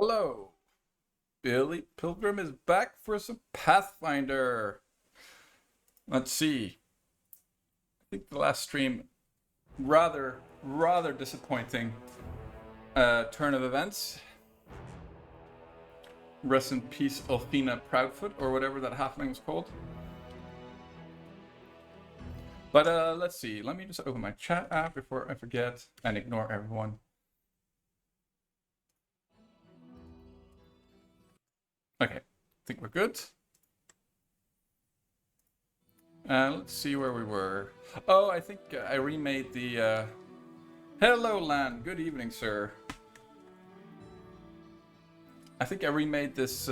Hello, Billy Pilgrim is back for some Pathfinder. Let's see. I think the last stream rather disappointing turn of events. Rest in peace, Elfina Proudfoot, or whatever that halfling was called. But let's see. Let me just open my chat app before I forget and ignore everyone. Okay, I think we're good. Let's see where we were. Oh, I think I remade the... Hello, Lan. Good evening, sir. I think I remade this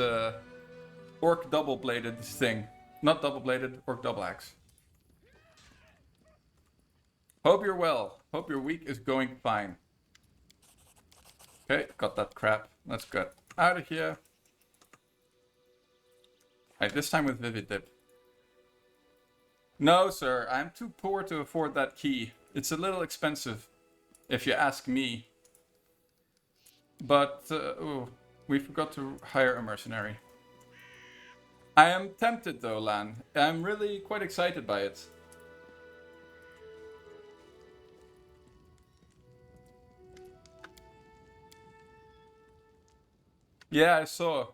orc double-bladed thing. Not double-bladed, orc double axe. Hope you're well. Hope your week is going fine. Okay, got that crap. Let's get out of here. Alright, this time with Vivid Dip. No, sir, I'm too poor to afford that key. It's a little expensive, if you ask me. But, we forgot to hire a mercenary. I am tempted though, Lan. I'm really quite excited by it. Yeah, I saw.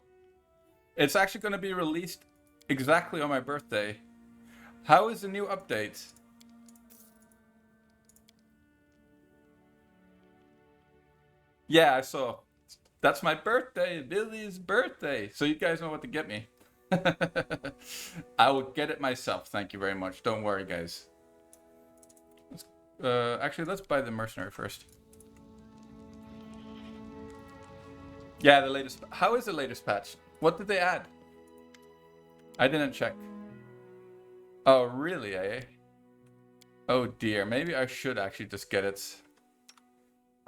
It's actually going to be released exactly on my birthday. How is the new update? Yeah, I saw. That's my birthday, Billy's birthday. So you guys know what to get me. I will get it myself. Thank you very much. Don't worry, guys. Actually, let's buy the mercenary first. Yeah, the latest. How is the latest patch? What did they add? I didn't check. Oh, really, eh? Oh dear, maybe I should actually just get it.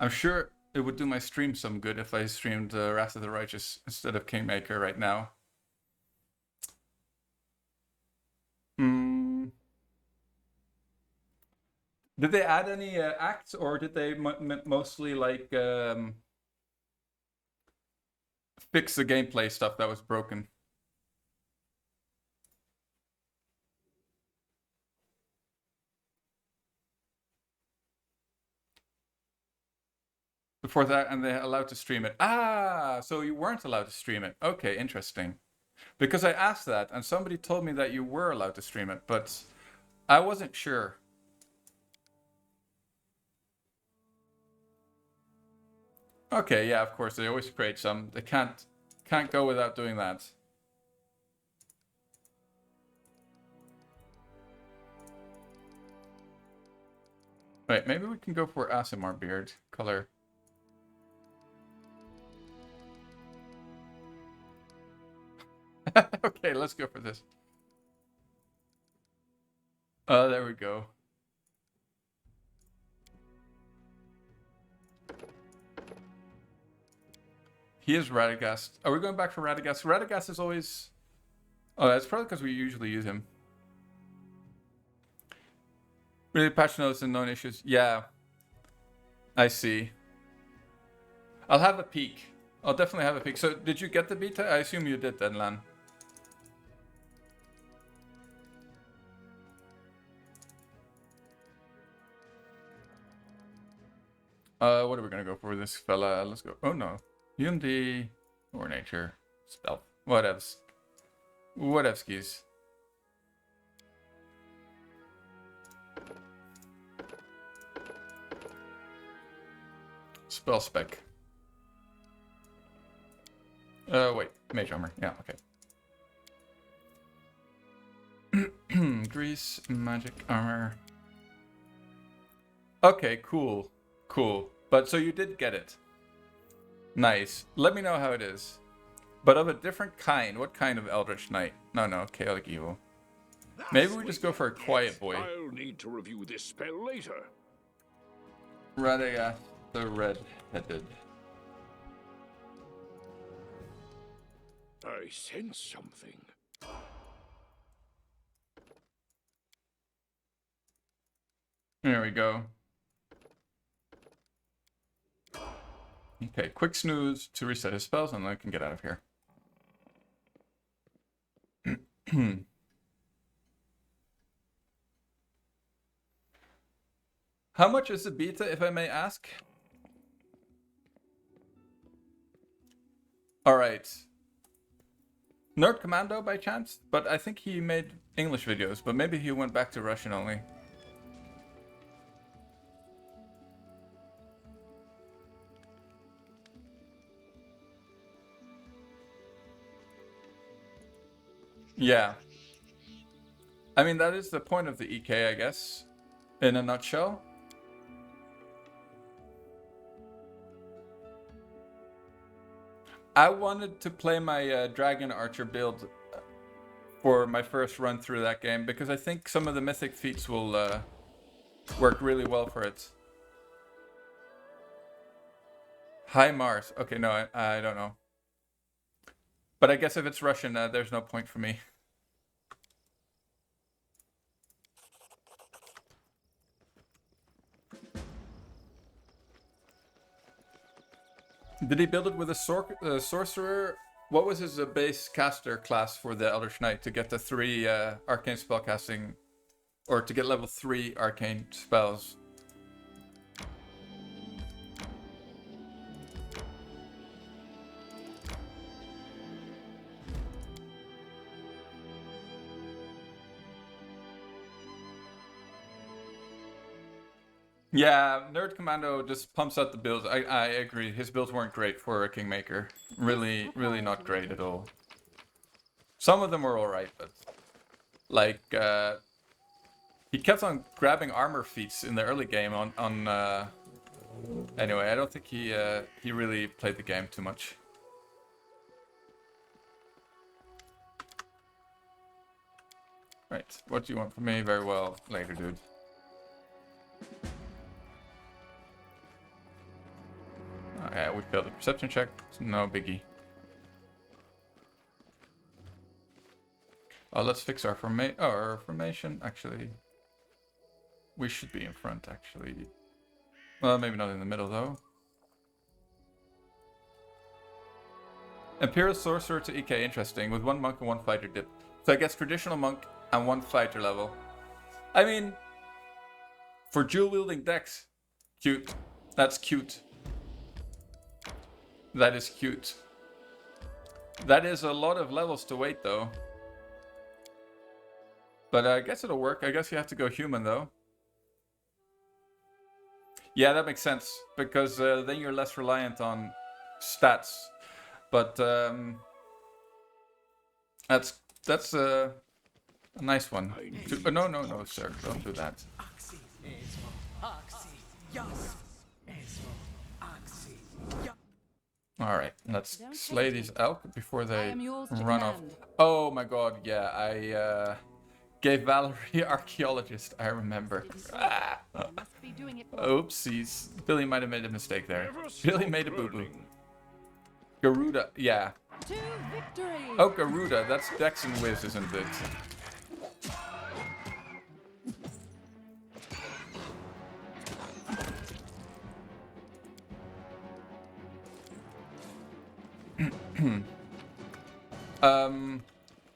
I'm sure it would do my stream some good if I streamed Wrath of the Righteous instead of Kingmaker right now. Hmm. Did they add any acts, or did they mostly like fix the gameplay stuff that was broken? Before that, and they allowed to stream it. Ah, so you weren't allowed to stream it. Okay, interesting. Because I asked that, and somebody told me that you were allowed to stream it, but I wasn't sure. Okay, yeah, of course, they always create some. They can't go without doing that. Wait, maybe we can go for Asimar beard color. Okay, let's go for this. There we go. He is Radagast. Are we going back for Radagast? Radagast is always... Oh, that's probably because we usually use him. Really patch notes and known issues. Yeah, I see. I'll have a peek. I'll definitely have a peek. So, did you get the beta? I assume you did then, Lan. What are we gonna go for this fella? Let's go. Oh no. Unity or nature. Stealth. Whatevs. Whatevskis. Spell spec. Wait. Mage armor. Yeah, okay. Grease, magic armor. Okay, cool. Cool. But so you did get it. Nice. Let me know how it is. But of a different kind. What kind of Eldritch Knight? No, chaotic evil. Maybe we just go for a quiet boy. I'll need to review this spell later. Radagast the Red-Headed. I sense something. There we go. Okay, quick snooze to reset his spells, and then I can get out of here. How much is the beta, if I may ask? Alright. Nerd Commando by chance? But I think he made English videos, but maybe he went back to Russian only. Yeah. I mean, that is the point of the EK, I guess, in a nutshell. I wanted to play my Dragon Archer build for my first run through that game, because I think some of the mythic feats will work really well for it. Hi Mars. Okay, no, I don't know. But I guess if it's Russian, there's no point for me. Did he build it with a sorcerer? What was his base caster class for the Eldritch Knight to get the 3 arcane spellcasting, or to get level 3 arcane spells? Yeah, Nerd Commando just pumps out the builds. I agree. His builds weren't great for a Kingmaker. Really not great at all. Some of them were alright, but like he kept on grabbing armor feats in the early game on anyway, I don't think he really played the game too much. Right, what do you want from me? Very well, later, dude. Okay, we failed the perception check. No biggie. Let's fix our formation. Actually, we should be in front, actually. Well, maybe not in the middle, though. Imperial Sorcerer to EK, interesting. With 1 monk and 1 fighter dip. So I guess traditional monk and 1 fighter level. I mean, for dual-wielding decks, cute. That's cute. That is cute. That is a lot of levels to wait, though. But I guess it'll work. I guess you have to go human, though. Yeah, that makes sense. Because then you're less reliant on stats. But that's a nice one. No, sir. Don't do that. Alright, let's slay these elk before they run off. Oh my god, yeah, I gave Valerie Archaeologist, I remember. Oopsies. Billy might have made a mistake there. Billy made a boo-boo. Garuda, yeah. Oh, Garuda, that's Dex and Wiz, isn't it?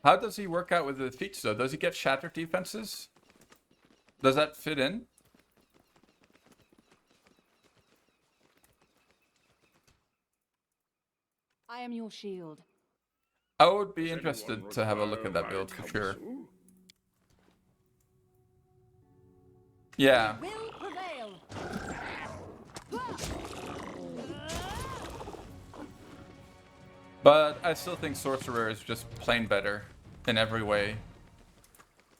How does he work out with the feats though? Does he get shattered defenses? Does that fit in? I am your shield. I would be interested to have a look at that build for sure. Yeah. Will prevail. But I still think Sorcerer is just plain better in every way.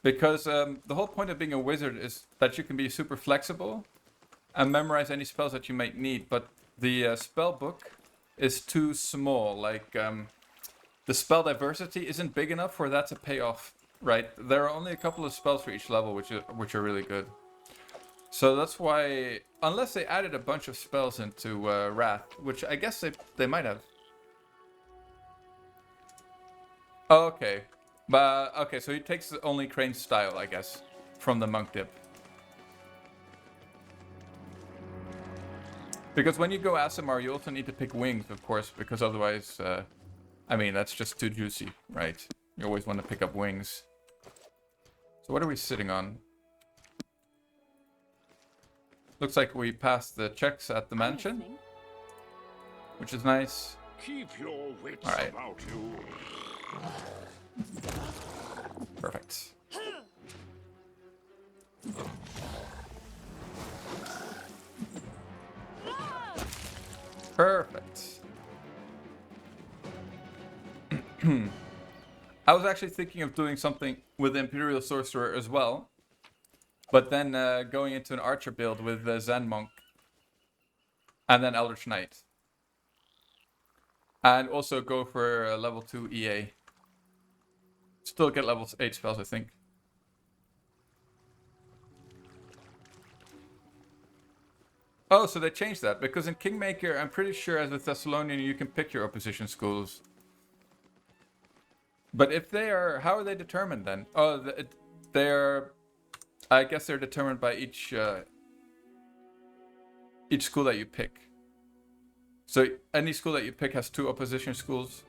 Because the whole point of being a wizard is that you can be super flexible and memorize any spells that you might need. But the spell book is too small. Like, the spell diversity isn't big enough for that to pay off, right? There are only a couple of spells for each level, which are really good. So that's why, unless they added a bunch of spells into Wrath, which I guess they might have. Oh, okay. But, okay, so he takes only Crane's style, I guess, from the monk dip. Because when you go ASMR, you also need to pick wings, of course, because otherwise, I mean, that's just too juicy, right? You always want to pick up wings. So what are we sitting on? Looks like we passed the checks at the mansion, which is nice. Keep your wits All right. about you. Perfect. Perfect. I was actually thinking of doing something with Imperial Sorcerer as well. But then going into an Archer build with Zen Monk. And then Eldritch Knight. And also go for level 2 EA. Still get level 8 spells, I think. Oh, so they changed that. Because in Kingmaker, I'm pretty sure as a Thessalonian, you can pick your opposition schools. But if they are... How are they determined then? Oh, they're... I guess they're determined by each school that you pick. So any school that you pick has 2 opposition schools?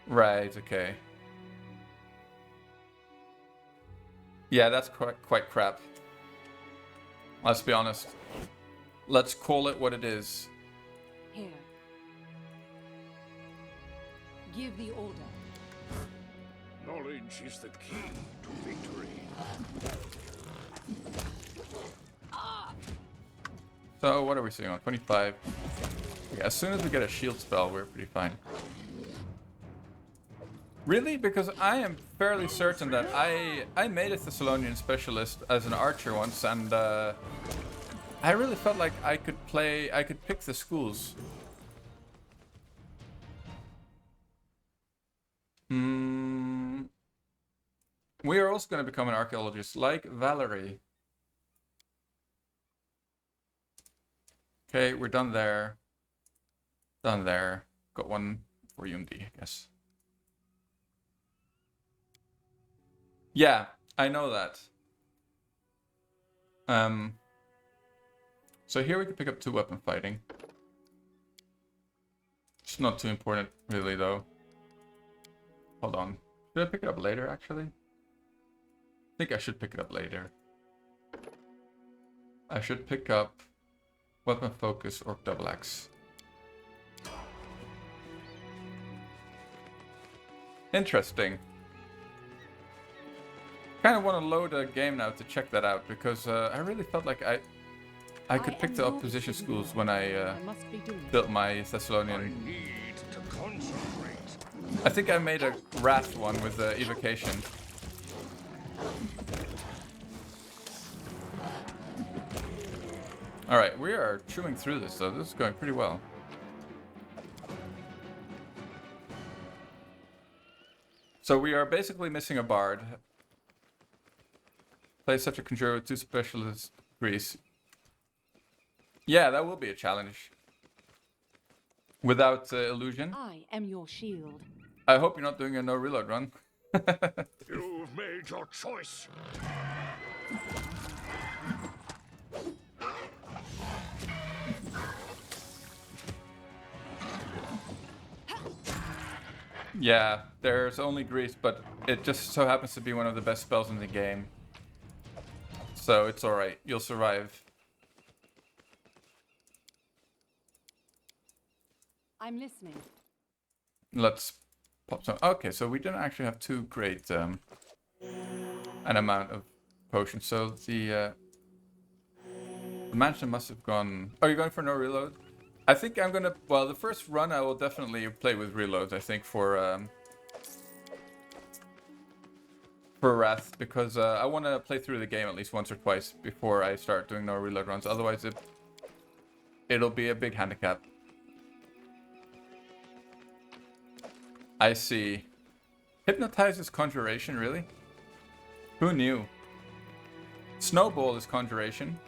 Right, okay. Yeah, that's quite crap. Let's be honest. Let's call it what it is. Here. Give the order. Knowledge is the key to victory. So what are we sitting on? 25. Yeah, as soon as we get a shield spell, we're pretty fine. Really? Because I am fairly certain that I made a Thessalonian specialist as an archer once, and I really felt like I could pick the schools. We are also going to become an archaeologist, like Valerie. Okay, we're done there. Done there. Got one for UMD, I guess. Yeah, I know that. So here we can pick up 2 weapon fighting. It's not too important, really, though. Hold on. Should I pick it up later, actually? I think I should pick it up later. I should pick up weapon focus or double axe. Interesting. Kind of want to load a game now to check that out, because I really felt like I could pick the opposition schools when I built my Thessalonian. I need to concentrate. I think I made a Wrath one with evocation. Alright, we are chewing through this, so this is going pretty well. So we are basically missing a bard. Play such a conjurer with 2 specialist degrees. Yeah, that will be a challenge. Without illusion. I am your shield. I hope you're not doing a no reload run. You've made your choice. Yeah, there's only grease, but it just so happens to be one of the best spells in the game. So it's alright, you'll survive. I'm listening. Let's pop some. Okay, so we didn't actually have too great an amount of potions. So the mansion must have gone. Oh, you're going for no reload? I think I'm gonna. Well, the first run I will definitely play with reloads. I think for Wrath, because I want to play through the game at least once or twice before I start doing no reload runs. Otherwise, it'll be a big handicap. I see. Hypnotizes conjuration, really? Who knew? Snowball is conjuration.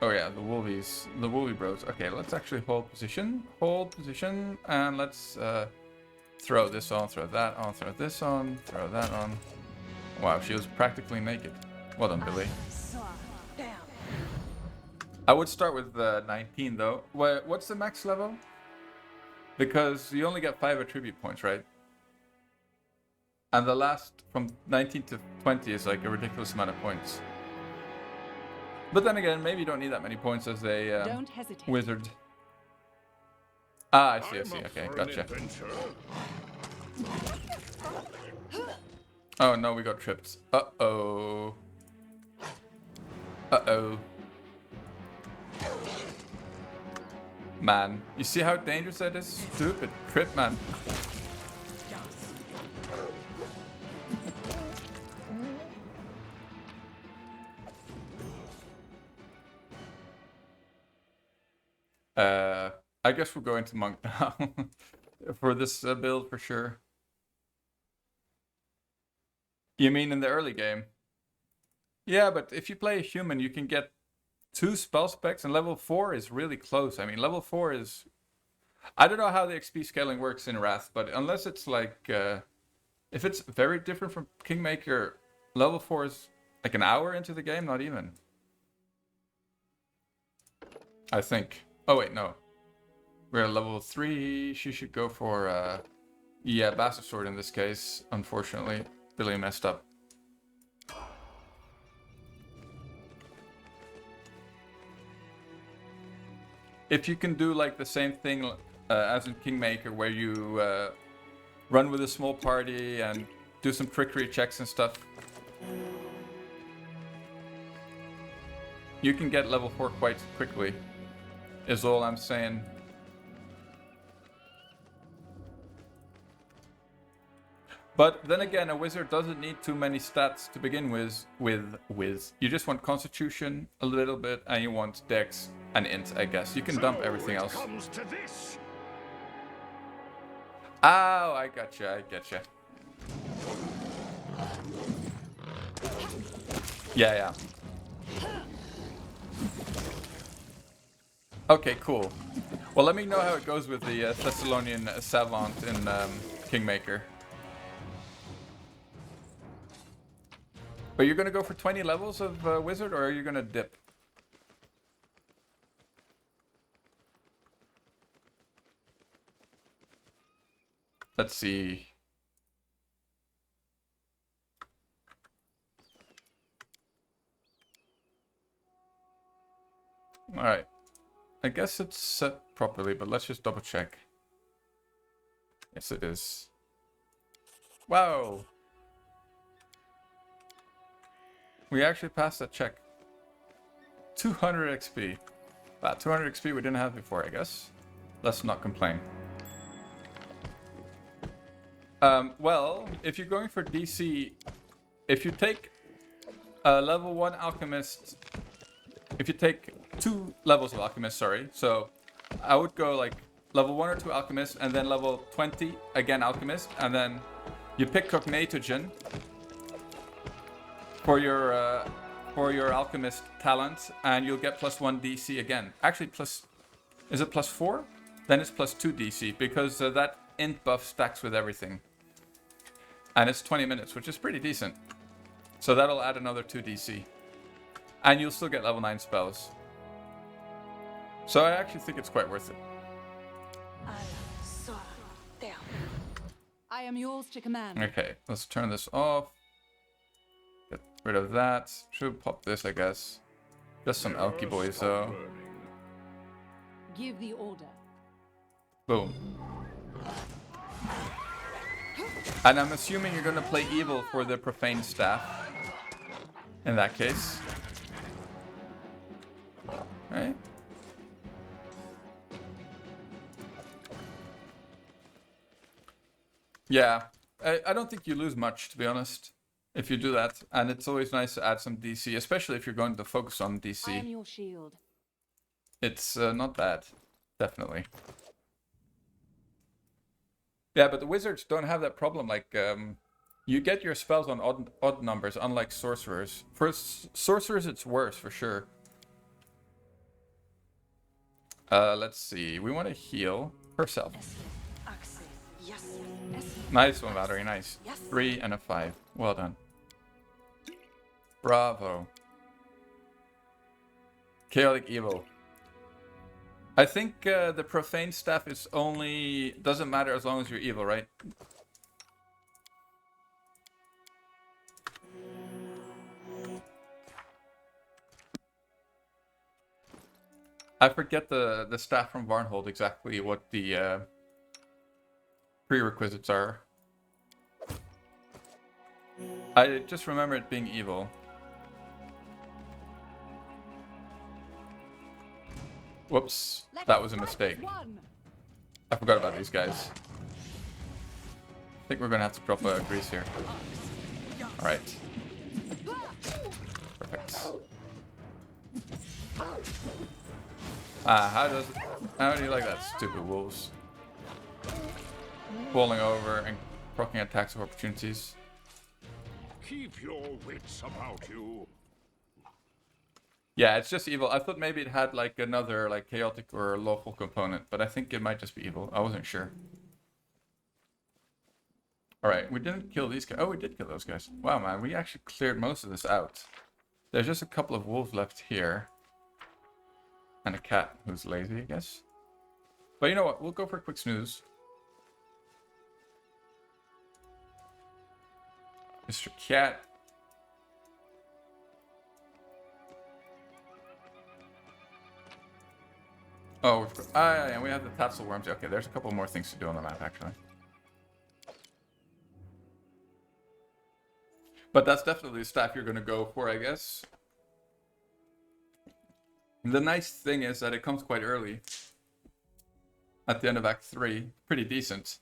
Oh yeah, the wolvies. The wolvie bros. Okay, let's actually hold position. Hold position. And let's throw this on, throw that on, throw this on, throw that on. Wow, she was practically naked. Well done, Billy. I would start with 19 though. What's the max level? Because you only get 5 attribute points, right? And the last from 19 to 20 is like a ridiculous amount of points. But then again, maybe you don't need that many points as a Don't hesitate. wizard. Ah, I see, I I'm see. up Okay, for an gotcha. adventure. Oh no, we got tripped. Uh-oh. Uh-oh. Man, you see how dangerous that is? Stupid trip, man. I guess we'll go into monk now. For this build, for sure. You mean in the early game? Yeah, but if you play a human, you can get 2 spell specs, and level 4 is really close. I mean, level 4 is... I don't know how the XP scaling works in Wrath, but unless it's like... if it's very different from Kingmaker, level 4 is like an hour into the game, not even. I think. Oh wait, no. We're at level 3. She should go for... yeah, Bastard Sword in this case, unfortunately. Really messed up. If you can do like the same thing as in Kingmaker, where you run with a small party and do some trickery checks and stuff, you can get level 4 quite quickly, is all I'm saying. But then again, a wizard doesn't need too many stats to begin with. You just want Constitution a little bit, and you want Dex and Int, I guess. You can dump everything else. Comes to this. Oh, I gotcha, I getcha. Yeah. Okay, cool. Well, let me know how it goes with the Thessalonian Savant in Kingmaker. But you're gonna go for 20 levels of wizard, or are you gonna dip? Let's see. Alright. I guess it's set properly, but let's just double check. Yes, it is. Wow! We actually passed that check. 200 XP. Wow, 200 XP we didn't have before, I guess. Let's not complain. Well, if you're going for DC, if you take a level 1 alchemist, if you take 2 levels of alchemist, sorry, so I would go like level 1 or 2 alchemist, and then level 20 again alchemist, and then you pick cognitogen for your alchemist talent, and you'll get +1 DC again. Actually, is it +4? Then it's +2 DC, because that int buff stacks with everything. And it's 20 minutes, which is pretty decent. So that'll add another 2 DC. And you'll still get level 9 spells. So I actually think it's quite worth it. I am yours to command. Okay, let's turn this off. Get rid of that. Should pop this, I guess. Just some Elky boys, though. Give the order. Boom. And I'm assuming you're gonna play evil for the profane staff. In that case. Right? Yeah. I don't think you lose much, to be honest, if you do that. And it's always nice to add some DC, especially if you're going to focus on I am DC. your shield. It's not bad. Definitely. Yeah, but the wizards don't have that problem. Like, you get your spells on odd numbers, unlike sorcerers. For sorcerers, it's worse, for sure. Let's see. We want to heal herself. Nice one, Valerie. Nice. 3 and a 5. Well done. Bravo. Chaotic evil. I think the profane staff is only doesn't matter as long as you're evil, right? I forget the staff from Varnhold exactly what the prerequisites are. I just remember it being evil. Whoops, that was a mistake. I forgot about these guys. I think we're gonna have to drop a grease here. Alright. Perfect. How do you like that, stupid wolves? Falling over and proccing attacks of opportunities. Keep your wits about you. Yeah, it's just evil. I thought maybe it had like another like chaotic or lawful component, but I think it might just be evil. I wasn't sure. Alright, we didn't kill these guys. Oh, we did kill those guys. Wow, man, we actually cleared most of this out. There's just a couple of wolves left here. And a cat who's lazy, I guess. But you know what? We'll go for a quick snooze. Mr. Cat. Oh, yeah, and we have the tassel worms. Okay, there's a couple more things to do on the map, actually. But that's definitely the staff you're going to go for, I guess. The nice thing is that it comes quite early. At the end of Act 3. Pretty decent.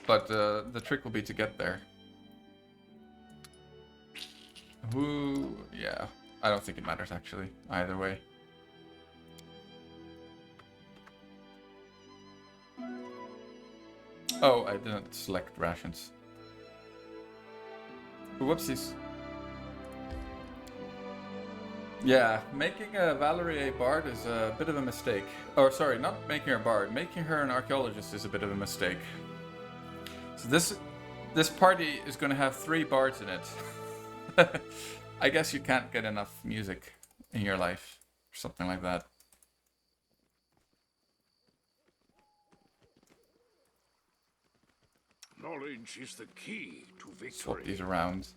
But the trick will be to get there. Yeah. I don't think it matters, actually. Either way. Oh, I didn't select rations. Whoopsies. Yeah, making Valerie a bard is a bit of a mistake. Or sorry, not making her a bard. Making her an archaeologist is a bit of a mistake. So this party is going to have 3 bards in it. I guess you can't get enough music in your life. Or something like that. Knowledge is the key to victory. Swap these around.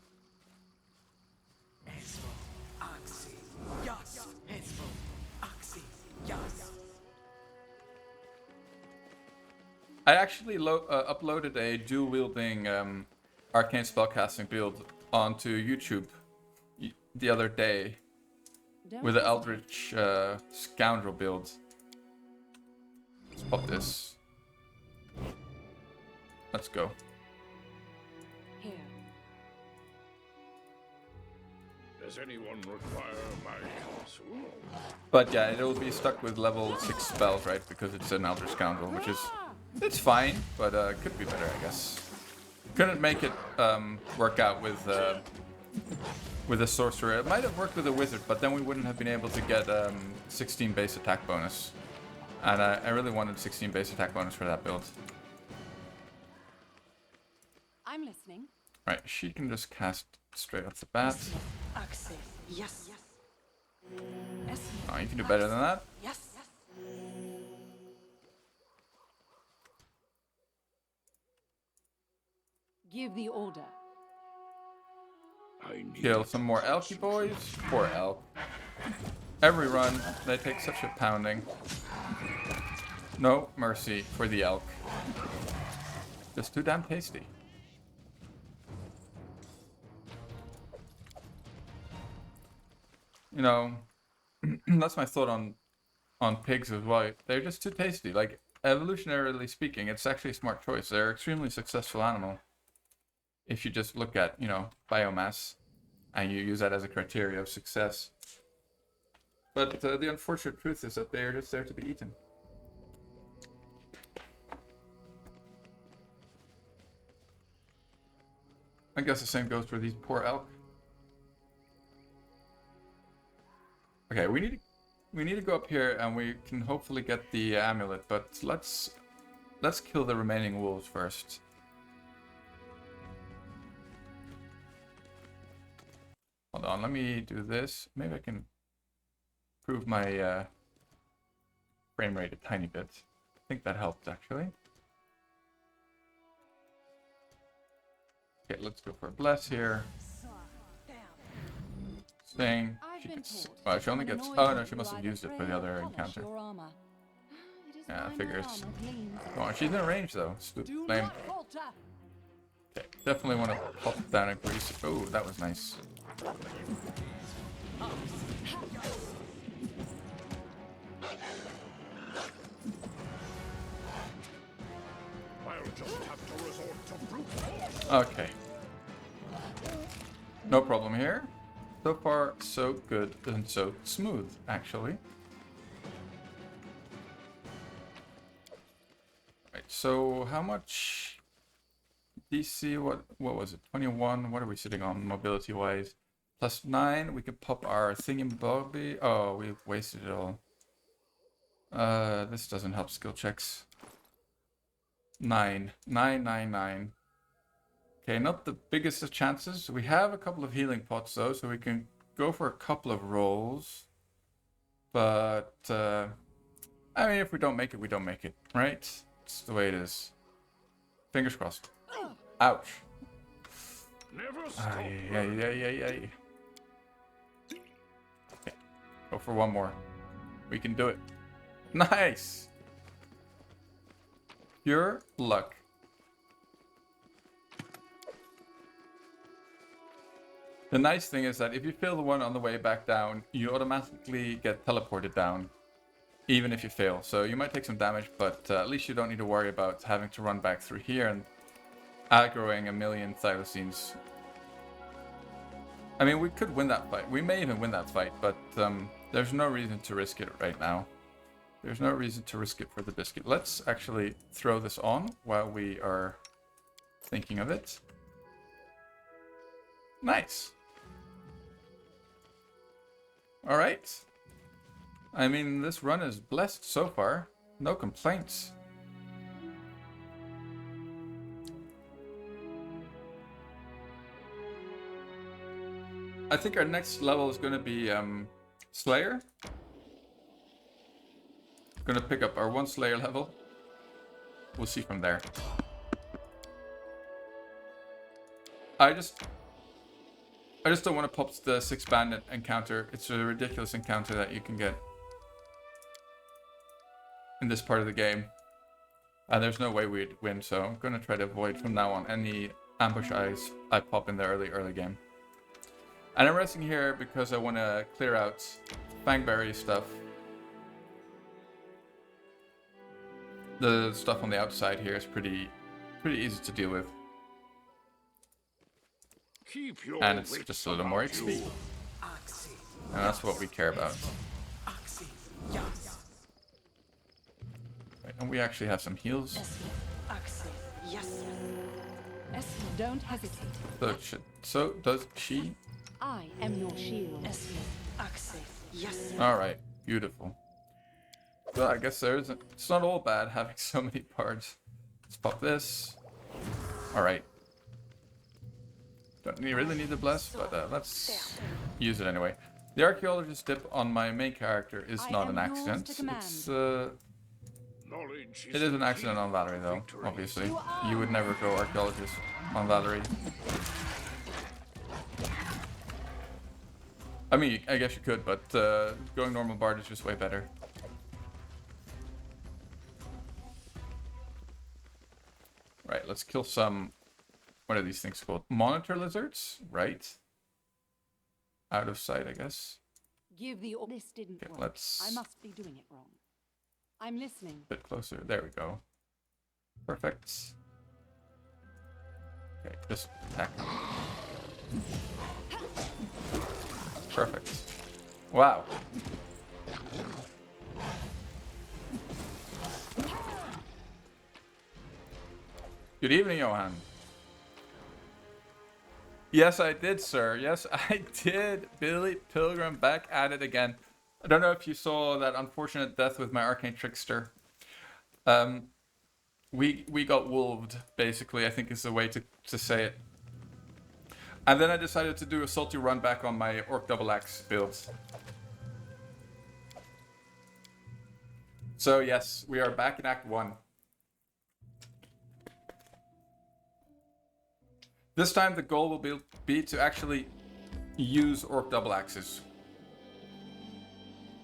I actually uploaded a dual-wielding arcane spellcasting build onto YouTube the other day with the Eldritch Scoundrel build. Let's pop this. Let's go. Here. Does anyone require my counsel? But yeah, it'll be stuck with level 6 spells, right? Because it's an Eldritch Scoundrel, which is... It's fine, but could be better, I guess. Couldn't make it work out with a sorcerer. It might have worked with a wizard, but then we wouldn't have been able to get 16 base attack bonus. And I really wanted 16 base attack bonus for that build. I'm listening. Right, she can just cast straight off the bat. Yes. Oh, you can do better than that. Yes. Give the order. I need Kill some more elky boys. Poor elk. Every run, they take such a pounding. No mercy for the elk. Just too damn tasty. You know, that's my thought on pigs as well. They're just too tasty. Like, evolutionarily speaking, it's actually a smart choice. They're an extremely successful animal. If you just look at, you know, biomass and you use that as a criteria of success. But the unfortunate truth is that they're just there to be eaten. I guess the same goes for these poor elk. Okay, we need to go up here and we can hopefully get the amulet, but let's kill the remaining wolves first. Hold on, let me do this. Maybe I can improve my frame rate a tiny bit. I think that helped actually. Okay, let's go for a bless here. Thing. Well, she only gets. Oh no, she must have used it for the other encounter. Yeah, figures. Come on, she's in range though. Lame. Okay, definitely want to pop it down and grease it. Oh, that was nice. I'll just have to resort to brute force. Okay. No problem here. So far, so good and so smooth, actually. Right, so how much DC, what was it? 21, what are we sitting on mobility-wise? +9, we could pop our thingy-bobby. Oh, we've wasted it all. This doesn't help skill checks. 9. Okay, not the biggest of chances. We have a couple of healing pots though, so we can go for a couple of rolls. But, I mean, if we don't make it, we don't make it, right? It's the way it is. Fingers crossed. Ouch. Never stop. Ay. Okay, go for one more. We can do it. Nice! Pure luck. The nice thing is that if you fail the one on the way back down, you automatically get teleported down, even if you fail. So you might take some damage, but at least you don't need to worry about having to run back through here and aggroing a million thylacines. I mean, we could win that fight. We may even win that fight, but there's no reason to risk it right now. There's no reason to risk it for the biscuit. Let's actually throw this on while we are thinking of it. Nice. All right. I mean, this run is blessed so far. No complaints. I think our next level is going to be Slayer. Going to pick up our 1 Slayer level. We'll see from there. I just don't want to pop the 6 bandit encounter. It's a ridiculous encounter that you can get in this part of the game. And there's no way we'd win, so I'm going to try to avoid from now on any ambush eyes I pop in the early game. And I'm resting here because I want to clear out Fangberry stuff. The stuff on the outside here is pretty easy to deal with. Keep your And it's wits just a little more about XP. you. And that's what we care about. Right, and we actually have some heals. Don't hesitate. So does she? I am your shield. Alright, beautiful. Well, I guess it's not all bad having so many parts. Let's pop this. Alright. Don't really need the bless, but let's use it anyway. The archaeologist dip on my main character is not an accident. It is an accident on Valerie though, obviously. You would never go archaeologist on Valerie. I mean, I guess you could, but going normal bard is just way better. Right, let's kill some... What are these things called? Monitor lizards? Right. Out of sight, I guess. Give the this didn't Okay, work. let's... I must be doing it wrong. I'm listening. A bit closer. There we go. Perfect. Okay, just attack. Perfect. Wow. Good evening, Johan. Yes, I did, sir. Yes, I did. Billy Pilgrim back at it again. I don't know if you saw that unfortunate death with my Arcane Trickster. We got wolved, basically, I think is the way to say it. And then I decided to do a salty run back on my Orc Double Axe build. So yes, we are back in Act 1. This time the goal will be to actually use orc double axes.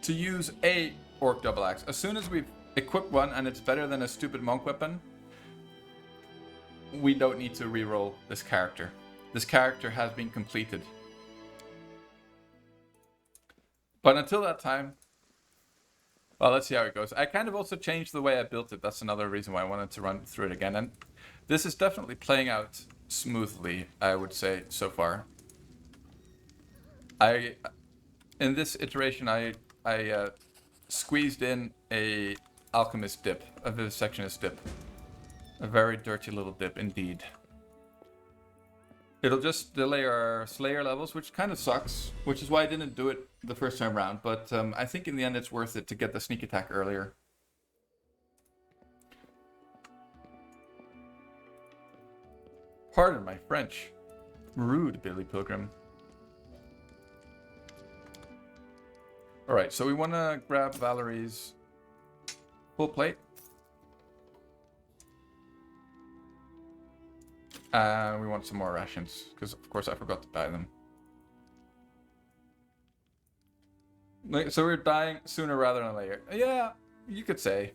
To use a orc double axe. As soon as we've equipped one and it's better than a stupid monk weapon, we don't need to reroll this character. This character has been completed. But until that time, well, let's see how it goes. I kind of also changed the way I built it. That's another reason why I wanted to run through it again. And this is definitely playing out smoothly, I would say, so far. In this iteration, I squeezed in a alchemist dip, a vivisectionist dip. A very dirty little dip indeed. It'll just delay our Slayer levels, which kind of sucks, which is why I didn't do it the first time around. But I think in the end it's worth it to get the sneak attack earlier. Pardon my French. Rude, Billy Pilgrim. Alright, so we want to grab Valerie's full plate. And we want some more rations, because of course I forgot to buy them. So we're dying sooner rather than later. Yeah, you could say.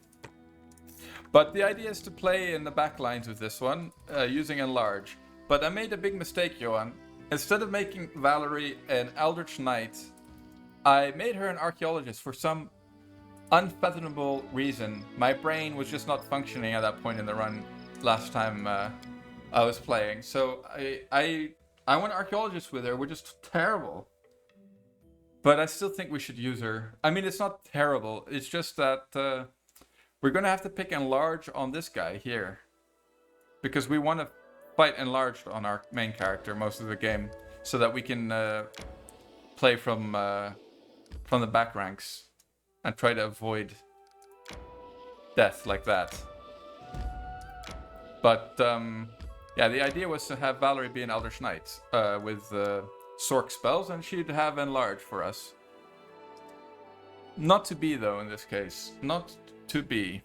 But the idea is to play in the back lines with this one, using Enlarge. But I made a big mistake, Johan. Instead of making Valerie an Eldritch Knight, I made her an Archaeologist for some unfathomable reason. My brain was just not functioning at that point in the run last time I was playing. So I went Archaeologist with her, which is terrible. But I still think we should use her. I mean, it's not terrible. It's just that we're going to have to pick Enlarge on this guy here. Because we want to fight Enlarged on our main character most of the game. So that we can play from the back ranks. And try to avoid death like that. But, yeah, the idea was to have Valerie be an Eldritch Knight with Sork spells, and she'd have Enlarge for us. Not to be, though, in this case. Not to be.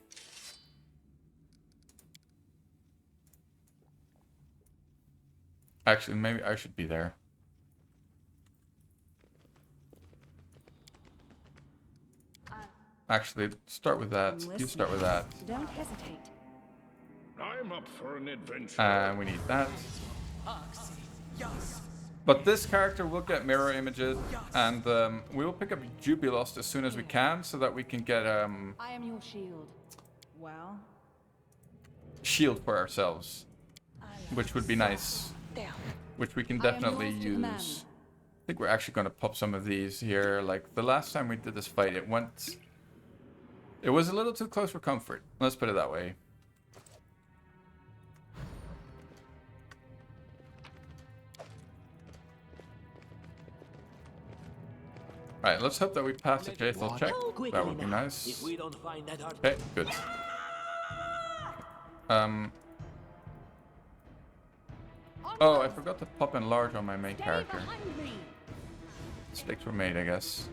Actually, maybe I should be there. Actually, start with that. You start with that. Don't hesitate. I'm up for an adventure. And we need that. But this character will get mirror images, and we will pick up Jubilost as soon as we can, so that we can get I am your shield. Well, shield for ourselves, which would be nice. Which we can definitely use. I think we're actually going to pop some of these here. Like the last time we did this fight, it was a little too close for comfort. Let's put it that way. Right, let's hope that we pass the Jaethal check. That would be nice. Okay, good. Oh, I forgot to pop Enlarge on my main character. Mistakes were made, I guess.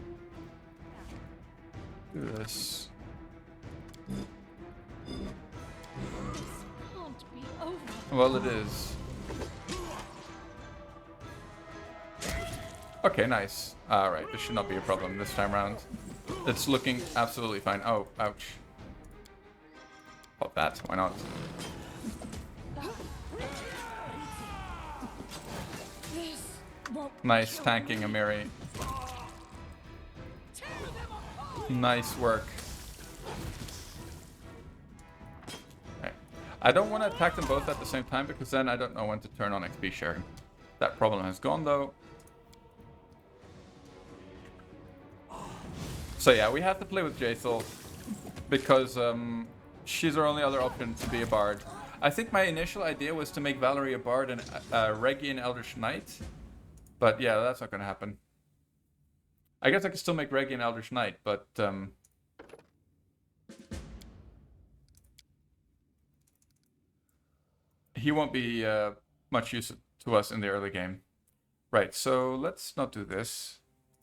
Do this. Well, it is. Okay, nice. Alright, this should not be a problem this time around. It's looking absolutely fine. Oh, ouch. Pop that, why not? Nice tanking, Amiri. Nice work. Okay. I don't want to attack them both at the same time, because then I don't know when to turn on XP sharing. That problem has gone, though. So yeah, we have to play with Jaethal, because she's our only other option to be a bard. I think my initial idea was to make Valerie a bard and Reggie an Eldritch Knight. But yeah, that's not going to happen. I guess I could still make Reggie an Eldritch Knight, but he won't be much use to us in the early game. Right, so let's not do this.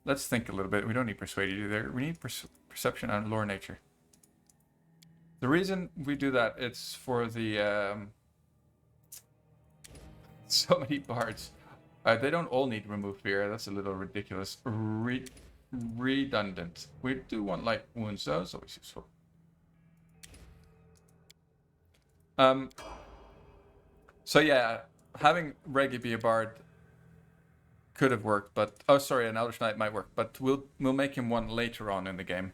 Let's think a little bit. We don't need Persuade either. We need Perception and Lore Nature. The reason we do that, it's for the so many bards. They don't all need remove fear. That's a little ridiculous. Redundant. We do want light wounds though, so it's useful. So yeah, having Reggie be a bard could have worked, but oh sorry, an Elder Knight might work, but we'll make him one later on in the game.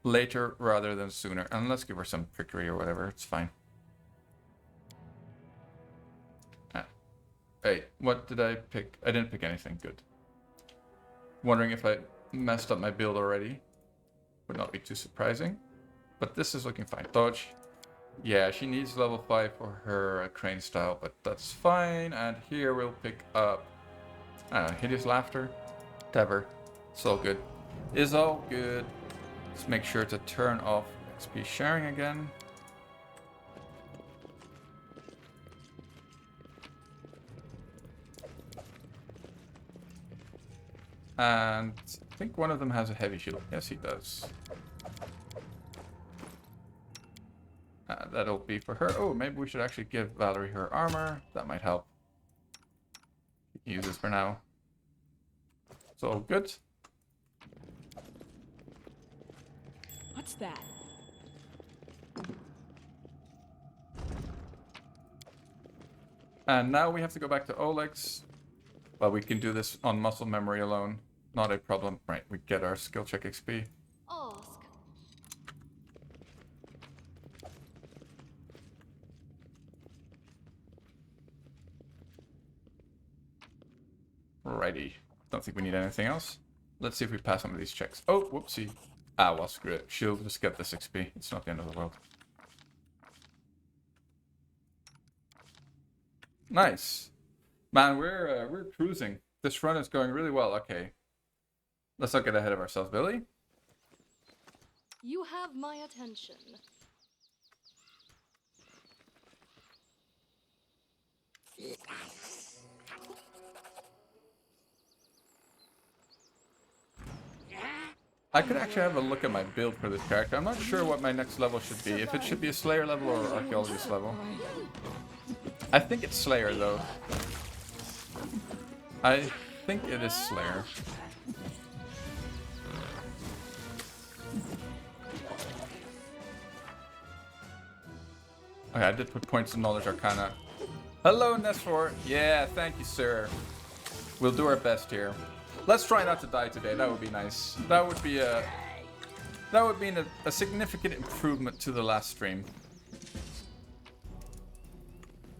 Later rather than sooner. And let's give her some trickery or whatever, it's fine. Hey, what did I pick? I didn't pick anything good. Wondering if I messed up my build already. Would not be too surprising. But this is looking fine. Dodge. Yeah, she needs level 5 for her crane style, but that's fine. And here we'll pick up, I don't know, Hideous Laughter. Whatever. It's all good. It's all good. Let's make sure to turn off XP sharing again. And I think one of them has a heavy shield. Yes, he does. That'll be for her. Oh, maybe we should actually give Valerie her armor. That might help. Use this for now. It's all good. What's that? And now we have to go back to Oleg's. But we can do this on muscle memory alone. Not a problem. Right, we get our skill check XP. Ask. Righty. Don't think we need anything else. Let's see if we pass some of these checks. Oh, whoopsie. Ah, well, screw it. She'll just get this XP. It's not the end of the world. Nice. Man, we're cruising. This run is going really well. Okay. Let's not get ahead of ourselves, Billy. You have my attention. I could actually have a look at my build for this character. I'm not sure what my next level should be. If it should be a Slayer level or Archaeologist level. I think it's Slayer, though. I think it is Slayer. Okay, I did put points in Knowledge Arcana. Hello, Nesfor. Yeah, thank you, sir. We'll do our best here. Let's try not to die today. That would be nice. That would be a significant improvement to the last stream.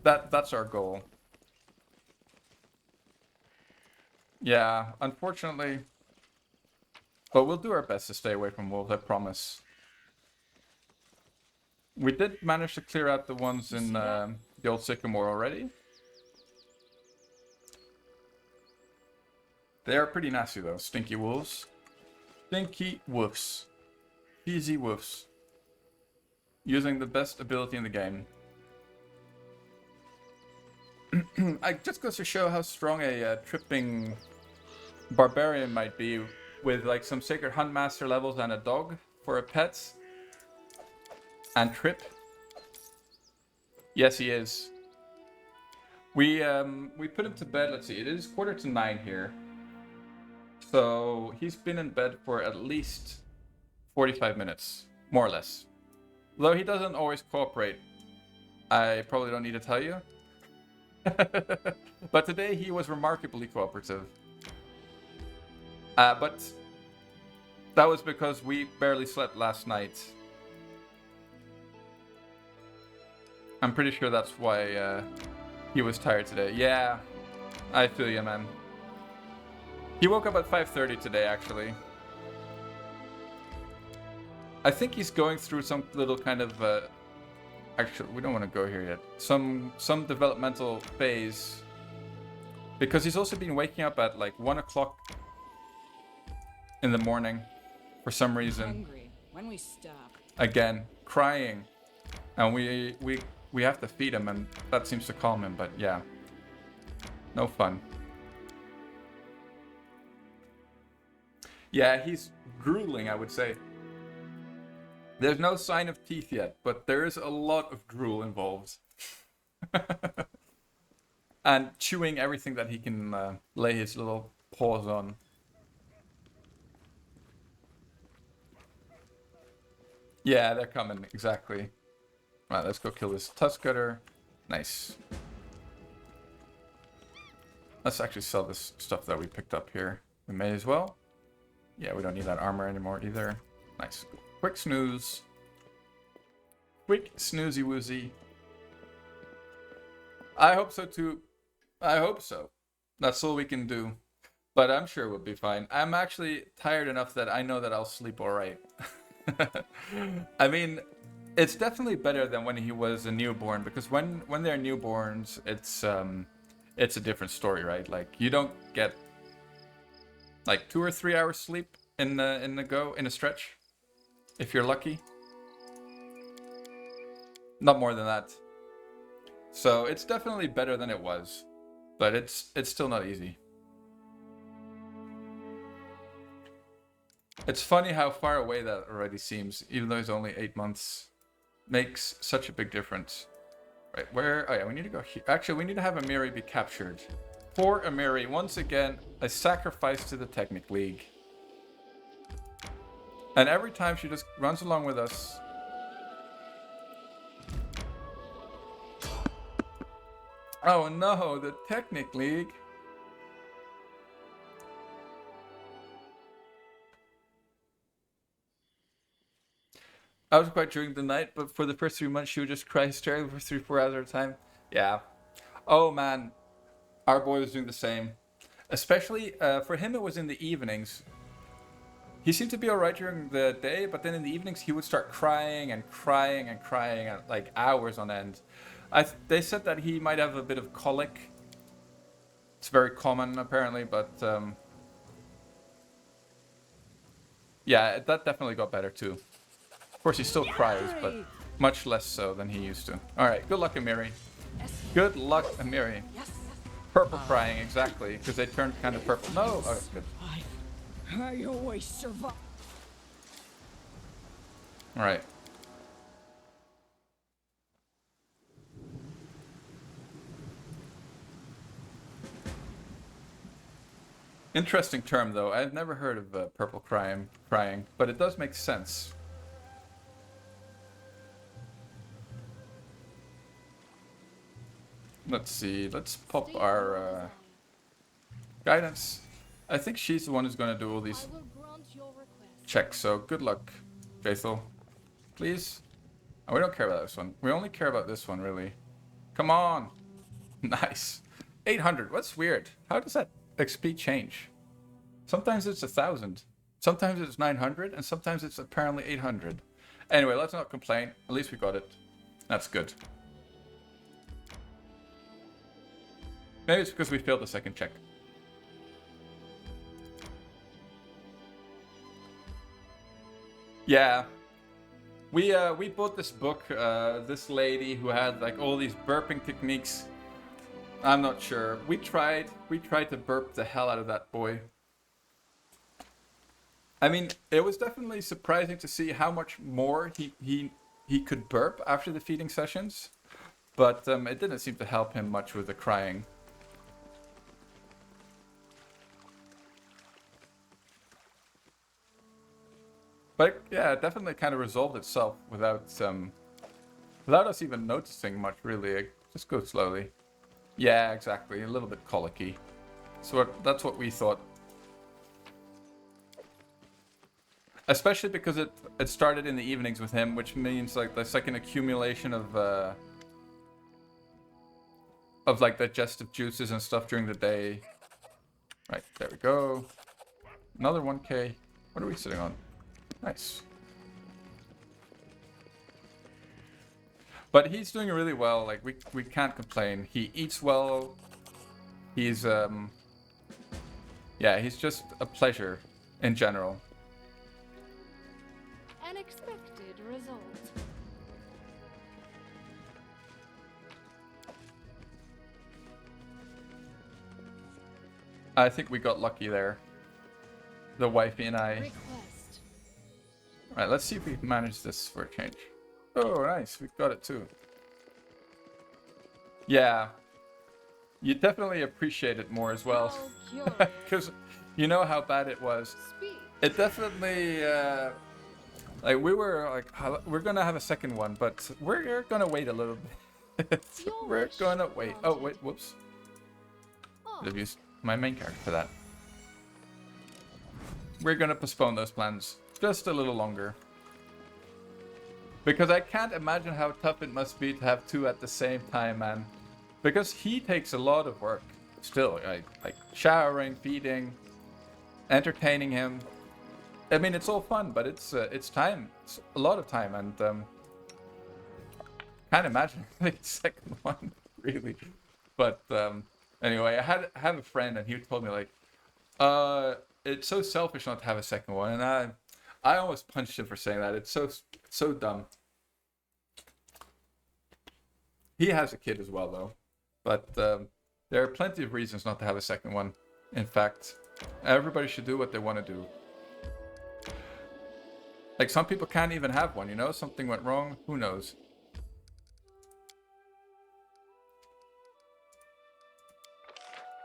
That's our goal. Yeah, unfortunately. But we'll do our best to stay away from wolves, I promise. We did manage to clear out the ones in the old Sycamore already. They are pretty nasty though, stinky wolves. Stinky wolves. Cheesy wolves. Using the best ability in the game. I just goes to show how strong a tripping barbarian might be with like some Sacred Huntmaster levels and a dog for a pet. And trip. Yes, he is. We put him to bed. Let's see, it is 8:45 here. So he's been in bed for at least 45 minutes, more or less. Though he doesn't always cooperate. I probably don't need to tell you. But today he was remarkably cooperative. But that was because we barely slept last night. I'm pretty sure that's why he was tired today. Yeah, I feel you, man. He woke up at 5:30 today, actually. I think he's going through some little kind of... actually, we don't want to go here yet. Some developmental phase. Because he's also been waking up at like 1 o'clock in the morning for some reason. Hungry. When we stop. Again, crying. And we have to feed him, and that seems to calm him, but yeah. No fun. Yeah, he's grueling, I would say. There's no sign of teeth yet, but there is a lot of drool involved. And chewing everything that he can lay his little paws on. Yeah, they're coming, exactly. Right, let's go kill this tusk cutter. Nice. Let's actually sell this stuff that we picked up here. We may as well. Yeah, we don't need that armor anymore either. Nice. Quick snooze. Quick snoozy woozy. I hope so too. I hope so. That's all we can do. But I'm sure we'll be fine. I'm actually tired enough that I know that I'll sleep alright. I mean, it's definitely better than when he was a newborn, because when they're newborns, it's a different story, right? Like, you don't get like 2 or 3 hours sleep in a stretch, if you're lucky. Not more than that. So it's definitely better than it was, but it's still not easy. It's funny how far away that already seems, even though it's only 8 months. Makes such a big difference. Right, where? Oh yeah, we need to go here. Actually, we need to have Amiri be captured. Poor Amiri, once again, a sacrifice to the Technic League. And every time she just runs along with us. Oh no, the Technic League. I was quite during the night, but for the first 3 months, she would just cry hysterically for 3-4 hours at a time. Yeah. Oh man, our boy was doing the same. Especially for him, it was in the evenings. He seemed to be alright during the day, but then in the evenings, he would start crying and crying and crying at like hours on end. They said that he might have a bit of colic. It's very common apparently, but yeah, that definitely got better too. Of course, he still cries, but much less so than he used to. All right, good luck, Amiri. Good luck, Amiri. Purple crying, exactly, because they turned kind of purple. No, oh, good. I always survive. All right. Interesting term, though. I've never heard of purple crying, but it does make sense. Let's see. Let's pop our guidance. I think she's the one who's going to do all these I will grant your request. checks. So good luck, Faithful. Please. Oh, we don't care about this one. We only care about this one, really. Come on. Nice. 800. What's weird? How does that XP change? Sometimes it's 1,000. Sometimes it's 900. And sometimes it's apparently 800. Anyway, let's not complain. At least we got it. That's good. Maybe it's because we failed the second check. Yeah. We bought this book, this lady who had like all these burping techniques. I'm not sure. We tried to burp the hell out of that boy. I mean, it was definitely surprising to see how much more he could burp after the feeding sessions, but it didn't seem to help him much with the crying. But yeah, it definitely kind of resolved itself without us even noticing much, really. It just goes slowly. Yeah, exactly. A little bit colicky. So that's what we thought. Especially because it started in the evenings with him, which means like there's like an accumulation of like digestive juices and stuff during the day. Right, there we go. Another 1k. What are we sitting on? Nice. But he's doing really well. Like we can't complain. He eats well. He's yeah, he's just a pleasure in general. An expected result. I think we got lucky there. The wifey and I. Request. Alright, let's see if we manage this for a change. Oh, nice. We got it too. Yeah. You definitely appreciate it more as well. How curious. Because you know how bad it was. Speak. It definitely, like, we were like, we're gonna have a second one, but we're gonna wait a little bit. Your We're wish gonna wait. Oh, granted. wait, whoops. Oh, I've used my main character for that. We're gonna postpone those plans just a little longer. Because I can't imagine how tough it must be to have two at the same time, man. Because he takes a lot of work. Still, like showering, feeding, entertaining him. I mean, it's all fun, but it's time. It's a lot of time, and can't imagine the second one, really. But anyway, I have a friend, and he told me like, it's so selfish not to have a second one, and I almost punched him for saying that. It's so dumb. He has a kid as well, though, but there are plenty of reasons not to have a second one. In fact, everybody should do what they want to do. Like, some people can't even have one, you know? Something went wrong, who knows?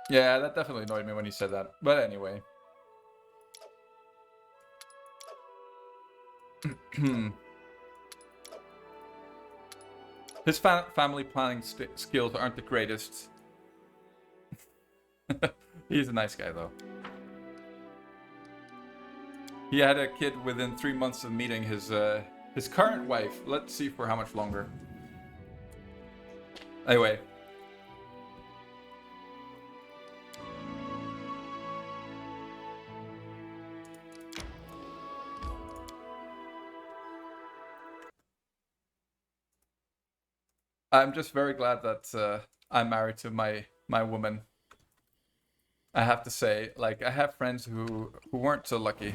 Yeah, that definitely annoyed me when he said that. But anyway. His family planning skills aren't the greatest. He's a nice guy, though. He had a kid within 3 months of meeting his current wife. Let's see for how much longer. Anyway. I'm just very glad that I'm married to my woman. I have to say, like, I have friends who weren't so lucky.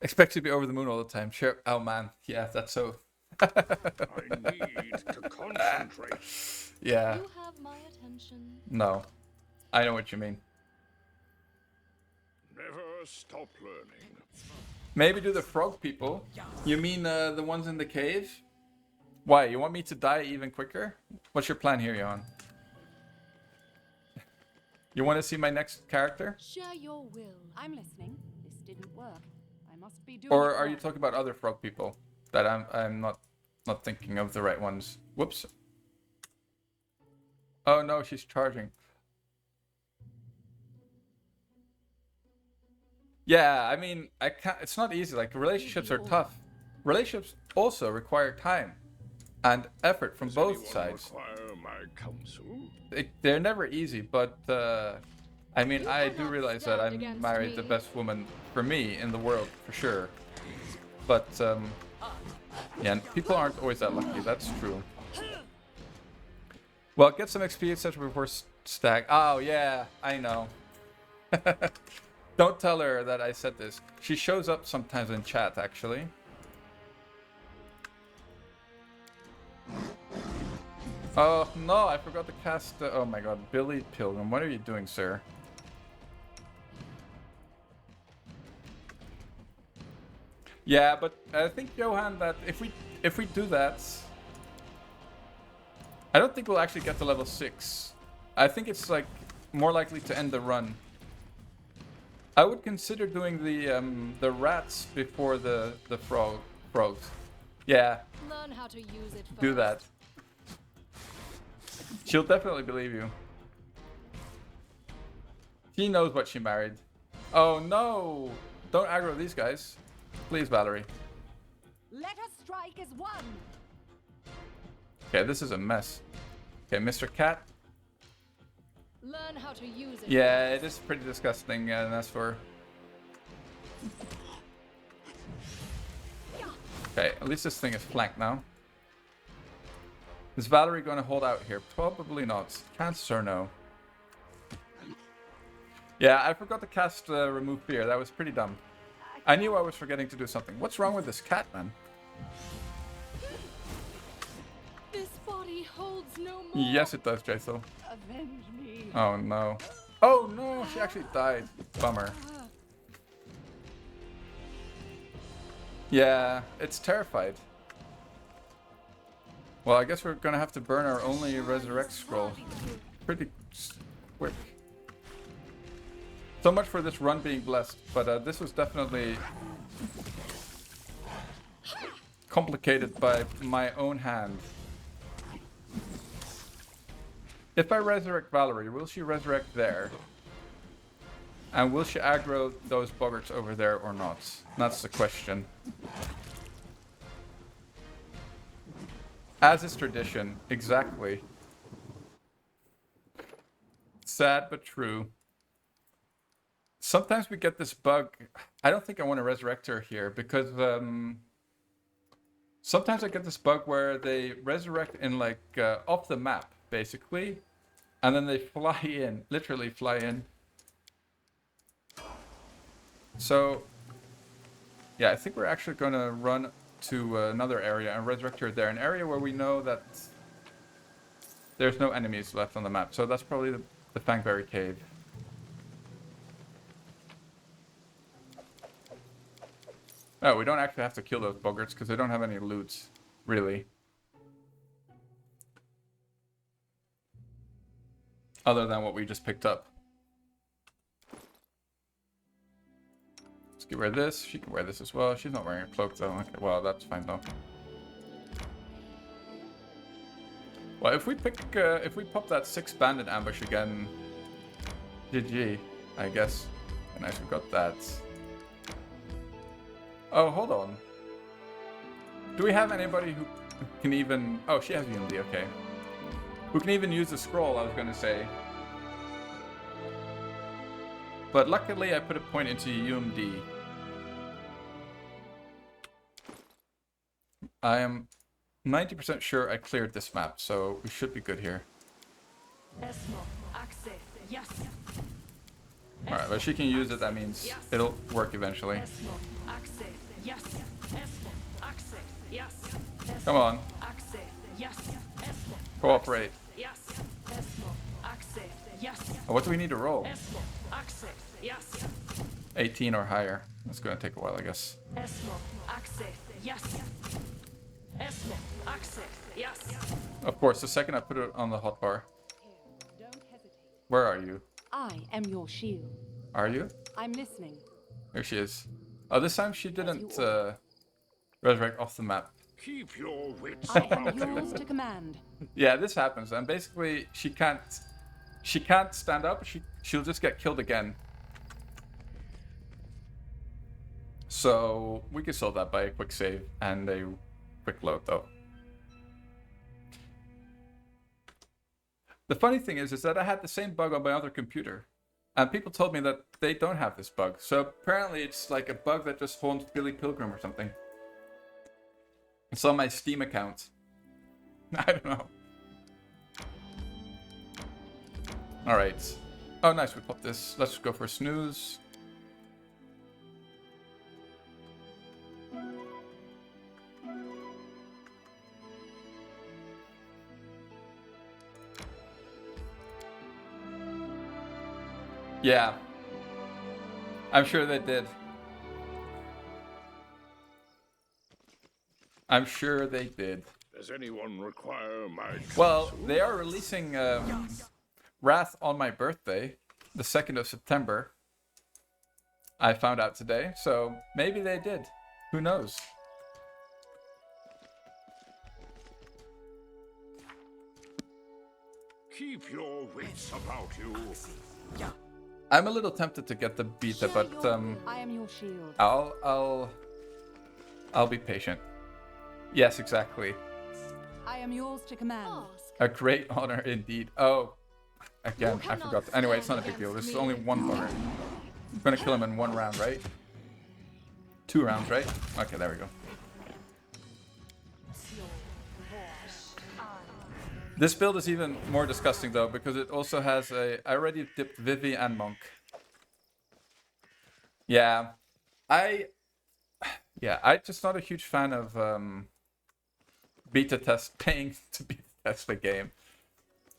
Expect to be over the moon all the time. Sure. Oh man, yeah, that's so. I need to concentrate. Yeah. you have my attention. No, I know what you mean. Never stop learning. Maybe do the frog people. You mean the ones in the cave? Why? You want me to die even quicker? What's your plan here, Johan? You want to see my next character? Share your will. I'm listening. This didn't work. I must be doing Or it are you wrong. talking about other frog people that I'm not thinking of the right ones? Whoops. Oh no, she's charging. Yeah, I mean, I can't. It's not easy. Like, relationships are tough. Relationships also require time and effort from Does both anyone sides. require my counsel? They're never easy, but I mean, You I do cannot realize that stand I'm against married the me. best woman for me in the world, for sure. But yeah, and people aren't always that lucky. That's true. Well, get some XP, etc. before stack. Oh yeah, I know. Don't tell her that I said this. She shows up sometimes in chat, actually. Oh no, I forgot to cast. Oh my god, Billy Pilgrim, what are you doing, sir? Yeah, but I think, Johan, that if we do that, I don't think we'll actually get to level 6. I think it's like more likely to end the run. I would consider doing the rats before the frogs. Yeah, Learn how to use it first. do that. She'll definitely believe you. She knows what she married. Oh no! Don't aggro these guys. Please, Valerie. Let us strike as one. Okay, this is a mess. Okay, Mr. Cat. Learn how to use it. Yeah, it is pretty disgusting, and that's for... Okay, at least this thing is flanked now. Is Valerie going to hold out here? Probably not. Chances are no. Yeah, I forgot to cast Remove Fear. That was pretty dumb. I knew I was forgetting to do something. What's wrong with this cat, man? This body holds no more. Yes, it does, Jaisal. Avenge me. Oh, no. Oh, no, she actually died. Bummer. Yeah, it's terrified. Well, I guess we're gonna have to burn our only resurrect scroll. Pretty quick. So much for this run being blessed, but this was definitely complicated by my own hand. If I resurrect Valerie, will she resurrect there? And will she aggro those boggarts over there or not? That's the question. As is tradition, exactly. Sad but true. Sometimes we get this bug. I don't think I want to resurrect her here because sometimes I get this bug where they resurrect in like off the map basically, and then they fly in, literally fly in. So yeah, I think we're actually going to run to another area and resurrect her there, an area where we know that there's no enemies left on the map. So that's probably the Fangberry Cave. Oh, we don't actually have to kill those boggarts because they don't have any loot, really. Other than what we just picked up. Let's get rid of this. She can wear this as well. She's not wearing a cloak though. Okay, well, that's fine though. Well, if we pop that 6 bandit ambush again, GG, I guess. And nice, we got that. Oh, hold on. Do we have anybody who can even... Oh, she has UMD, okay. Who can even use the scroll, I was going to say. But luckily, I put a point into UMD. I am 90% sure I cleared this map, so we should be good here. Alright, but she can use it, that means it'll work eventually. Come on. Cooperate. Oh, what do we need to roll? 18 or higher. That's going to take a while, I guess. Of course, the second I put it on the hotbar. Where are you? I am your shield. Are you? I'm listening. There she is. Oh, this time she didn't resurrect off the map. Keep your wits I am about yours you. to command. Yeah, this happens, and basically she can't stand up. She'll just get killed again. So we can solve that by a quick save and a quick load, though. The funny thing is that I had the same bug on my other computer, and people told me that they don't have this bug. So apparently it's like a bug that just haunts Billy Pilgrim or something. It's on my Steam account. I don't know. Alright. Oh, nice. We popped this. Let's go for a snooze. Yeah. I'm sure they did. I'm sure they did. Does anyone require my Well, counsel? they are releasing Wrath on my birthday, the 2nd of September. I found out today, so maybe they did. Who knows? Keep your wits about you. I'm a little tempted to get the beta, but I am your shield. I'll be patient. Yes, exactly. I am yours to command. Ask. A great honor indeed. Oh, again, You I cannot forgot. Anyway, it's not a stand big deal. This is against only me. one bugger. I'm gonna kill him in 1 round, right? 2 rounds, right? Okay, there we go. This build is even more disgusting though, because it also has a... I already dipped Vivi and Monk. Yeah. I'm just not a huge fan of paying to beta test the game,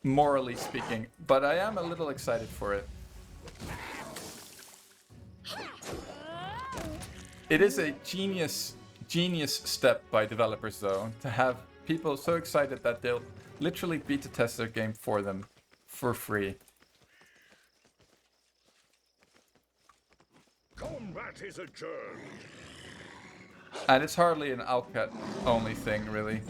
morally speaking, but I am a little excited for it. It is a genius genius step by developers, though, to have people so excited that they'll literally beta test their game for them for free. Combat is a journey. And it's hardly an Alcat only thing, really.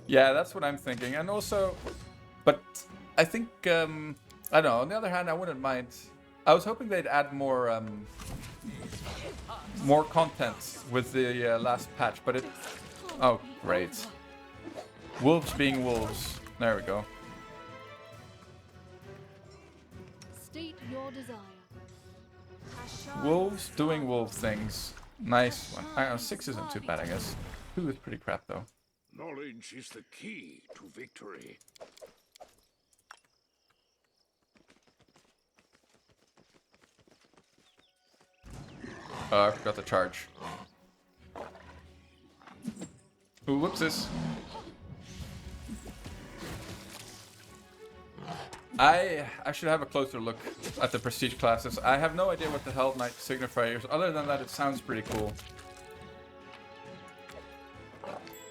Yeah, that's what I'm thinking. And also, but I think, I don't know, on the other hand, I wouldn't mind. I was hoping they'd add more content with the last patch, but it... Oh, great. Wolves being wolves. There we go. State your desire. Wolves doing wolf things. Nice one. I don't know, 6 isn't too bad, I guess. 2 is pretty crap, though. Knowledge is the key to victory. I forgot to charge. Ooh, whoopsies. I should have a closer look at the prestige classes. I have no idea what the hell Knight signifiers. Other than that, it sounds pretty cool.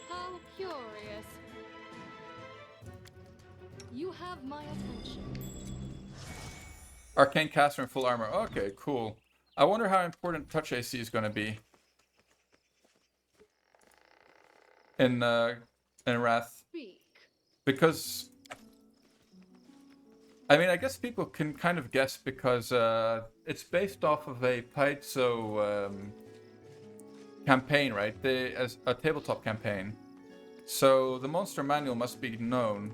How curious. You have my attention. Arcane caster in full armor. Okay, cool. I wonder how important touch AC is going to be in Wrath, Speak. because I mean, I guess people can kind of guess because it's based off of a Paizo campaign, right? As a tabletop campaign. So the monster manual must be known,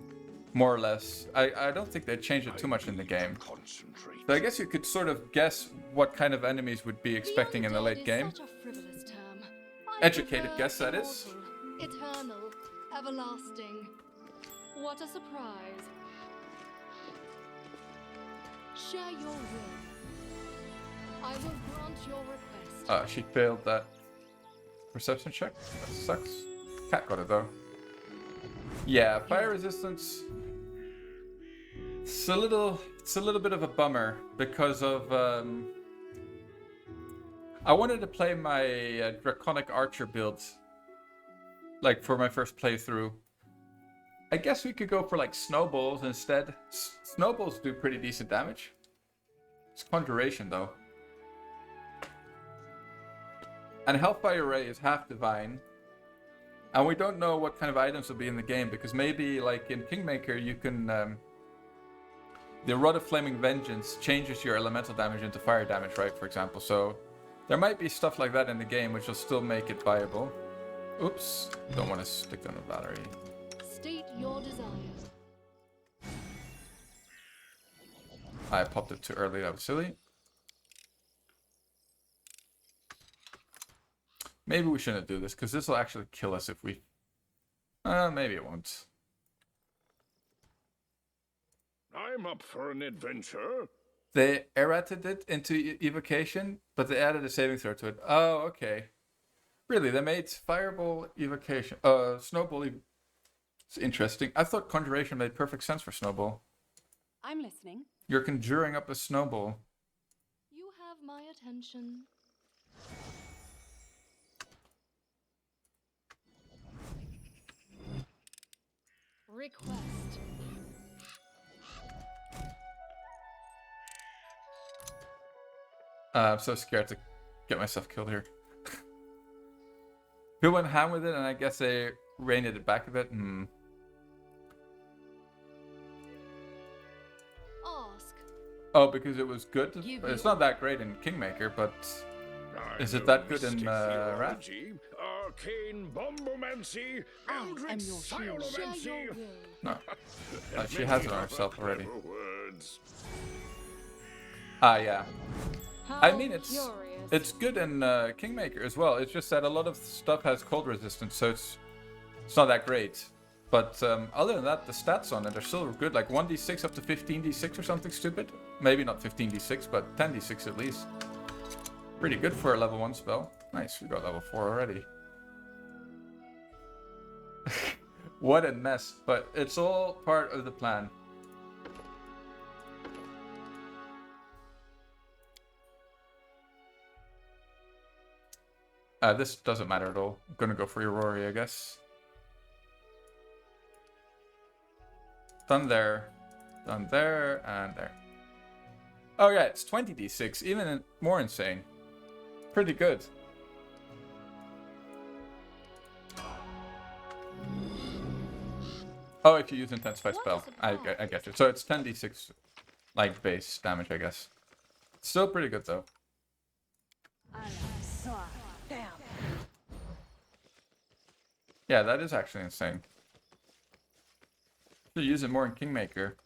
more or less. I don't think they changed it too much in the game. Concentrate. So I guess you could sort of guess what kind of enemies would be expecting in the late game. Such a frivolous term. I Educated prefer guess, that is. immortal, eternal, everlasting. What a surprise. Share your will. I will grant your request. She failed that perception check. That sucks. Cat got it though. Yeah, fire resistance. It's a little bit of a bummer because of I wanted to play my draconic archer build, like for my first playthrough. I guess we could go for like snowballs instead. Snowballs do pretty decent damage. It's conjuration though. And Hellfire Ray is half divine. And we don't know what kind of items will be in the game, because maybe like in Kingmaker you can the Rod of Flaming Vengeance changes your elemental damage into fire damage, right, for example. So there might be stuff like that in the game which will still make it viable. Oops, don't want to stick on a battery. State your desire. I popped it too early, that was silly. Maybe we shouldn't do this, because this will actually kill us if we... maybe it won't. I'm up for an adventure. They errated it into evocation, but they added a saving throw to it. Oh, okay. Really, they made fireball evocation... snowball... It's interesting. I thought conjuration made perfect sense for snowball. I'm listening. You're conjuring up a snowball. You have my attention. Request. I'm so scared to get myself killed here. Who went ham with it, and I guess they reined it back a bit? Ask. Oh, because it was good? Give It's you- not that great in Kingmaker, but... I Is it know that good in, mystic Wrath? theology, arcane bombomancy, I eldritch am your shield. Share your sciomancy. will. No. She has it on herself already. Clever words. Ah, yeah. How I mean, curious. it's good in Kingmaker as well. It's just that a lot of stuff has cold resistance, so it's not that great. But other than that, the stats on it are still good. Like 1d6 up to 15d6 or something stupid. Maybe not 15d6, but 10d6 at least. Pretty good for a level 1 spell. Nice, we got level 4 already. What a mess, but it's all part of the plan. This doesn't matter at all. I'm gonna go for Aurori, I guess. Done there, and there. Oh yeah, it's 20d6, even more insane. Pretty good. Oh, if you use Intensify spell. I get it. So it's 10d6, like, base damage, I guess. Still pretty good, though. Yeah, that is actually insane. Should use it more in Kingmaker.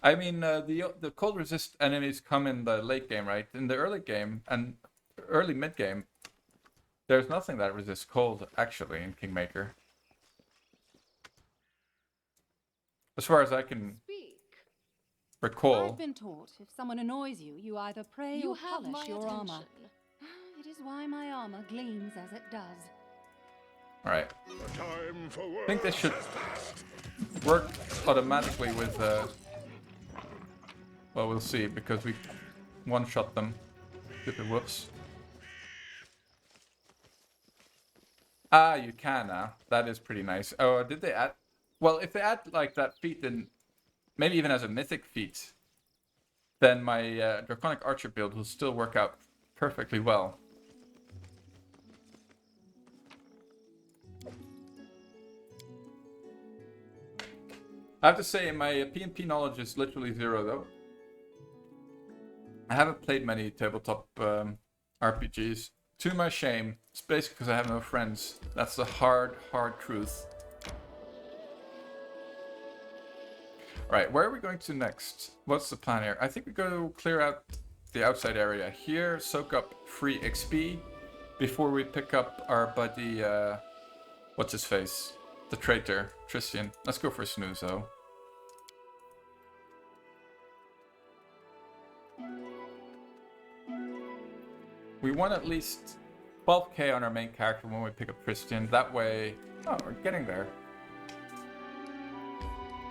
I mean, the cold resist enemies come in the late game, right? In the early game and early mid game, there's nothing that resists cold actually in Kingmaker, as far as I can Speak. recall. I've been taught if someone annoys you, you either pray You or have polish my your armor. attention. It is why my armor gleams as it does. All right. The time for I think this should work automatically with. Well, we'll see because we one-shot them. Stupid whoops. Ah, you can now. That is pretty nice. Oh, did they add? Well, if they add like that feat, then maybe even as a mythic feat, then my Draconic Archer build will still work out perfectly well. I have to say, my PnP knowledge is literally 0, though. I haven't played many tabletop RPGs. To my shame. It's basically because I have no friends. That's the hard truth. Right, where are we going to next? What's the plan here? I think we go clear out the outside area here, soak up free XP before we pick up our buddy, what's his face? The traitor, Tristian. Let's go for a snooze, though. We want at least 12k on our main character when we pick up Tristian. That way... Oh, we're getting there.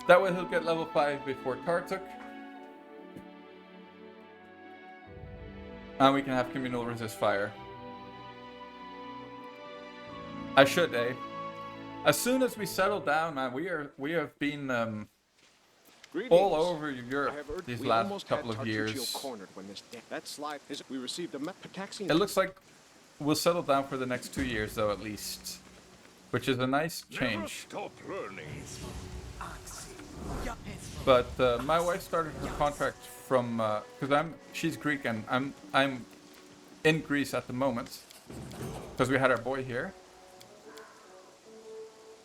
That way he'll get level 5 before Tartuk. And we can have communal resist fire. I should, eh? As soon as we settle down, man, we have been all over Europe these last couple of years. That slide is we received a It looks like we'll settle down for the next 2 years, though, at least, which is a nice change. Never stop learning. But my wife started her contract from because she's Greek and I'm in Greece at the moment because we had our boy here.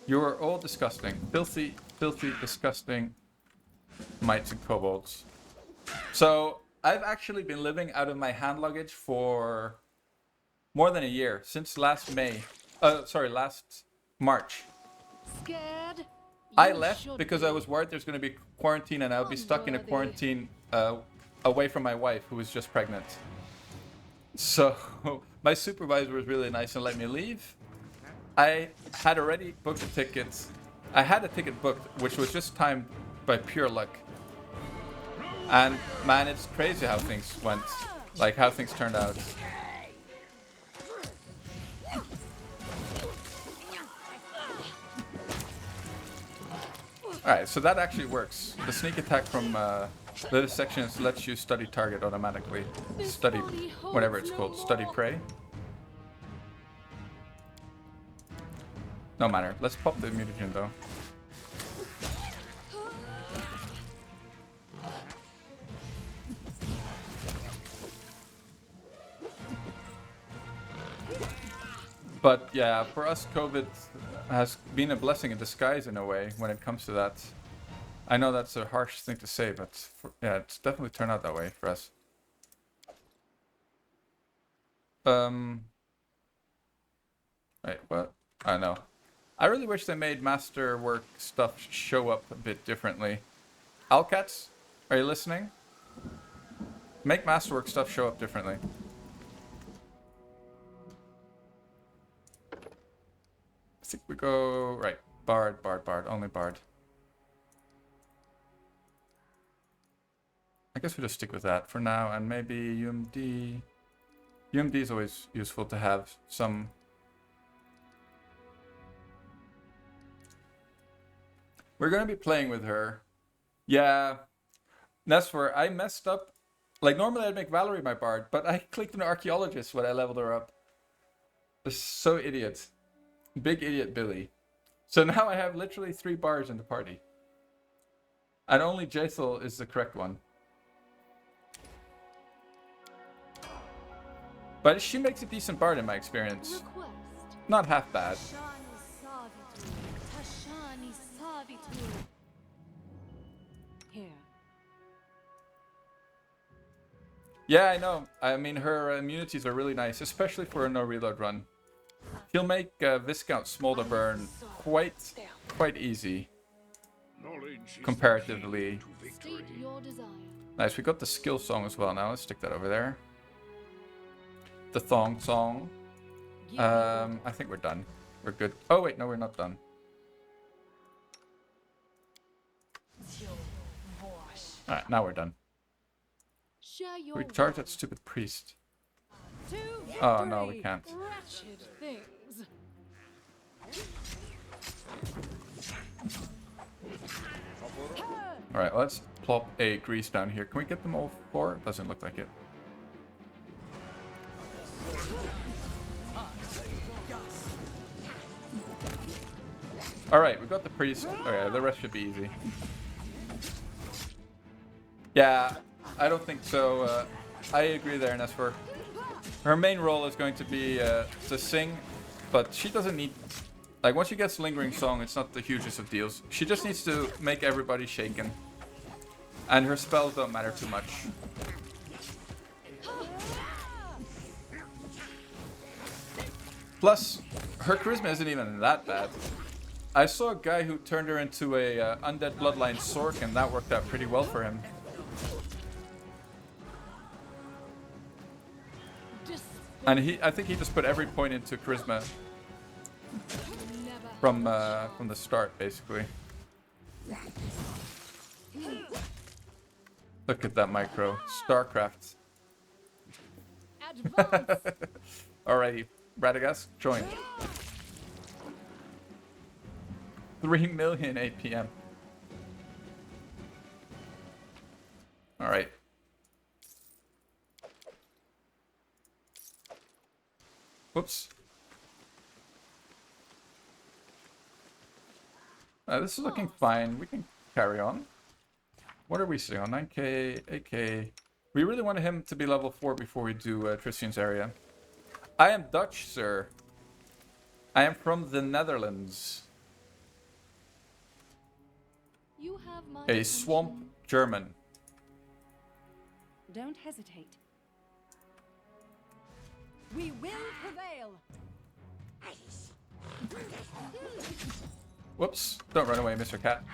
You are all disgusting, filthy, disgusting mites and kobolds. So I've actually been living out of my hand luggage for more than a year, since last March. Scared? I You left should because be. I was worried there's going to be quarantine and I would be stuck in a quarantine away from my wife who was just pregnant. So my supervisor was really nice and let me leave. I had already booked a ticket. I had a ticket booked, which was just timed by pure luck. And man, it's crazy how things went, like how things turned out. Alright, so that actually works. The sneak attack from this section lets you study target automatically. Study, whatever it's called, study prey. No matter. Let's pop the mutagen though. But yeah, for us, COVID has been a blessing in disguise in a way when it comes to that. I know that's a harsh thing to say, but yeah, it's definitely turned out that way for us. Wait, what? I know. I really wish they made masterwork stuff show up a bit differently. Alcats, are you listening? Make masterwork stuff show up differently. I think we go right. Bard, only Bard. I guess we'll just stick with that for now, and maybe UMD. UMD is always useful to have some We're gonna be playing with her. Yeah, that's where I messed up. Like, normally I'd make Valerie my bard, but I clicked on Archaeologist when I leveled her up. It's so idiot. Big idiot Billy. So now I have literally 3 bards in the party. And only Jaethel is the correct one. But she makes a decent bard in my experience. Request. Not half bad. Tashani Savitu. Tashani Savitu. Here. Yeah, I know. I mean, her immunities are really nice, especially for a no reload run. She'll make Viscount Smolder burn quite easy Knowledge is the comparatively. key to victory. State your desire. Nice, we got the skill song as well now. Let's stick that over there. The thong song. I think we're done. We're good. Oh wait, no, we're not done. Alright, now we're done. Share your We charge that stupid priest. To Oh no, we victory, can't. Wretched things. Alright, let's plop a grease down here. Can we get them all 4? Doesn't look like it. Alright, we got the priest. Okay, the rest should be easy. Yeah, I don't think so. I agree there, Nesfor. Her main role is going to be to sing, but she doesn't need... Like, once she gets Lingering Song, it's not the hugest of deals. She just needs to make everybody shaken. And her spells don't matter too much. Plus, her charisma isn't even that bad. I saw a guy who turned her into a undead bloodline Sork, and that worked out pretty well for him. And I think he just put every point into charisma from the start, basically. Look at that micro. StarCraft. Advance. Alrighty, Radagast, join. 3 million APM. Alright. Whoops. This is looking fine. We can carry on. What are we sitting on? 9k, 8k. We really wanted him to be level 4 before we do Tristian's area. I am Dutch, sir. I am from the Netherlands. You have my A swamp attention. German. Don't hesitate. We will prevail. Whoops. Don't run away, Mr. Cat.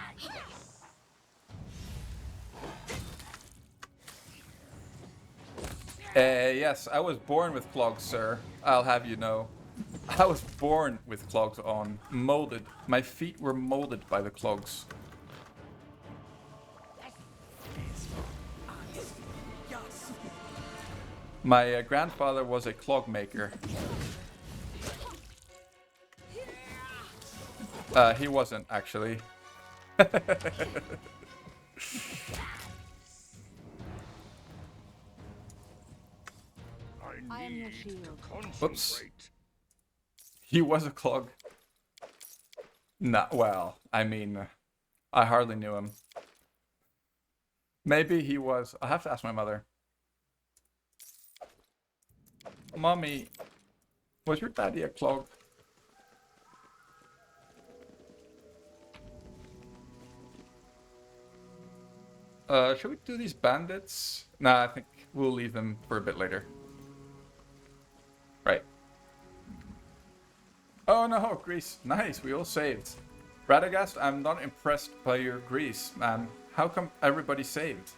Yes, I was born with clogs, sir. I'll have you know. I was born with clogs on. Molded. My feet were molded by the clogs. My grandfather was a clog maker. He wasn't, actually. I am your Need shield. to Whoops. concentrate. He was a clog. Nah, well, I mean, I hardly knew him. Maybe he was. I'll have to ask my mother. Mommy, was your daddy a clog? Should we do these bandits? Nah, I think we'll leave them for a bit later. Right. Oh no, Greece. Nice, we all saved. Radagast, I'm not impressed by your Greece, man. How come everybody saved?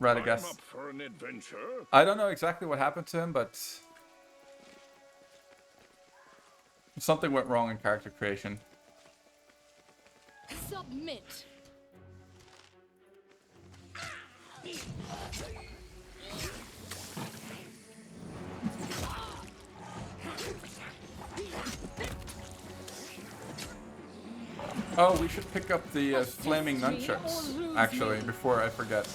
I'm Radagast. up for an adventure. I don't know exactly what happened to him, but something went wrong in character creation. Submit. Oh, we should pick up the flaming nunchucks, actually, before I forget.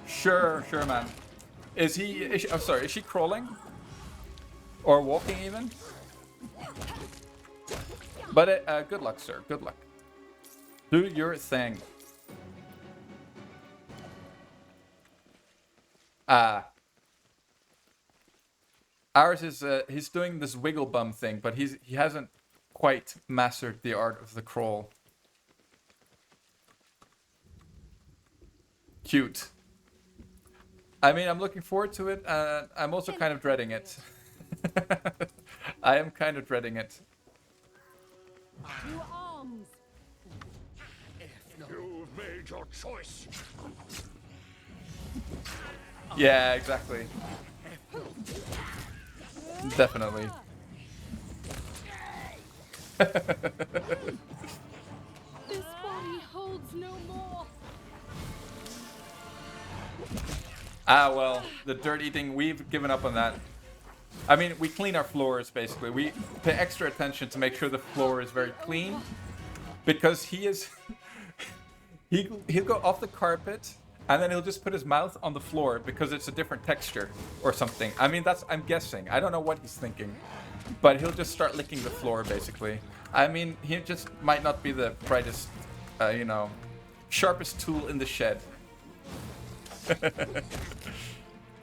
Sure, sure, man. Is she, I'm sorry, is she crawling? Or walking even? But good luck, sir. Good luck. Do your thing. Ours is he's doing this wiggle bum thing, but he hasn't quite mastered the art of the crawl. Cute. I mean, I'm looking forward to it. I'm also kind of dreading it. I am kind of dreading it. To arms! You've made your choice. Yeah, exactly. Definitely. This body holds no more. Ah, well, the dirt eating, we've given up on that. I mean, we clean our floors, basically. We pay extra attention to make sure the floor is very clean. Because he is... he'll go off the carpet, and then he'll just put his mouth on the floor because it's a different texture or something. I mean, I'm guessing. I don't know what he's thinking. But he'll just start licking the floor, basically. I mean, he just might not be the brightest, you know, sharpest tool in the shed.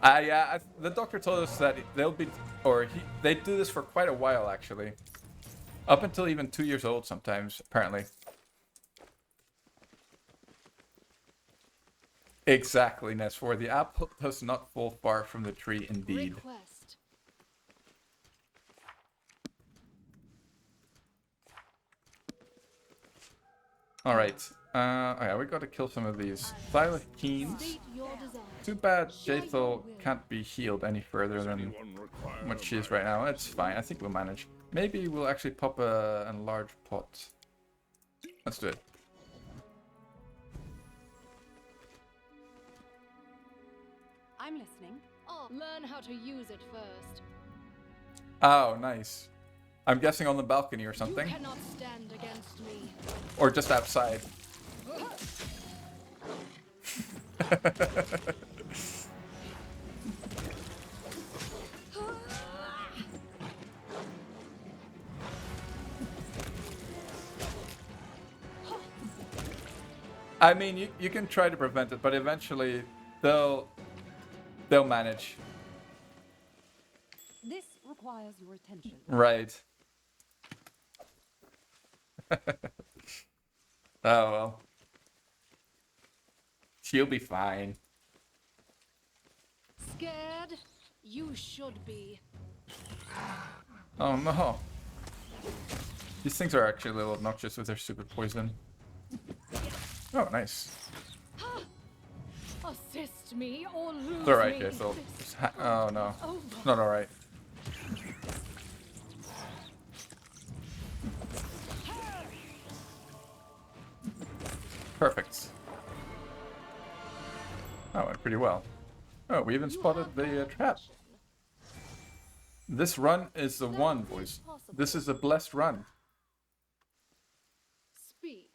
Yeah, the doctor told us that they do this for quite a while, actually. Up until even 2 years old sometimes, apparently. Exactly, Nesfor. The apple does not fall far from the tree, indeed. Request. Alright. Yeah, we gotta kill some of these Thylakeens. State your desire. Too bad Jaethal can't be healed any further than Anyone require what she is right now. It's fine. I think we'll manage. Maybe we'll actually pop a enlarged pot. Let's do it. I'm listening. Oh, learn how to use it first. Oh, nice. I'm guessing on the balcony or You something. cannot stand against me. Or just outside. I mean, you can try to prevent it, but eventually they'll manage. This requires your attention. Right. Oh well. She'll be fine. Scared? You should be. Oh no. These things are actually a little obnoxious with their stupid poison. Oh, nice. Assist me or lose It's alright, me. Jaethal. Oh no. Over. It's not alright. Perfect. That went pretty well. Oh, we even spotted the trap. This run is the one, boys. This is a blessed run. Speak.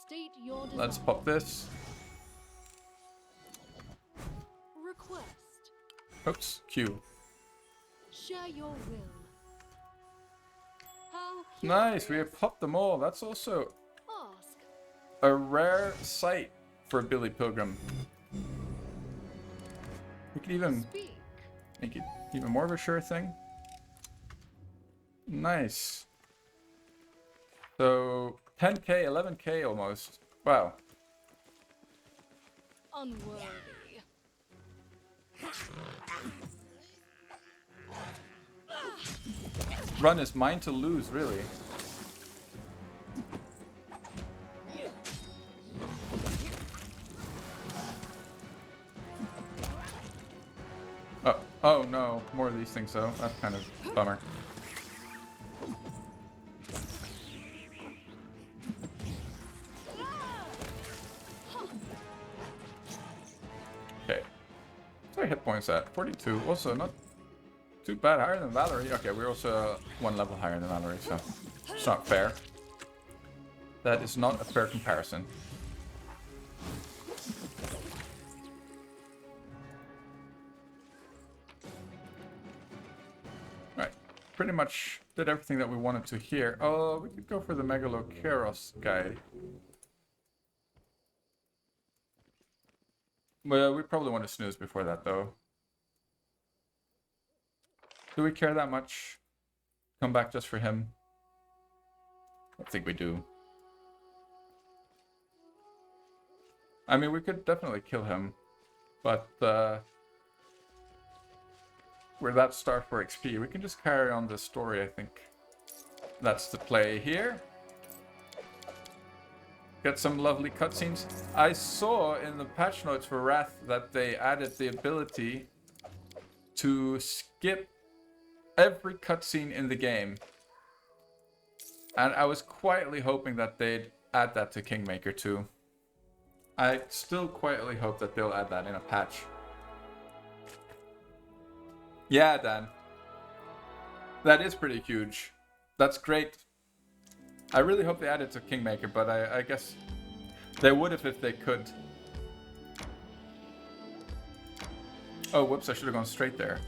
State your desire. Let's pop this. Request. Oops, Q. Share your will. How Nice, we curious. have popped them all. That's also Ask. a rare sight for Billy Pilgrim. We could even Speak. make it even more of a sure thing. Nice. So 10k, 11k almost. Wow. Unworthy. Run is mine to lose, really. Oh no, more of these things though. That's kind of a bummer. Okay. What's our hit points at? 42. Also not too bad. Higher than Valerie. Okay, we're also one level higher than Valerie, so it's not fair. That is not a fair comparison. Right. Pretty much did everything that we wanted to here. Oh, we could go for the Megalokeros guy. Well, we probably want to snooze before that, though. Do we care that much? Come back just for him? I think we do. I mean, we could definitely kill him, but we're that starved for XP. We can just carry on the story, I think. That's the play here. Get some lovely cutscenes. I saw in the patch notes for Wrath that they added the ability to skip every cutscene in the game. And I was quietly hoping that they'd add that to Kingmaker too. I still quietly hope that they'll add that in a patch. Yeah, Dan. That is pretty huge. That's great. I really hope they add it to Kingmaker, but I guess they would have if they could. Oh, whoops, I should have gone straight there.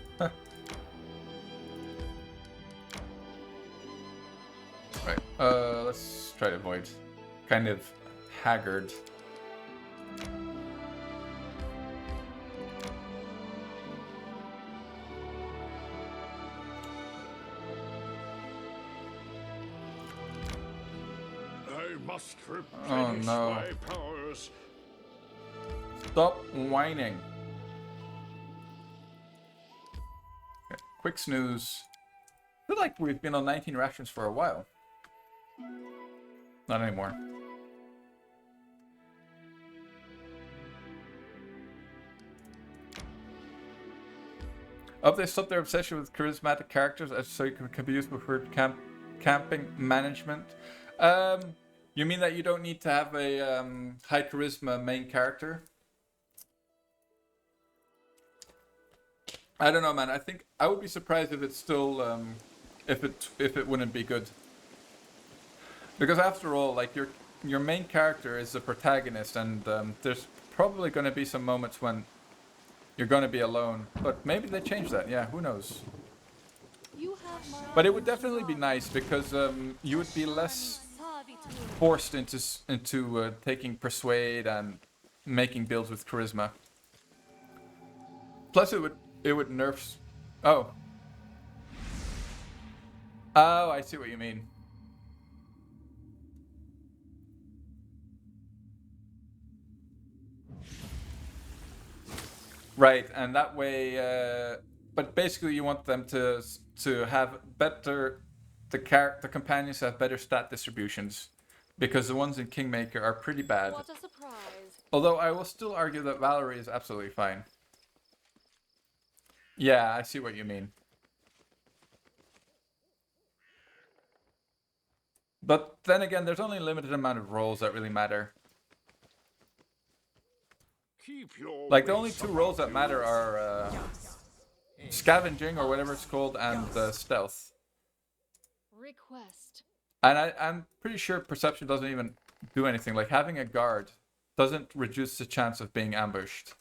Right, let's try to avoid. Kind of haggard. Must replenish Oh no. my powers. Stop whining. Okay, quick snooze. I feel like we've been on 19 rations for a while. Not anymore. Oh, they stopped their obsession with charismatic characters so you can be used for camping management. You mean that you don't need to have a high charisma main character? I don't know, man. I think I would be surprised if it's still if it wouldn't be good. Because after all, like your main character is the protagonist, and there's probably going to be some moments when you're going to be alone. But maybe they change that. Yeah, who knows? But it would definitely be nice because you would be less forced into taking persuade and making builds with charisma. Plus, it would nerf. Oh, I see what you mean. Right, and that way, but basically, you want them to have better. The companions have better stat distributions, because the ones in Kingmaker are pretty bad. What a surprise. Although I will still argue that Valerie is absolutely fine. Yeah, I see what you mean. But then again, there's only a limited amount of roles that really matter. Keep your Like, the only two roles that matter are scavenging, or whatever it's called, and stealth. Request. And I'm pretty sure perception doesn't even do anything. Like, having a guard doesn't reduce the chance of being ambushed.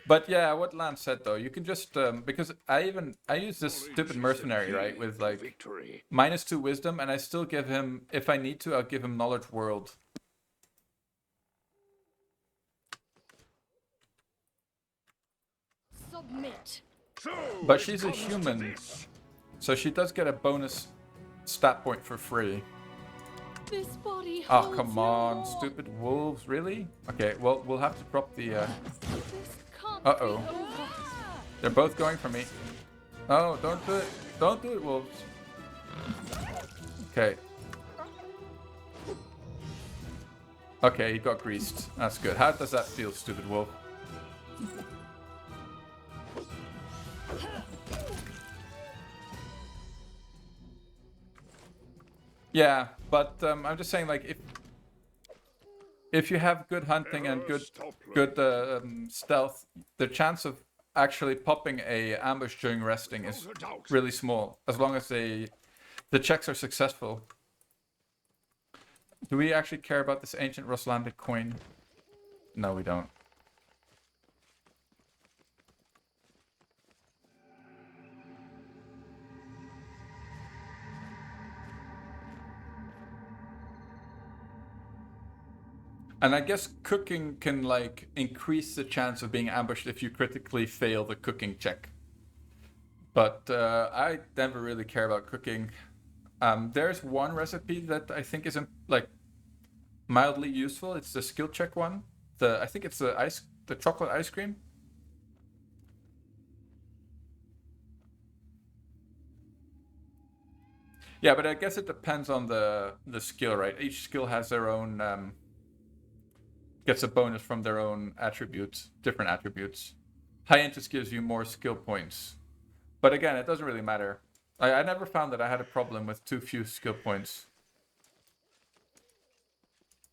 But yeah, what Lance said though, you can just because I use this stupid mercenary, right, with like victory. -2 wisdom, and I still give him, if I need to, I'll give him knowledge world. Submit. So But it she's a comes to human, this. so she does get a bonus stat point for free. This body Oh, holds come no on, more. stupid wolves, really? Okay, well, we'll have to drop the, This can't Uh-oh. be over. They're both going for me. Oh, don't do it. Don't do it, wolves. Okay. Okay, he got greased. That's good. How does that feel, stupid wolf? Yeah, but I'm just saying, like, if you have good hunting and good stealth, the chance of actually popping a ambush during resting is really small, as long as the checks are successful. Do we actually care about this ancient Roslandic coin? No, we don't. And I guess cooking can, like, increase the chance of being ambushed if you critically fail the cooking check. But I never really care about cooking. There's one recipe that I think isn't, like, mildly useful. It's the skill check one. I think it's the chocolate ice cream. Yeah, but I guess it depends on the skill, right? Each skill has their own gets a bonus from their own attributes, different attributes. High interest gives you more skill points. But again, it doesn't really matter. I never found that I had a problem with too few skill points.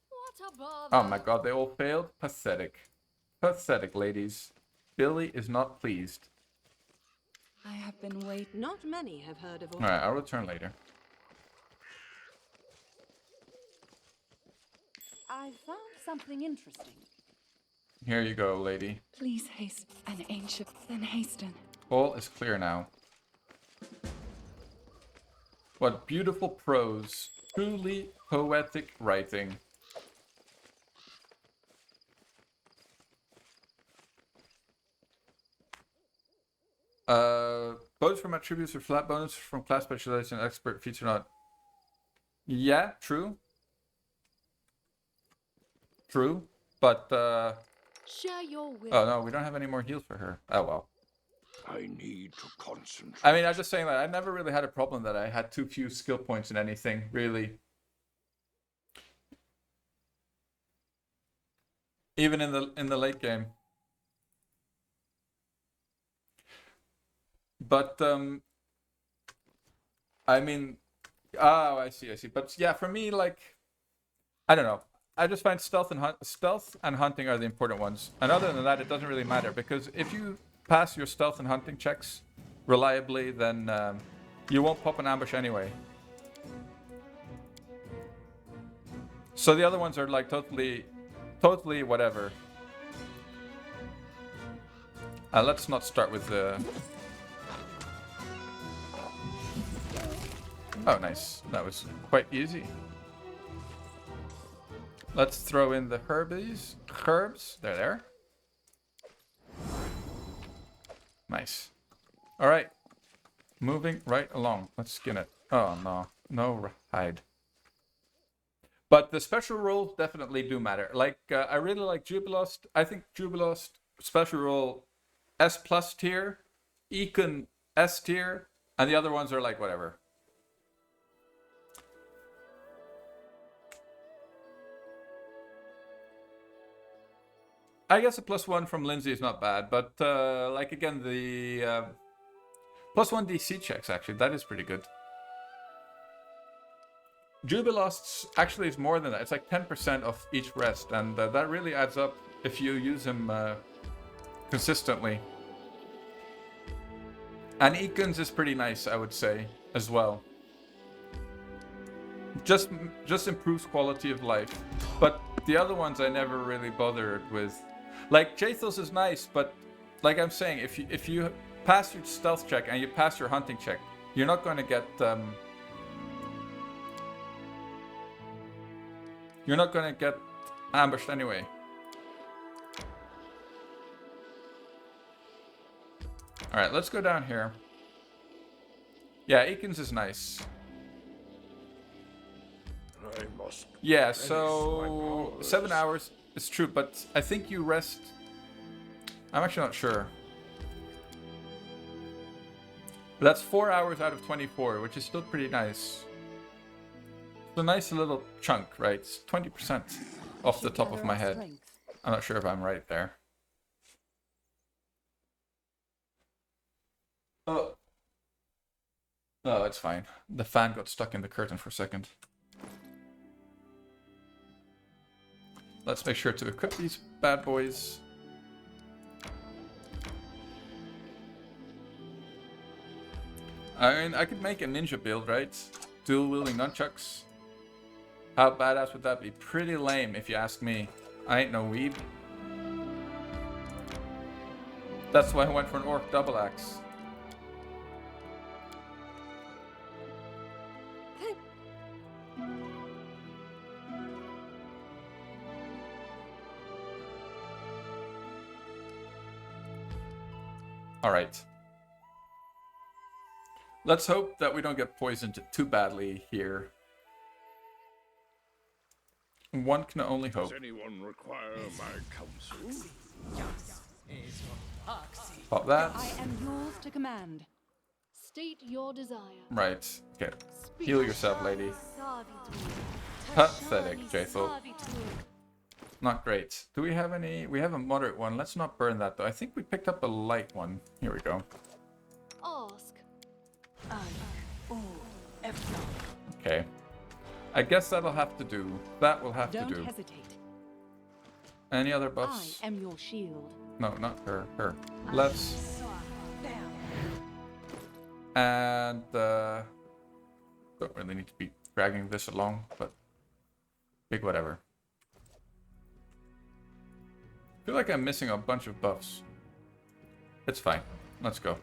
What a bother. Oh my god, they all failed? Pathetic. Pathetic, ladies. Billy is not pleased. I have been waiting. Not many have heard of all. Alright, I'll return later. I found something interesting. Here you go, lady. Please haste. An ancient, then hasten. All is clear now. What beautiful prose. Truly poetic writing. Bonus from attributes or flat bonus from class specialization and expert feature not. Yeah, true. True. But Share your will. oh no, we don't have any more heals for her. Oh well. I need to concentrate. I mean, I'm just saying that I never really had a problem that I had too few skill points in anything, really. Even in the late game. But I mean, oh, I see. But yeah, for me, like, I don't know. I just find stealth and hunting are the important ones. And other than that, it doesn't really matter, because if you pass your stealth and hunting checks reliably, then you won't pop an ambush anyway. So the other ones are like totally whatever. Let's not start with the... Oh, nice. That was quite easy. Let's throw in the herbs. They're there. Nice. All right. Moving right along. Let's skin it. Oh, no. No hide. But the special rolls definitely do matter. Like, I really like Jubilost. I think Jubilost special roll S+ tier, Econ S tier, and the other ones are like whatever. I guess a +1 from Lindsay is not bad, but like again, the +1 DC checks, actually, that is pretty good. Jubilost's actually is more than that. It's like 10% of each rest, and that really adds up if you use him consistently. And Econ's is pretty nice, I would say, as well. Just improves quality of life. But the other ones I never really bothered with. Like, Jathos is nice, but like I'm saying, if you pass your stealth check and you pass your hunting check, you're not going to get ambushed anyway. All right, let's go down here. Yeah, Eakins is nice. I must. Yeah, so 7 hours is true, but I think you rest. I'm actually not sure. But that's 4 hours out of 24, which is still pretty nice. It's a nice little chunk, right? It's 20%. off the top of Together my our head. strength. I'm not sure if I'm right there. Oh. Oh, it's fine. The fan got stuck in the curtain for a second. Let's make sure to equip these bad boys. I mean, I could make a ninja build, right? Dual wielding nunchucks. How badass would that be? Pretty lame, if you ask me. I ain't no weeb. That's why I went for an orc double axe. Alright. Let's hope that we don't get poisoned too badly here. One can only hope. Does anyone require my counsel? Pop that. I am yours to command. State your desire. Right. Okay. Heal yourself, lady. Pathetic, Jaethel. Not great. Do we have any? We have a moderate one. Let's not burn that, though. I think we picked up a light one. Here we go. Ask. Okay. I guess that'll have to do. That will have Don't to do. hesitate. Any other I buffs? am your shield. No, not her. Her. Let's. And don't really need to be dragging this along, but big whatever. I feel like I'm missing a bunch of buffs. It's fine. Let's go.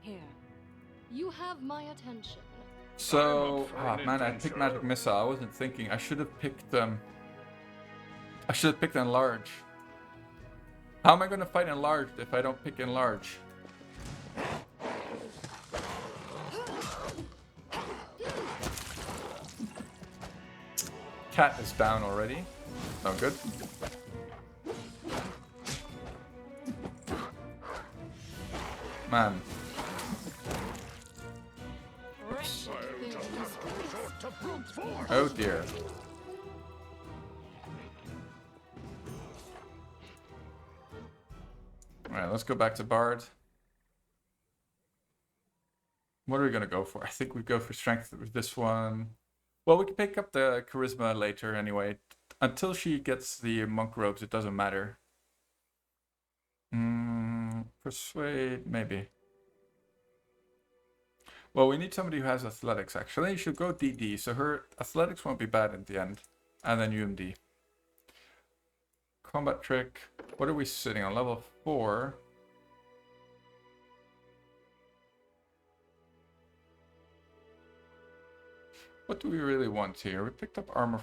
Here. You have my attention. So, I'm up for an man, I picked Magic adventure. Missile. I wasn't thinking. I should have picked I should have picked Enlarge. How am I going to fight Enlarged if I don't pick Enlarge? Cat is down already. No good. Man. Oops. I'll just have to resort to brute force. Oh dear. Alright, let's go back to Bard. What are we going to go for? I think we go for Strength with this one. Well, we can pick up the Charisma later anyway. Until she gets the Monk Robes, it doesn't matter. Persuade, maybe. Well, we need somebody who has Athletics, actually. She'll go DD, so her Athletics won't be bad in the end. And then UMD. Combat Trick. What are we sitting on? Level 4. What do we really want here? We picked up Armor...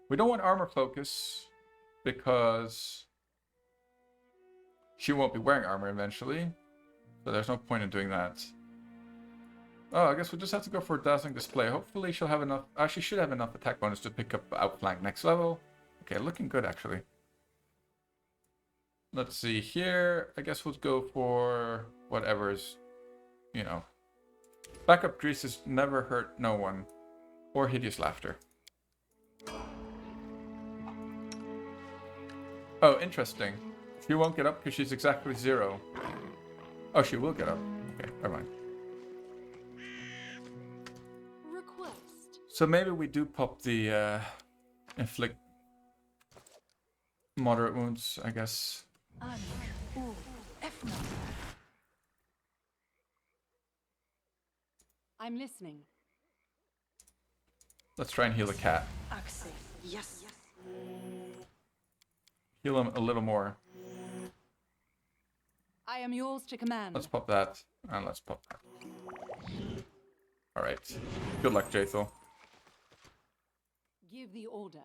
we don't want Armor Focus because she won't be wearing armor eventually. So there's no point in doing that. Oh, I guess we'll just have to go for Dazzling Display. Hopefully she'll have enough... she should have enough attack bonus to pick up Outflank next level. Okay, looking good actually. Let's see here. I guess we'll go for whatever's, you know. Backup Greases never hurt no one. Or Hideous Laughter. Oh, interesting. She won't get up because she's exactly 0. Oh, she will get up. Okay, never mind. Request. So maybe we do pop the inflict moderate wounds, I guess. I'm listening. Let's try and heal the cat. Yes. Heal him a little more. I am yours to command. Let's pop that, and let's pop that. Alright. Good luck, Jaethel. Give the order.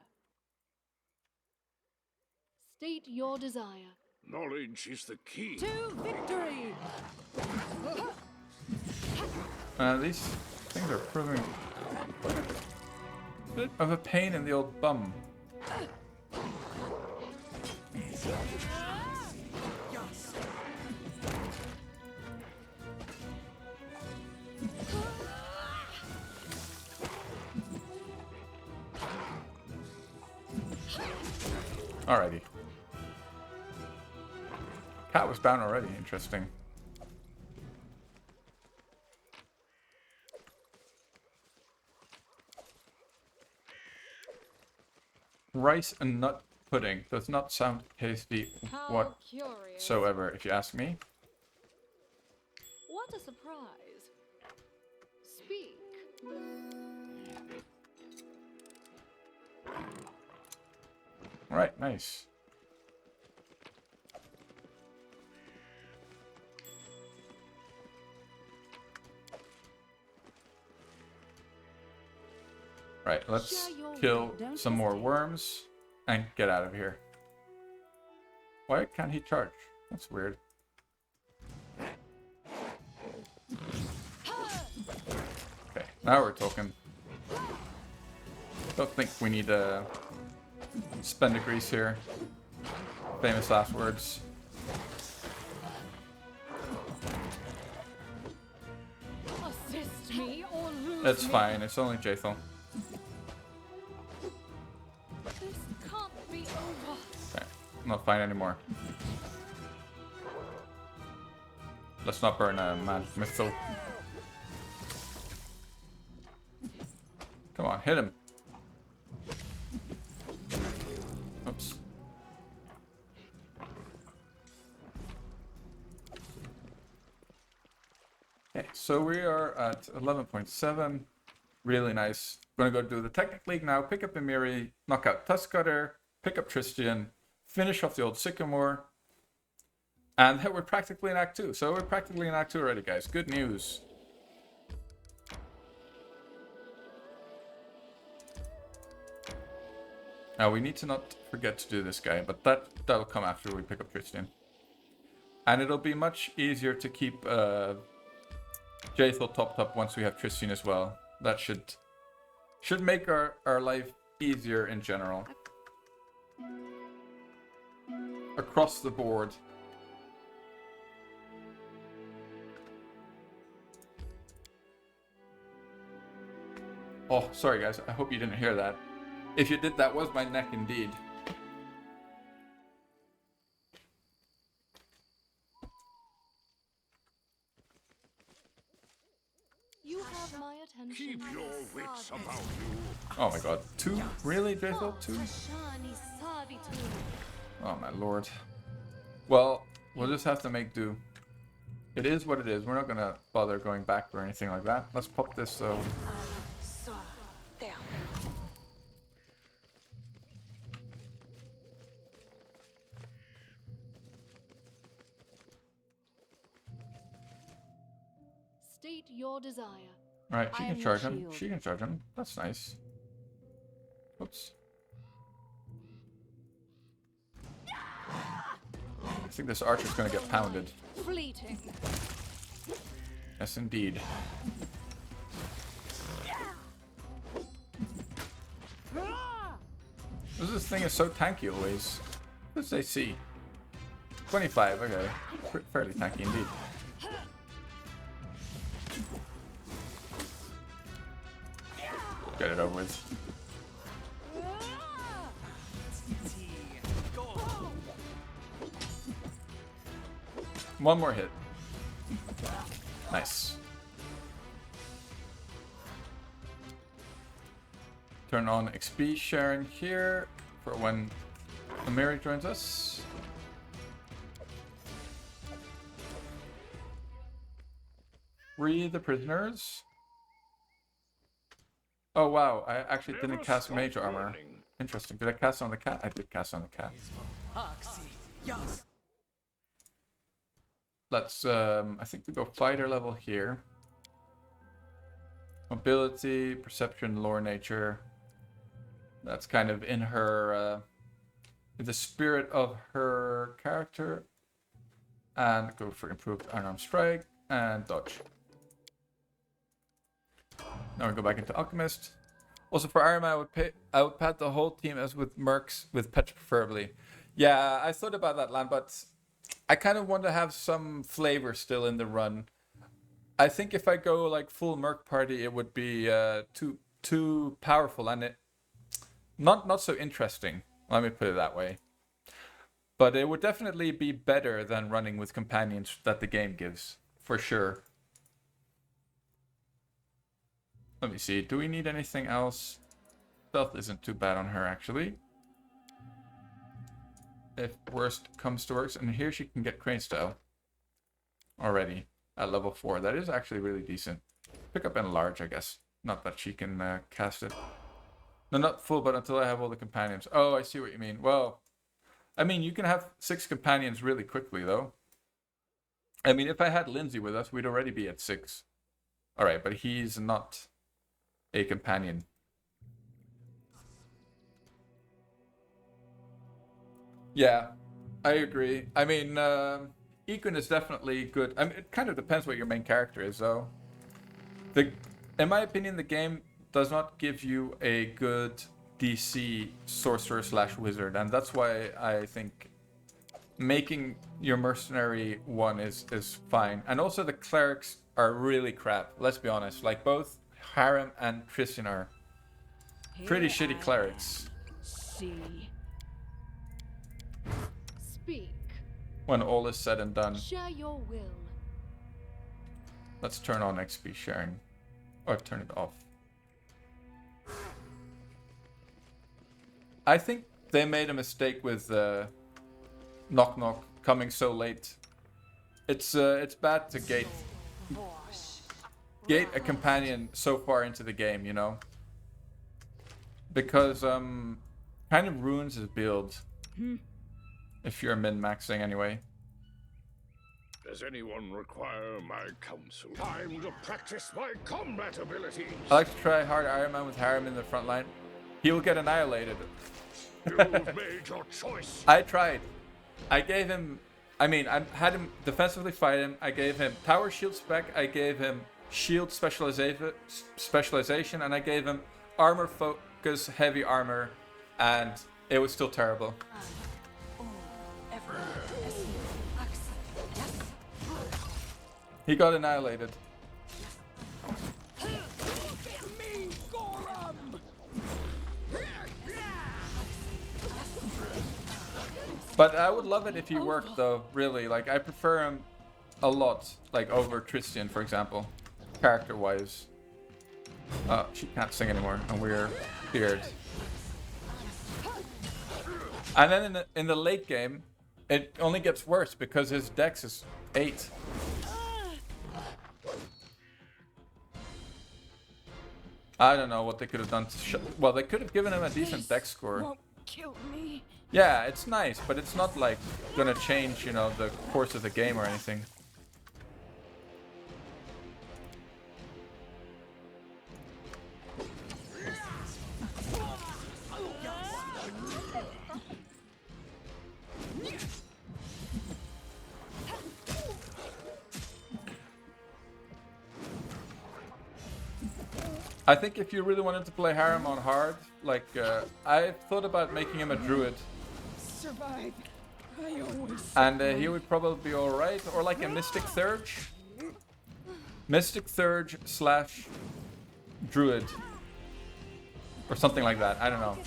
State your desire. Knowledge is the key. To victory! These things are proving a bit of a pain in the old bum. Alrighty. Cat was down already. Interesting. Rice and nut pudding does not sound tasty How curious. whatsoever, if you ask me. What a surprise. Speak. Right, nice. Right, let's kill some more worms and get out of here. Why can't he charge? That's weird. Okay, now we're talking. Don't think we need to spend a grease here. Famous last words. Assist me or lose It's me. fine, it's only Jathel. This can't be over. Okay, I'm not fine anymore. Let's not burn a man mythil. Come on, hit him. Oops. Okay, so we are at 11.7. Really nice. Gonna go do the Technic League now, pick up Emiri, knock out Tuskcutter, pick up Tristian, finish off the old Sycamore, and we're practically in Act 2. So we're practically in Act 2 already, guys. Good news. Now we need to not forget to do this guy, but that'll come after we pick up Tristian. And it'll be much easier to keep Jathel topped up once we have Tristian as well. That should make our life easier in general. Across the board. Oh, sorry guys, I hope you didn't hear that. If you did, that was my neck indeed. You have my attention. Keep your wits about you. Oh my god, 2? Really, Jathel? 2? Oh my lord. Well, we'll just have to make do. It is what it is. We're not gonna bother going back or anything like that. Let's pop this though. State your desire. Right, she I can am charge your him. shield. She can charge him. That's nice. Oops. I think this archer's gonna get pounded. Fleeting. Yes, indeed. This thing is so tanky always. What does AC? 25, okay. Fairly tanky indeed. Get it over with. One more hit. Nice. Turn on XP sharing here for when Emiri joins us. Free the prisoners. Oh wow, I actually didn't Never cast stop mage armor. learning. Interesting. Did I cast on the cat? I did cast on the cat. Let's I think we go fighter level here. Mobility, perception, lore, nature. That's kind of in her in the spirit of her character. And go for improved unarmed strike and dodge. Now we go back into Alchemist. Also for Arma, I would pad the whole team as with Mercs, with Petra preferably. Yeah, I thought about that, Lan, but I kind of want to have some flavor still in the run. I think if I go like full Merc party, it would be too powerful and it not so interesting. Let me put it that way. But it would definitely be better than running with companions that the game gives, for sure. Let me see, do we need anything else? Stealth isn't too bad on her, actually. If worst comes to worst, and here she can get crane style already at level 4. That is actually really decent. Pick up enlarge, I guess. Not that she can cast it. No, not full, but until I have all the companions. Oh, I see what you mean. Well, I mean, you can have 6 companions really quickly, though. I mean, if I had Lindsay with us, we'd already be at 6. Alright, but he's not a companion. Yeah, I agree. I mean, Equin is definitely good. I mean, it kind of depends what your main character is, though. In my opinion, the game does not give you a good DC sorcerer / wizard, and that's why I think making your mercenary one is fine. And also the clerics are really crap, let's be honest. Like both Harem and Christian are pretty shitty clerics. See. Speak. When all is said and done. Share your will. Let's turn on XP sharing. Or turn it off. I think they made a mistake with Knock Knock coming so late. It's bad to gate a companion so far into the game, you know? Because kind of ruins his build. If you're min-maxing anyway. Does anyone require my counsel? Time to practice my combat abilities. I like to try hard Iron Man with Harem in the front line. He will get annihilated. You've made your choice. I tried. I gave him... I mean, I had him defensively fight him. I gave him power shield spec. I gave him shield specialization. And I gave him armor focus, heavy armor. And it was still terrible. He got annihilated. But I would love it if he worked though, really. Like, I prefer him a lot, like over Tristian, for example, character-wise. Oh, she can't sing anymore, and we're feared. And then in the late game, it only gets worse because his dex is 8. I don't know what they could have done to well, they could have given him a decent dex score. Won't kill me. Yeah, it's nice, but it's not like gonna change, you know, the course of the game or anything. I think if you really wanted to play Harem on hard, like, I thought about making him a druid. Survive. I always. And he would probably be alright, or like a Mystic Thurge. Mystic Thurge / druid. Or something like that, I don't know.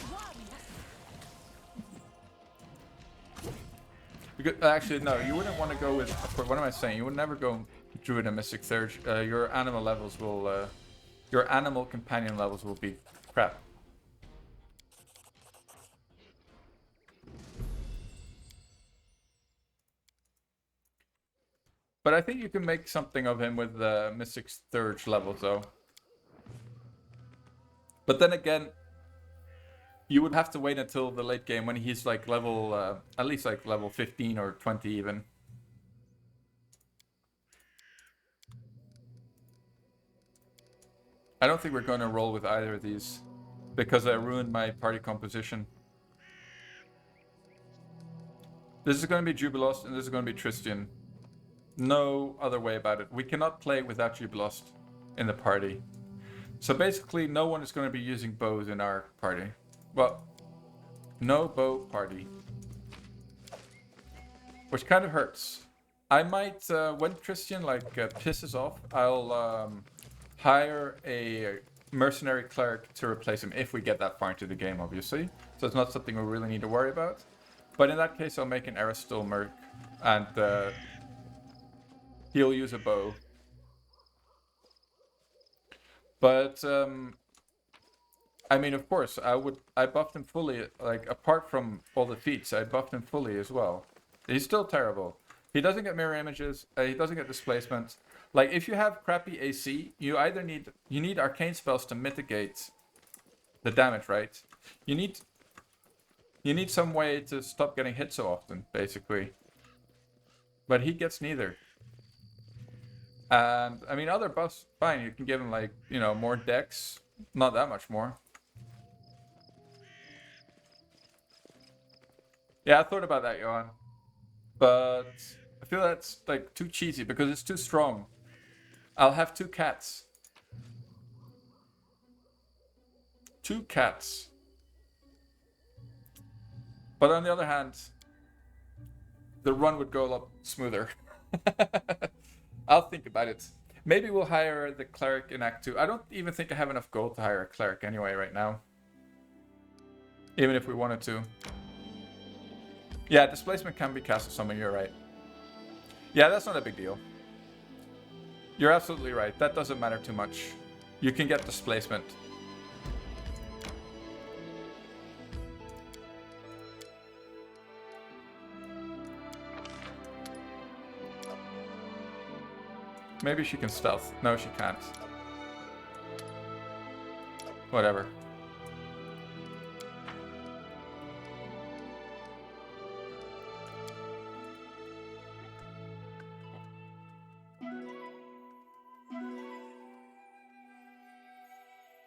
Because, actually, no, you wouldn't want to go with, what am I saying? You would never go druid and Mystic Thurge. Your animal levels will, your animal companion levels will be crap. But I think you can make something of him with the Mystic Thurge levels, though. But then again, you would have to wait until the late game when he's like level, at least like level 15 or 20 even. I don't think we're going to roll with either of these because I ruined my party composition. This is going to be Jubilost and this is going to be Tristian. No other way about it. We cannot play without Jubilost in the party. So basically no one is going to be using bows in our party. Well, no bow party. Which kind of hurts. I might, when Tristian like pisses off, I'll hire a mercenary cleric to replace him if we get that far into the game, obviously. So it's not something we really need to worry about. But in that case, I'll make an Aristil Merc, and he'll use a bow. But I mean, of course, I buffed him fully. Like apart from all the feats, I buffed him fully as well. He's still terrible. He doesn't get mirror images. He doesn't get displacement. Like if you have crappy AC, you either need arcane spells to mitigate the damage, right? You need some way to stop getting hit so often, basically. But he gets neither. And I mean, other buffs, fine. You can give him like, you know, more dex, not that much more. Yeah, I thought about that, Johan. But I feel that's like too cheesy because it's too strong. I'll have 2 cats. 2 cats. But on the other hand, the run would go a lot smoother. I'll think about it. Maybe we'll hire the cleric in Act 2. I don't even think I have enough gold to hire a cleric anyway right now. Even if we wanted to. Yeah, displacement can be cast on someone, you're right. Yeah, that's not a big deal. You're absolutely right. That doesn't matter too much. You can get displacement. Maybe she can stealth. No, she can't. Whatever.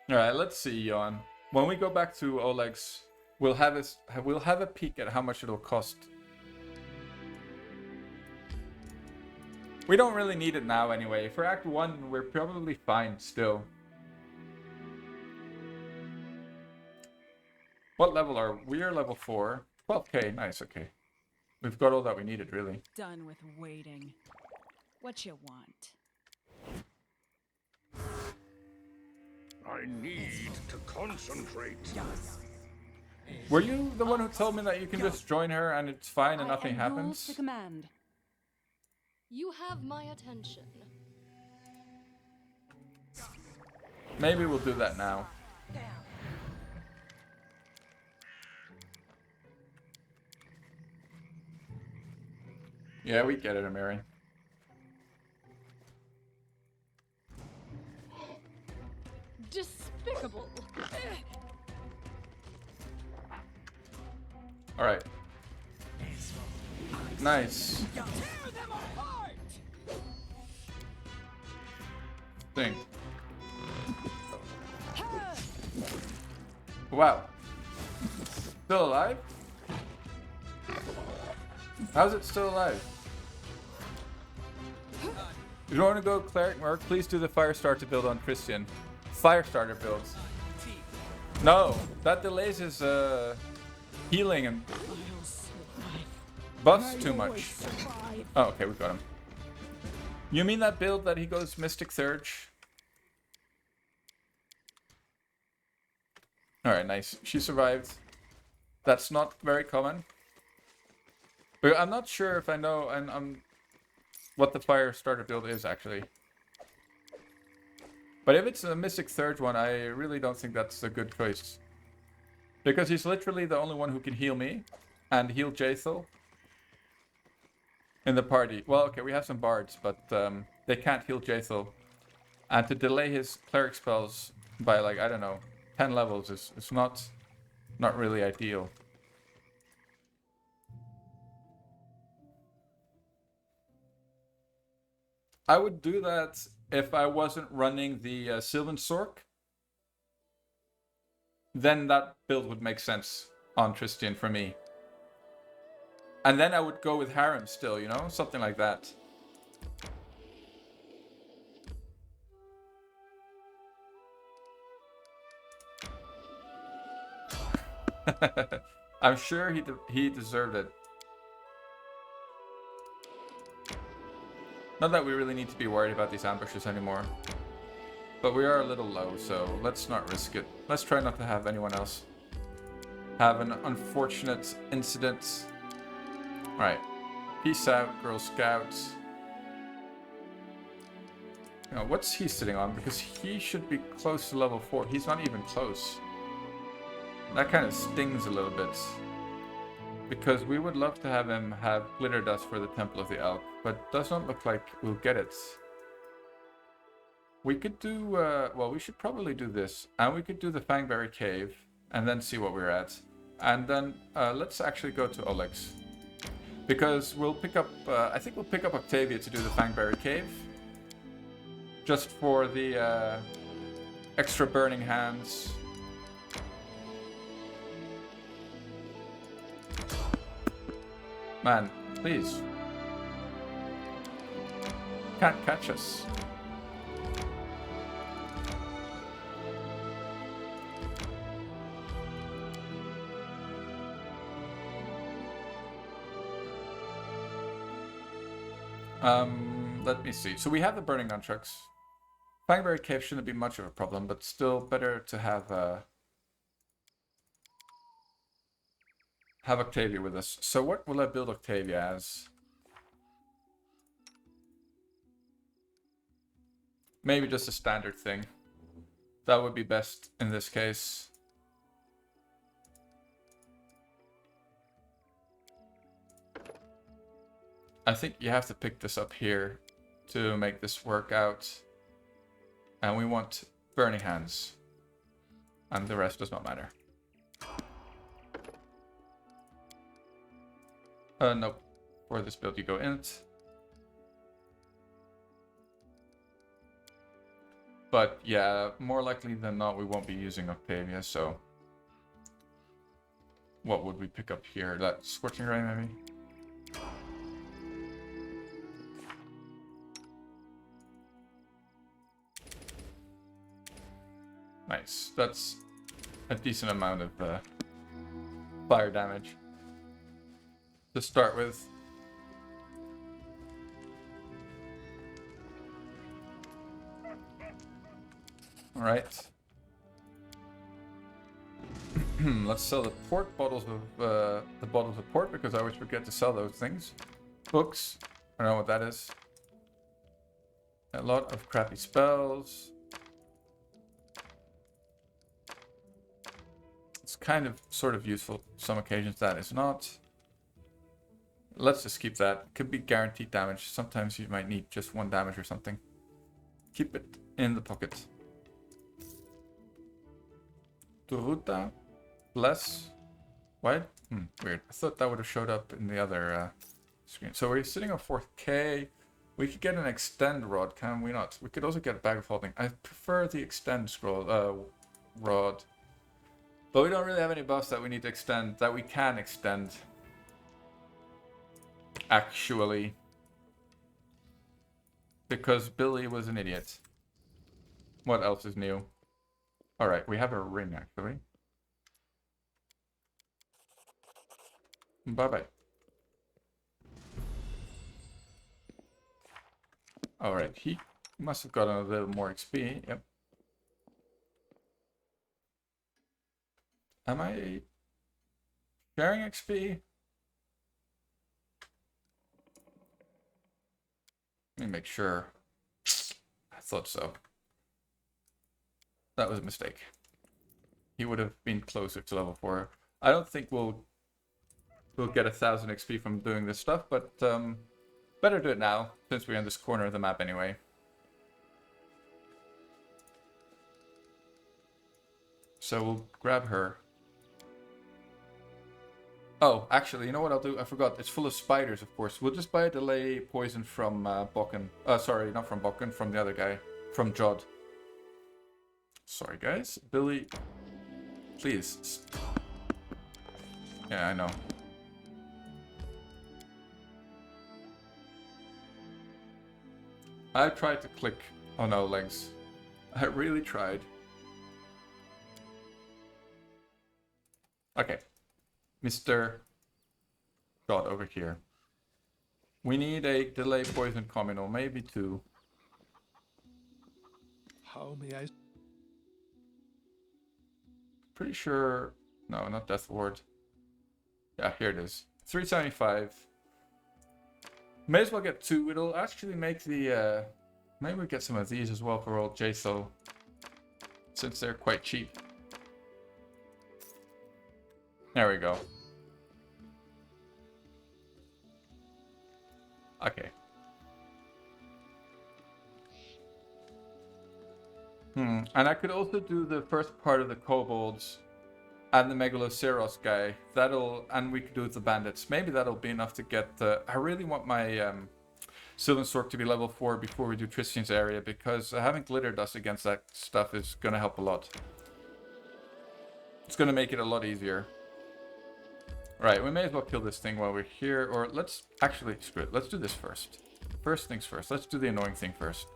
Alright, let's see, Johan. When we go back to Oleg's, we'll have a peek at how much it'll cost. We don't really need it now anyway. For Act 1, we're probably fine still. What level are we? We are level 4. 12k, nice, okay. We've got all that we needed, really. Done with waiting. What you want? I need to concentrate. Were you the one who told me that you can just join her and it's fine and nothing I am yours happens? to command. You have my attention. Maybe we'll do that now. Yeah, we get it, Amiri. Despicable. Alright. Nice. Thing. Wow. Still alive? How's it still alive? If you want to go Cleric Merc, please do the Firestarter build on Christian. Firestarter builds. No, that delays his healing and buffs too much. Oh, okay, we got him. You mean that build that he goes Mystic Surge? Alright, nice. She survived. That's not very common. But I'm not sure if I know what the Firestarter build is, actually. But if it's a Mystic Surge one, I really don't think that's a good choice. Because he's literally the only one who can heal me and heal Jaethel in the party. Well, okay, we have some bards, but they can't heal Jaethel. And to delay his cleric spells by, like, I don't know, 10 levels is not really ideal. I would do that if I wasn't running the Sylvan Sork. Then that build would make sense on Tristian for me. And then I would go with Harem still, you know? Something like that. I'm sure he deserved it. Not that we really need to be worried about these ambushes anymore. But we are a little low, so let's not risk it. Let's try not to have anyone else have an unfortunate incident. Alright. Peace out, Girl Scouts. You know, what's he sitting on? Because he should be close to level 4. He's not even close. That kind of stings a little bit. Because we would love to have him have glitter dust for the Temple of the Elk, but does not look like we'll get it. We could do, well, we should probably do this, and we could do the Fangberry Cave, and then see what we're at. And then let's actually go to Oleg's. Because we'll pick up, I think we'll pick up Octavia to do the Fangberry Cave. Just for the extra burning hands. Man, please. Can't catch us. Let me see. So we have the burning nunchucks. Fangberry Cave shouldn't be much of a problem, but still better to have Octavia with us. So what will I build Octavia as? Maybe just a standard thing. That would be best in this case. I think you have to pick this up here to make this work out. And we want burning hands. And the rest does not matter. Nope. For this build you go int. But yeah, more likely than not we won't be using Octavia, so... What would we pick up here? That Scorching Ray maybe? Nice. That's a decent amount of fire damage to start with. All right. Let's sell the port bottles of the bottles of port because I always forget to sell those things. Books. I don't know what that is. A lot of crappy spells. It's kind of sort of useful some occasions, that is not. Let's just keep that. Could be guaranteed damage. Sometimes you might need just 1 damage or something. Keep it in the pocket. Turuta. Bless. What? Weird. I thought that would have showed up in the other screen. So we're sitting on 4K. We could get an extend rod, can we not? We could also get a bag of holding. I prefer the extend scroll rod. But we don't really have any buffs that we need to extend, that we can extend. Actually. Because Billy was an idiot. What else is new? Alright, we have a ring actually. Bye-bye. Alright, he must have gotten a little more XP, yep. Am I sharing XP? Let me make sure. I thought so. That was a mistake. He would have been closer to level 4. I don't think we'll get 1,000 XP from doing this stuff, but better do it now, since we're in this corner of the map anyway. So we'll grab her. Oh, actually, you know what I'll do? I forgot. It's full of spiders, of course. We'll just buy a delay poison from Bokken. Sorry, not from Bokken, from the other guy. From Jod. Sorry, guys. Billy, please. Yeah, I know. I tried to click on no legs. I really tried. Okay. Mr. God, over here. We need a delay poison communal, maybe 2. How may I? Pretty sure... No, not Death Ward. Yeah, here it is. 375. May as well get 2. It'll actually make the... maybe we get some of these as well for old JSO. Since they're quite cheap. There we go. Okay. And I could also do the first part of the kobolds and the Megaloceros guy. And we could do the bandits. Maybe that'll be enough to get the... I really want my Sylvan Sork to be level 4 before we do Tristian's area, because having glitter dust against that stuff is going to help a lot. It's going to make it a lot easier. Right, we may as well kill this thing while we're here, or let's... Actually, screw it. Let's do this first. First things first. Let's do the annoying thing first.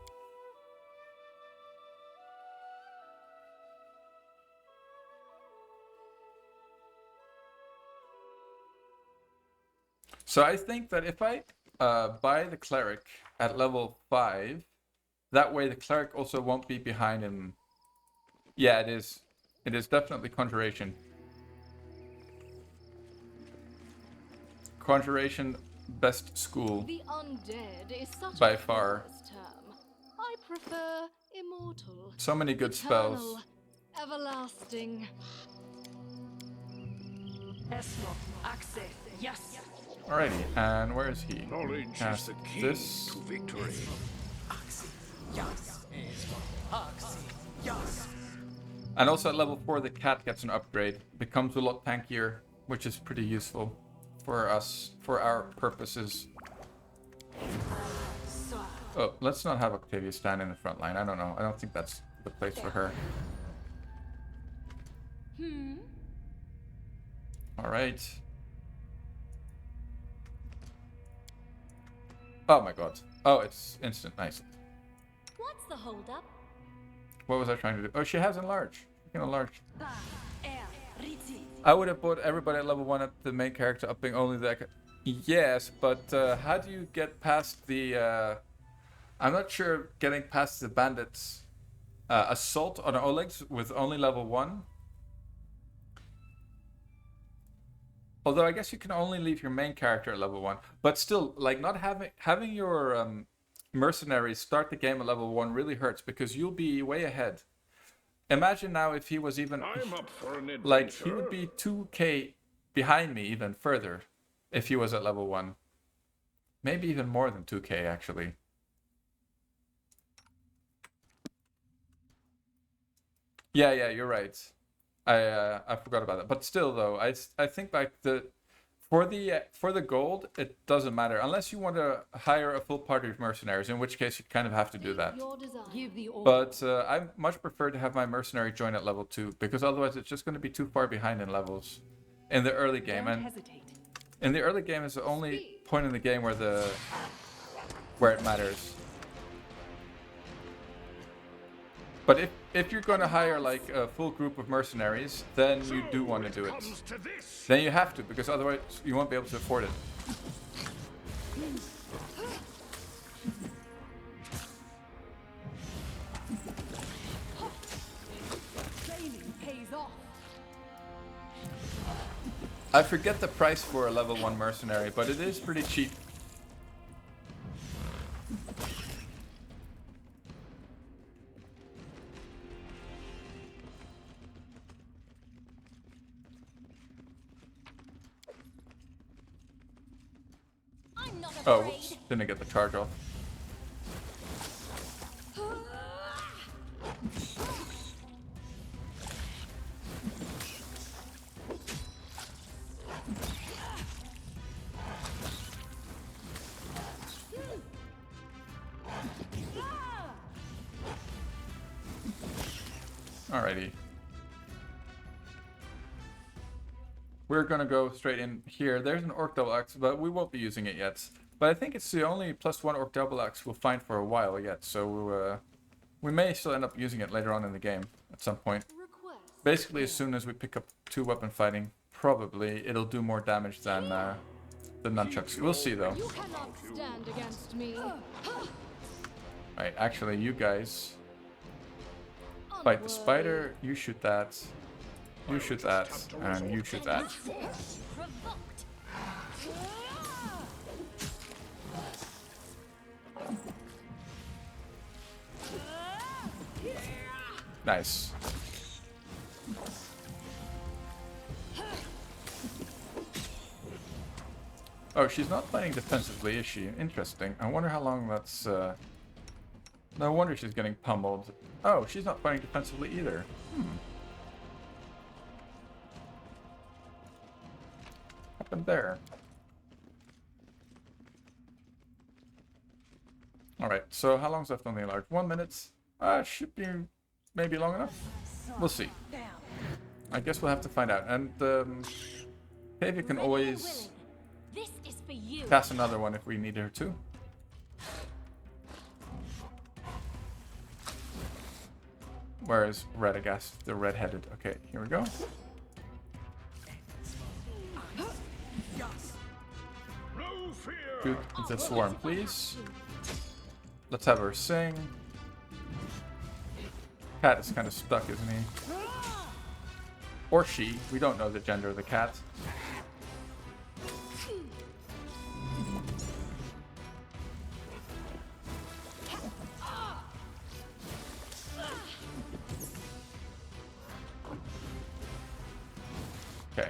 So I think that if I buy the cleric at level 5, that way the cleric also won't be behind him. Yeah, it is. It is definitely Conjuration. Conjuration, best school. The undead is such by a far. false term. I prefer immortal. So many good spells. Eternal, everlasting. Yes. Alrighty, and where is he? Knowledge is Cast the key this. to victory. And also at level 4 the cat gets an upgrade. Becomes a lot tankier, which is pretty useful for us, for our purposes. Oh, let's not have Octavia stand in the front line. I don't know. I don't think that's the place for her. Alright. Oh my god. Oh, it's instant. Nice. What's the holdup? What was I trying to do? Oh, she has enlarge. She can enlarge. I would have bought everybody at level 1 at the main character upping only that. Yes, but how do you get past the... I'm not sure getting past the bandits assault on Oleg's with only level 1. Although I guess you can only leave your main character at level 1. But still, like not having your mercenaries start the game at level 1 really hurts because you'll be way ahead. Imagine now if he was even... I'm up for an adventure. Like, he would be 2k behind me even further if he was at level 1. Maybe even more than 2k, actually. Yeah, you're right. I forgot about that. But still, though, I think like for the gold, it doesn't matter unless you want to hire a full party of mercenaries, in which case you kind of have to do that. Your desire. Give the order. But I much prefer to have my mercenary join at level 2 because otherwise it's just going to be too far behind in levels in the early game. Don't And hesitate. in the early game is the only point in the game where it matters. But if you're going to hire like a full group of mercenaries, then you do want to do it. Comes to this. Then you have to, because otherwise you won't be able to afford it. Training pays off. I forget the price for a level 1 mercenary, but it is pretty cheap. I'm not Oh, afraid. whoops. Didn't get the charge off. Alrighty. We're gonna go straight in here. There's an Orc Double Axe, but we won't be using it yet. But I think it's the only +1 Orc Double Axe we'll find for a while yet, so we may still end up using it later on in the game at some point. Request. Basically, as soon as we pick up 2-weapon fighting, probably it'll do more damage than the nunchucks. We'll see though. You cannot stand against me. Right, actually, you guys fight the spider. You shoot that. You shoot that, and you shoot that. Provoked. Nice. Oh, she's not playing defensively, is she? Interesting. I wonder how long that's... No wonder she's getting pummeled. Oh, she's not playing defensively either. What happened there? Alright, so how long's left on the alert? 1 minute. Should be maybe long enough. We'll see. I guess we'll have to find out. And Tavia can always This is for you. cast another one if we need her to. Where is Radagast, the red-headed? Okay, here we go. No fear. Good, the swarm, please. Let's have her sing. Cat is kind of stuck, isn't he? Or she. We don't know the gender of the cat. Okay.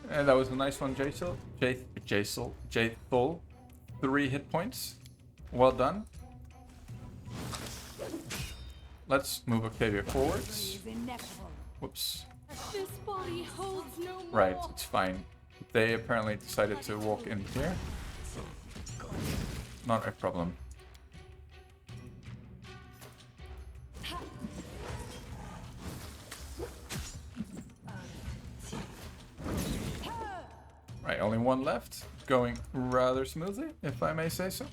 And that was a nice one, Jaethul. 3 hit points. Well done. Let's move Octavia forwards. Whoops. This body holds no more. Right, it's fine. They apparently decided to walk in here. Not a problem. Right, only one left. Going rather smoothly, if I may say so.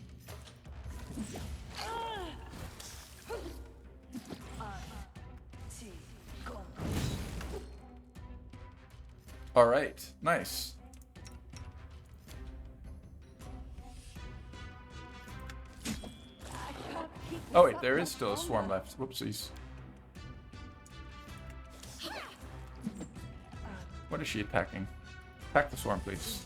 Alright, nice. Oh wait, there is still a swarm left. Whoopsies. What is she attacking? Attack the swarm, please.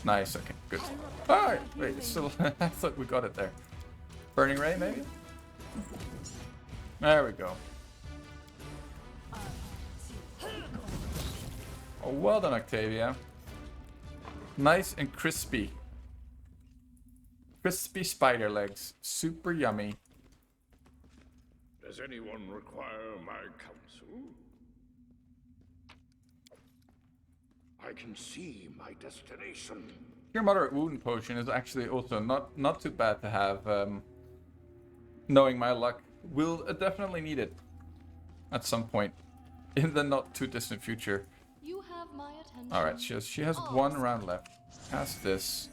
Nice, okay, good. Alright, wait, it's still... I thought we got it there. Burning Ray, maybe? There we go. Oh, well done, Octavia. Nice and crispy. Crispy spider legs. Super yummy. Does anyone require my counsel? I can see my destination. Your moderate wound potion is actually also not too bad to have. Knowing my luck, we'll definitely need it at some point in the not too distant future. You have my attention. All right, she has 1 round left. Cast this.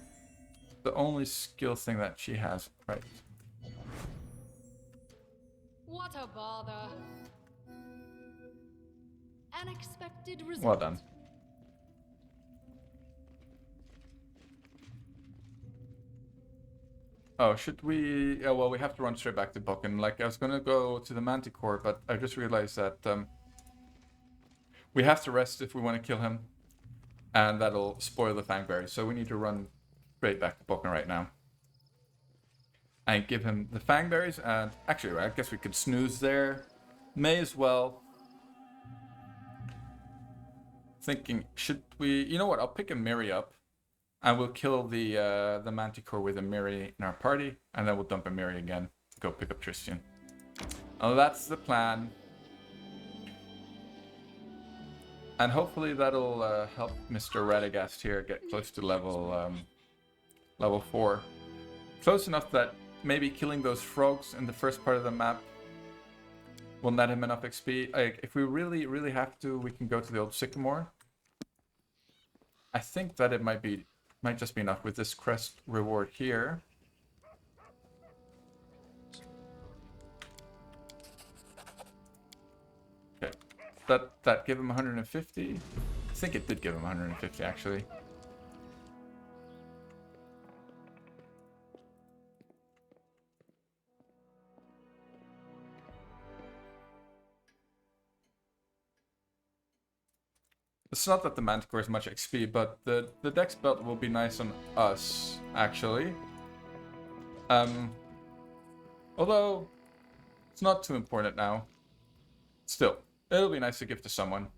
The only skill thing that she has, right? What a bother. Unexpected result. Well done. Oh, should we... Yeah, well, we have to run straight back to Buchan. Like, I was going to go to the Manticore, but I just realized that we have to rest if we want to kill him. And that'll spoil the Fangberry. So we need to run straight back to Buchan right now. And give him the Fangberries. And actually, I guess we could snooze there. May as well. Thinking, should we... You know what? I'll pick a Miri up. And we'll kill the Manticore with a Miri in our party, and then we'll dump a Miri again. Go pick up Tristan. Oh, that's the plan. And hopefully that'll help Mr. Radagast here get close to level 4. Close enough that maybe killing those frogs in the first part of the map will net him enough XP. Like, if we really, really have to, we can go to the old Sycamore. I think that it might just be enough with this crest reward here. Okay, that gave him 150. I think it did give him 150 actually. It's not that the Manticore is much XP, but the Dex belt will be nice on us, actually. Although, it's not too important now. Still, it'll be nice to give to someone.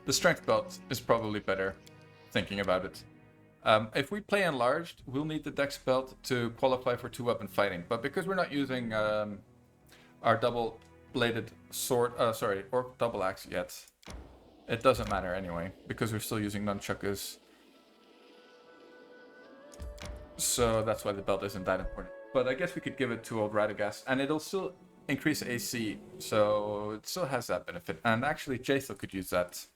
The Strength belt is probably better, thinking about it. If we play enlarged, we'll need the Dex belt to qualify for 2-weapon fighting. But because we're not using our double-bladed sword, or double axe yet, it doesn't matter anyway, because we're still using nunchuckers. So that's why the belt isn't that important. But I guess we could give it to old Radagast, and it'll still increase AC, so it still has that benefit. And actually, Jaethel could use that.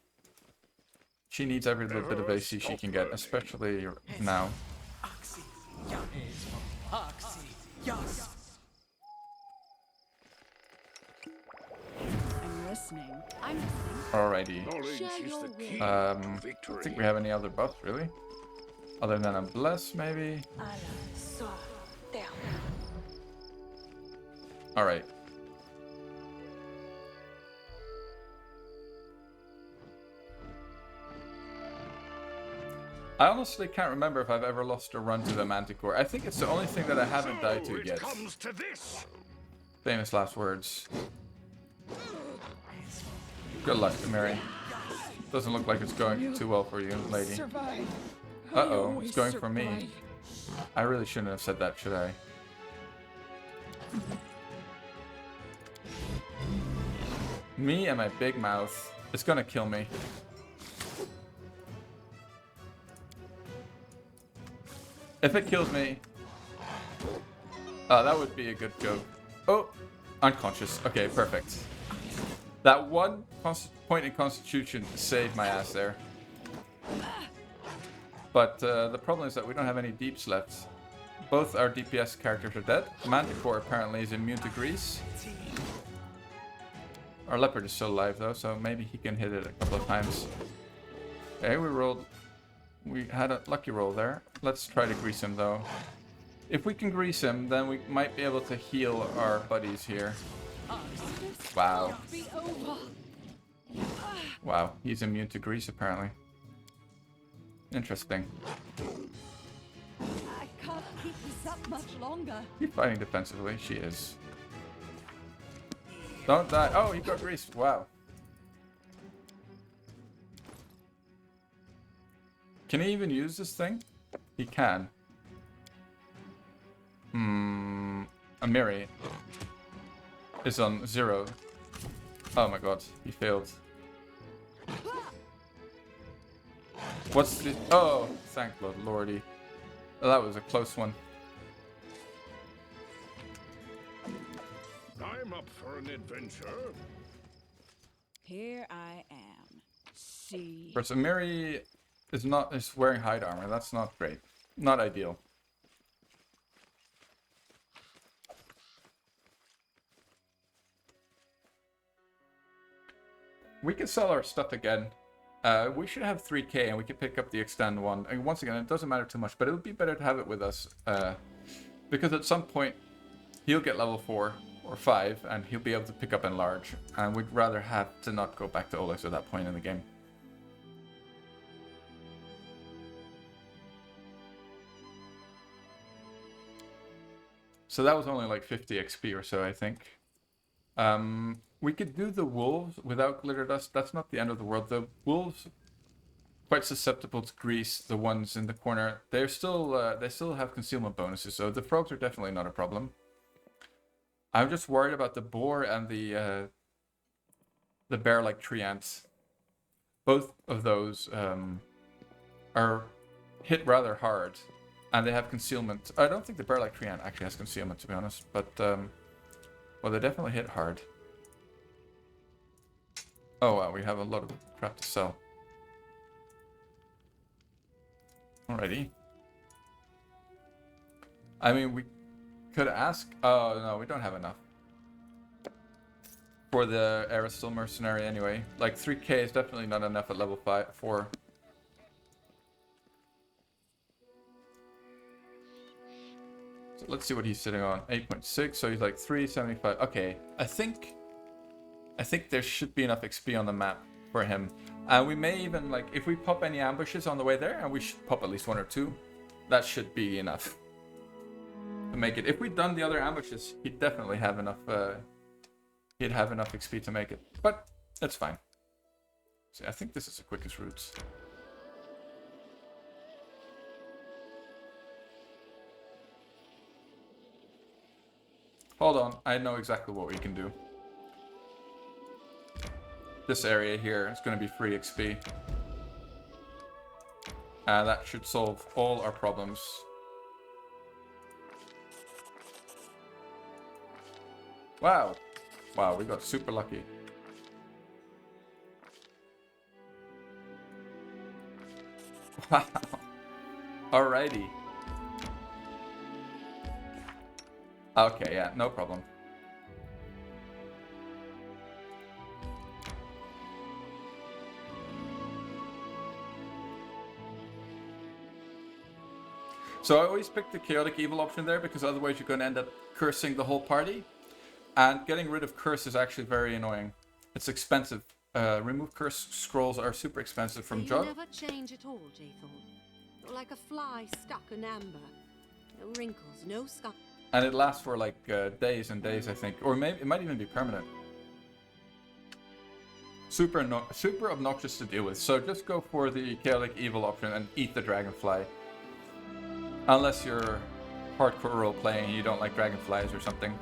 She needs every little bit of AC she can get, especially now. I'm listening. I'm listening. Alrighty. Knowledge Share is your the will. key I to don't victory. think we have any other buffs, really. Other than a bless, maybe? Alright. I honestly can't remember if I've ever lost a run to the Manticore. I think it's the only thing that I haven't died to It yet. comes to this. Famous last words. Good luck, Mary. Doesn't look like it's going too well for you, lady. Survive. I Uh-oh, always it's going for me. survive. I really shouldn't have said that, should I? Me and my big mouth. It's gonna kill me. If it kills me... Oh, that would be a good joke. Oh! Unconscious. Okay, perfect. That one point in Constitution saved my ass there. But the problem is that we don't have any deeps left. Both our DPS characters are dead. Manticore apparently is immune to grease. Our leopard is still alive though, so maybe he can hit it a couple of times. Okay, we had a lucky roll there. Let's try to grease him though. If we can grease him, then we might be able to heal our buddies here. Wow. Be over. Wow, he's immune to grease apparently. Interesting. I can't keep this up much longer. Keep fighting defensively. She is. Don't die. Oh, he got greased. Wow. Can he even use this thing? He can. Amiri is on 0. Oh my god, he failed. What's the... Oh, thank Lordy. Oh, that was a close one. I'm up for an adventure. Here I am. See. First, Amiri is wearing hide armor. That's not great. Not ideal. We can sell our stuff again. We should have 3k and we can pick up the extend one. And once again, it doesn't matter too much, but it would be better to have it with us. Because at some point, he'll get level 4 or 5 and he'll be able to pick up enlarge. And we'd rather have to not go back to Olex at that point in the game. So that was only like 50 XP or so, I think. We could do the wolves without glitter dust. That's not the end of the world. The wolves, quite susceptible to grease. The ones in the corner, they still have concealment bonuses. So the frogs are definitely not a problem. I'm just worried about the boar and the bear-like tree ants. Both of those are hit rather hard, and they have concealment. I don't think the bear-like tree ant actually has concealment, to be honest. But well, they definitely hit hard. Oh wow, we have a lot of crap to sell. Alrighty. I mean, we could ask... Oh, no, we don't have enough. For the Aristil mercenary anyway. Like, 3k is definitely not enough at level 4. So let's see what he's sitting on. 8.6, so he's like 375. Okay, I think I think there should be enough XP on the map for him. And we may even, like, if we pop any ambushes on the way there, and we should pop at least 1 or 2, that should be enough to make it. If we'd done the other ambushes, he'd definitely have enough, he'd have enough XP to make it. But that's fine. See, I think this is the quickest route. Hold on, I know exactly what we can do. This area here is going to be free XP. That should solve all our problems. Wow. Wow, we got super lucky. Wow. Alrighty. Okay, yeah, no problem. So I always pick the chaotic evil option there because otherwise you're going to end up cursing the whole party. And getting rid of curse is actually very annoying. It's expensive. Remove curse scrolls are super expensive from You Jug. never change at all, Jaythorn. You're like a fly stuck in amber. No wrinkles, no scar. And it lasts for like days and days, I think. Or maybe it might even be permanent. Super obnoxious to deal with. So just go for the chaotic evil option and eat the dragonfly. Unless you're hardcore role playing and you don't like dragonflies or something.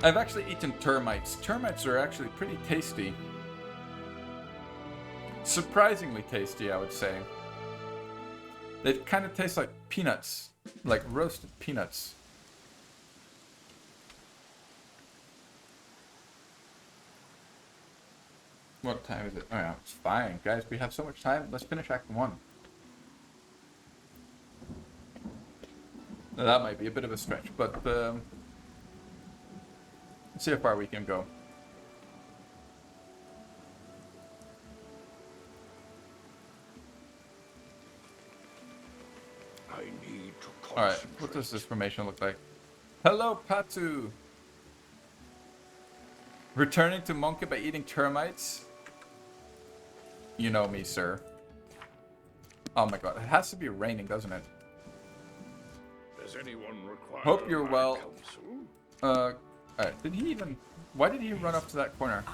I've actually eaten termites. Termites are actually pretty tasty. Surprisingly tasty, I would say. They kind of taste like peanuts. Like roasted peanuts. What time is it? Oh yeah, it's fine. Guys, we have so much time. Let's finish Act 1. Now, that might be a bit of a stretch, but let's see how far we can go. I need to Alright, what does this formation look like? Hello, Patu! Returning to Monkey by eating termites? You know me, sir. Oh my god, it has to be raining, doesn't it? Does anyone require Hope you're my well. counsel? Alright, did he even... Why did he run up to that corner?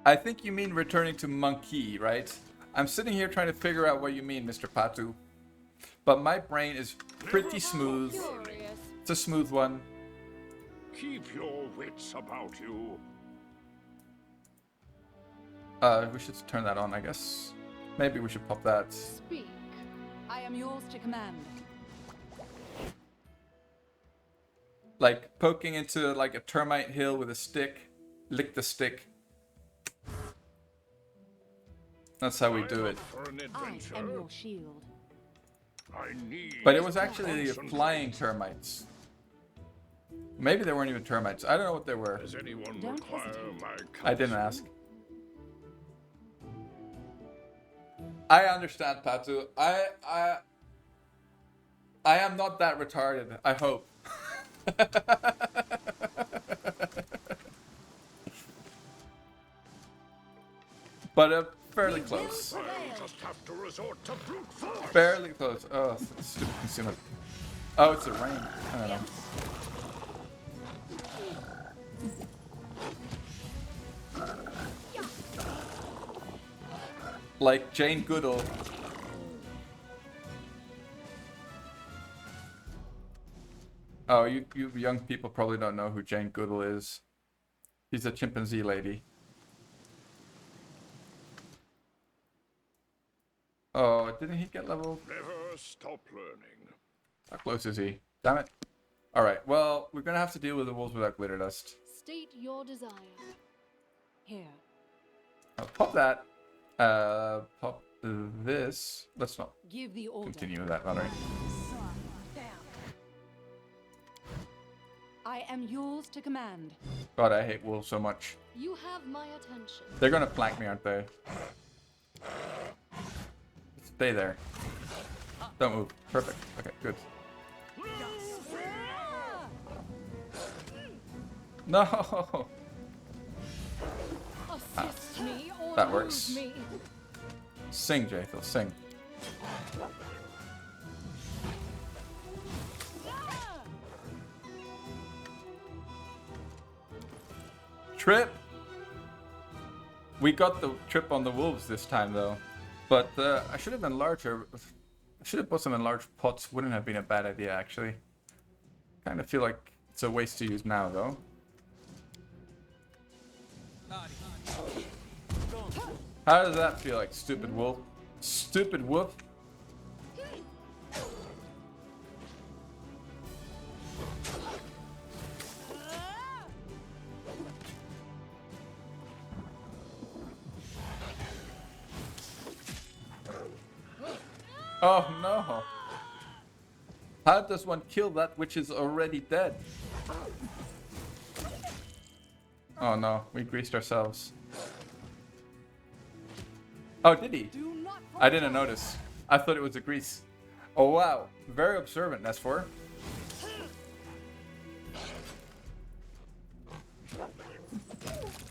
I think you mean returning to Monkey, right? I'm sitting here trying to figure out what you mean, Mr. Patu. But my brain is pretty smooth. Curious. It's a smooth one. Keep your wits about you. We should turn that on, I guess. Maybe we should pop that. Speak. I am yours to command. Like poking into like a termite hill with a stick. Lick the stick. That's how we do it. For an I adventure. am your shield. I need But it was actually concentrate. flying termites. Maybe they weren't even termites. I don't know what they were. Does anyone Don't require hesitate. my counsel? I didn't ask. I understand, Patu. I am not that retarded. I hope. But fairly close. I'll just have to resort to brute force. Fairly close. Oh, stupid consumer. Oh, it's a rain. I don't know. Like Jane Goodall. Oh, you young people probably don't know who Jane Goodall is. She's a chimpanzee lady. Oh, didn't he get level? Never stop learning. How close is he? Damn it. Alright, well, we're gonna have to deal with the wolves without glitter dust. State your desire. Here. I'll pop that. Pop this. Let's not Give the order. continue with that, alright. I am yours to command. God, I hate wolves so much. You have my attention. They're gonna flank me, aren't they? Stay there. Don't move. Perfect. Okay, good. No! Assist me or that lose works. me. Sing, Jaethil, sing. Trip! We got the trip on the wolves this time though. But I should have been larger. I should have put some in large pots. Wouldn't have been a bad idea actually. Kind of feel like it's a waste to use now though. How does that feel like, stupid wolf? Stupid wolf? Oh no! How does one kill that which is already dead? Oh no, we greased ourselves. Oh, did he? I didn't notice. I thought it was a grease. Oh wow, very observant, Nesfor.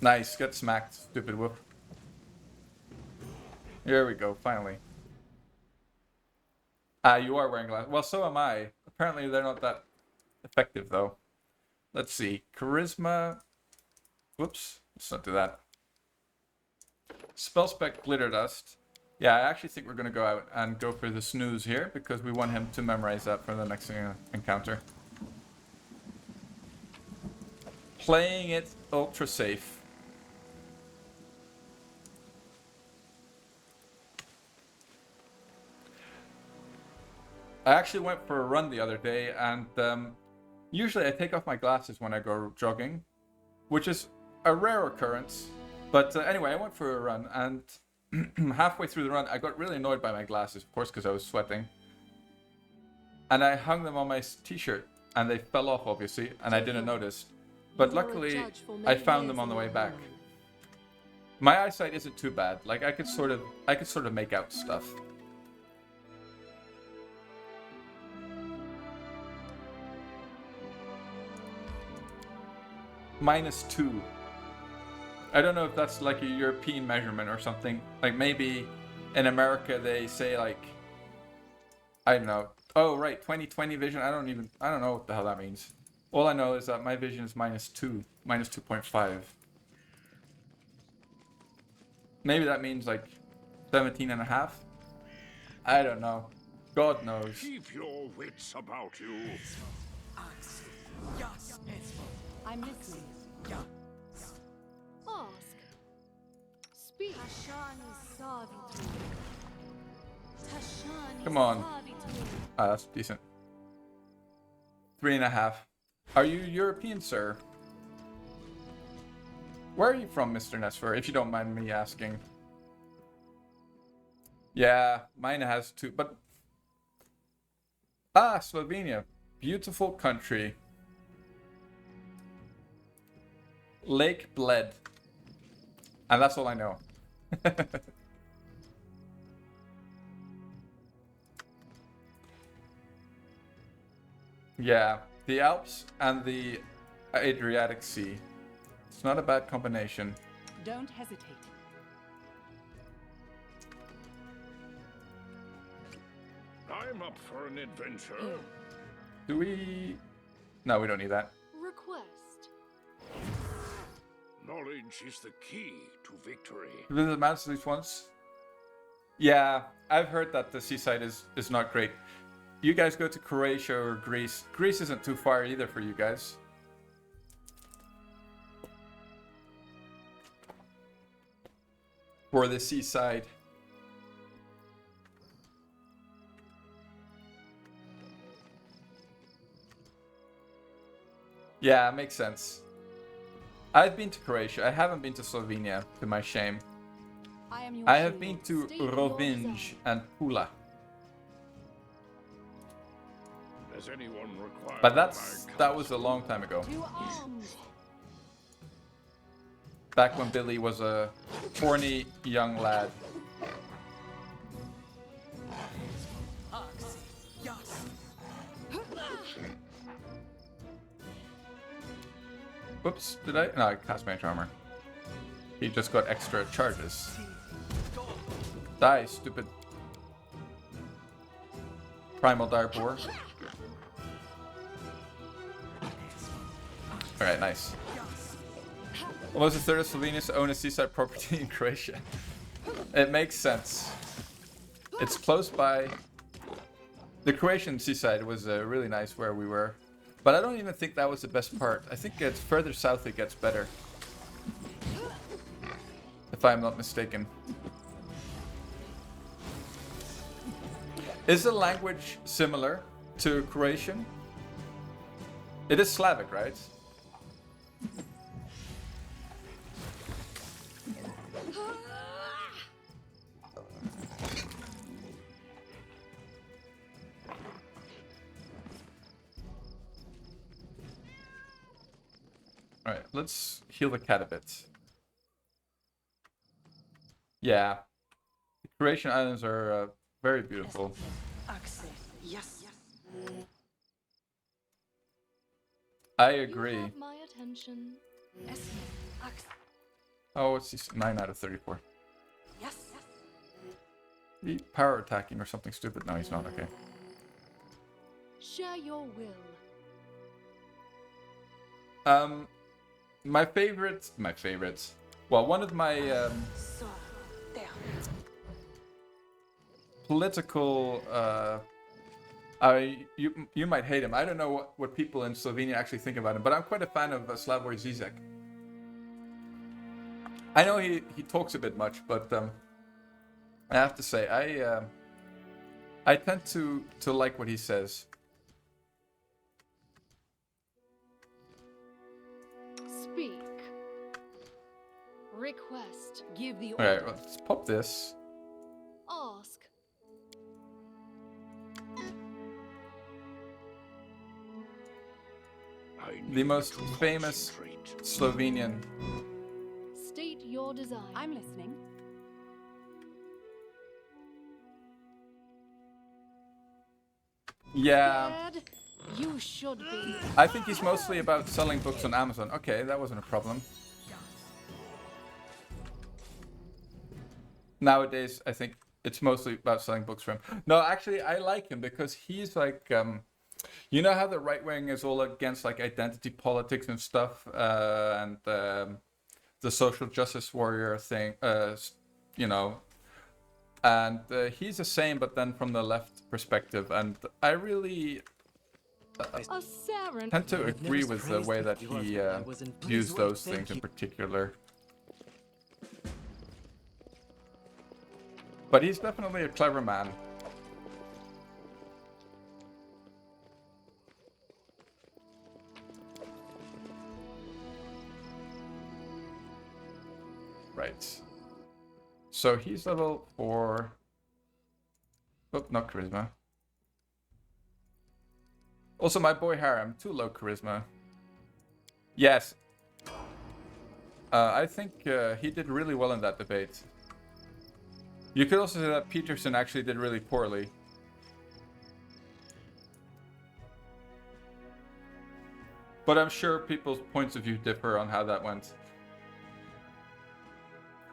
Nice, get smacked, stupid whoop. Here we go, finally. Ah, you are wearing glasses. Well, so am I. Apparently they're not that effective though. Let's see, charisma. Whoops, let's not do that. Spell spec glitter dust. Yeah, I actually think we're going to go out and go for the snooze here because we want him to memorize that for the next encounter. Playing it ultra safe. I actually went for a run the other day and usually I take off my glasses when I go jogging, which is a rare occurrence. But anyway, I went for a run and halfway through the run, I got really annoyed by my glasses, of course, because I was sweating. And I hung them on my t-shirt and they fell off, obviously, and I didn't notice. But luckily, I found them on the way back. My eyesight isn't too bad. Like I could sort of make out stuff. -2. I don't know if that's like a European measurement or something. Like maybe in America they say like, I don't know. Oh right, 20/20 vision. I don't know what the hell that means. All I know is that my vision is -2, -2.5. Maybe that means like 17.5. I don't know. God knows. Keep your wits about you. I'm listening. Ask. Speak. Come on. Ah, that's decent. 3.5. Are you European, sir? Where are you from, Mr. Nesfer, if you don't mind me asking? Yeah, mine has 2, but... Ah, Slovenia. Beautiful country. Lake Bled. And that's all I know. Yeah, the Alps and the Adriatic Sea. It's not a bad combination. Don't hesitate. I'm up for an adventure. Do we... No, we don't need that. Request. Knowledge is the key to victory. Visit the mountains at least once. Yeah, I've heard that the seaside is not great. You guys go to Croatia or Greece. Greece isn't too far either for you guys. For the seaside. Yeah, makes sense. I've been to Croatia. I haven't been to Slovenia, to my shame. I have been to Rovinj and Pula. Does anyone require But that was a long time ago. To arms. Back when Billy was a horny young lad. Whoops, did I? No, I cast mage armor. He just got extra charges. Die, stupid. Primal Direboar. Alright, nice. Almost a third of Slovenians own a seaside property in Croatia. It makes sense. It's close by. The Croatian seaside was really nice where we were. But I don't even think that was the best part. I think it's further south it gets better. If I'm not mistaken. Is the language similar to Croatian? It is Slavic, right? Alright, let's heal the cat a bit. Yeah. The Croatian islands are very beautiful. Yes. I You agree. have my attention. Oh, it's 9 out of 34. Yes. He power attacking or something stupid? No, he's not. Okay. Share your will. My favorites. Well, one of my So, there. political. You might hate him. I don't know what people in Slovenia actually think about him, but I'm quite a fan of Slavoj Zizek. I know he talks a bit much, but I have to say I tend to like what he says. Speak. Request. Give the All right, let's pop this. Ask. I The need most to famous concentrate. Slovenian. State your design. I'm listening. Yeah, Scared? You should be. I think he's mostly about selling books on Amazon. Okay, that wasn't a problem. Nowadays, I think it's mostly about selling books for him. No, actually, I like him because he's like, you know how the right wing is all against like identity politics and stuff, and the social justice warrior thing, you know. And he's the same, but then from the left perspective. And I really A Saren. tend to agree with the way that he views those things in particular. But he's definitely a clever man. Right. So he's level 4. Oh, not charisma. Also, my boy Harem, too low charisma. Yes. I think he did really well in that debate. You could also say that Peterson actually did really poorly. But I'm sure people's points of view differ on how that went.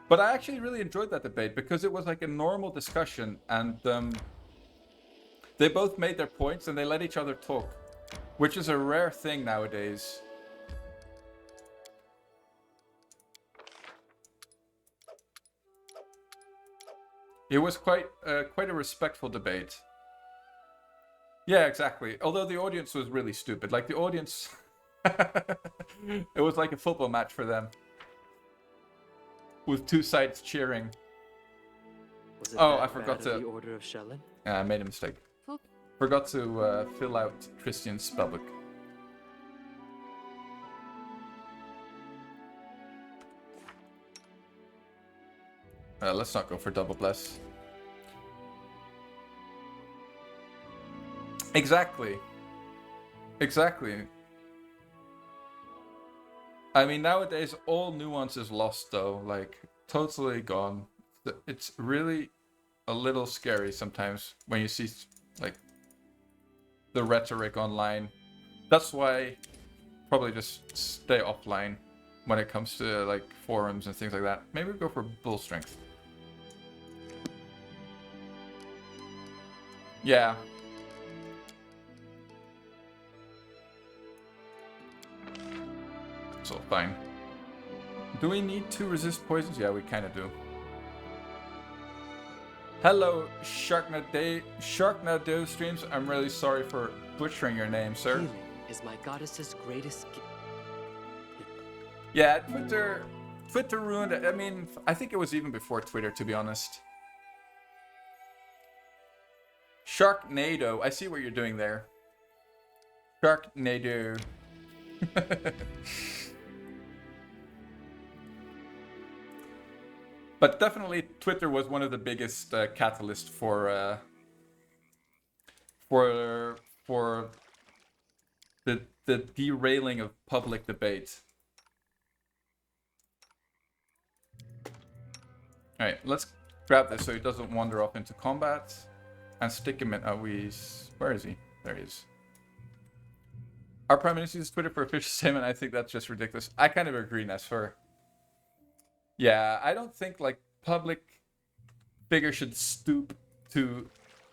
But I actually really enjoyed that debate because it was like a normal discussion, and they both made their points and they let each other talk, which is a rare thing nowadays. It was quite a respectful debate. Yeah, exactly. Although the audience was really stupid. Like the audience, it was like a football match for them, with two sides cheering. Was it Oh, that I forgot bad to. of the Order of Shellen? I made a mistake. Fuck. Forgot to fill out Christian's spellbook. Let's not go for double bless. Exactly. Exactly. I mean, nowadays all nuance is lost though, like totally gone. It's really a little scary sometimes when you see like the rhetoric online. That's why probably just stay offline when it comes to like forums and things like that. Maybe we go for bull strength. Yeah. So fine. Do we need to resist poisons? Yeah, we kind of do. Hello, Sharknado streams. I'm really sorry for butchering your name, sir. Healing is my goddess's greatest gift. Yeah, Twitter ruined it. I mean, I think it was even before Twitter, to be honest. Sharknado. I see what you're doing there. Sharknado. But definitely, Twitter was one of the biggest catalysts for the derailing of public debate. All right, let's grab this so he doesn't wander off into combat, and stick him in. Where is he? There he is. Our Prime Minister uses Twitter for official statement. I think that's just ridiculous. I kind of agree, Nesfer. Yeah, I don't think like public figure should stoop to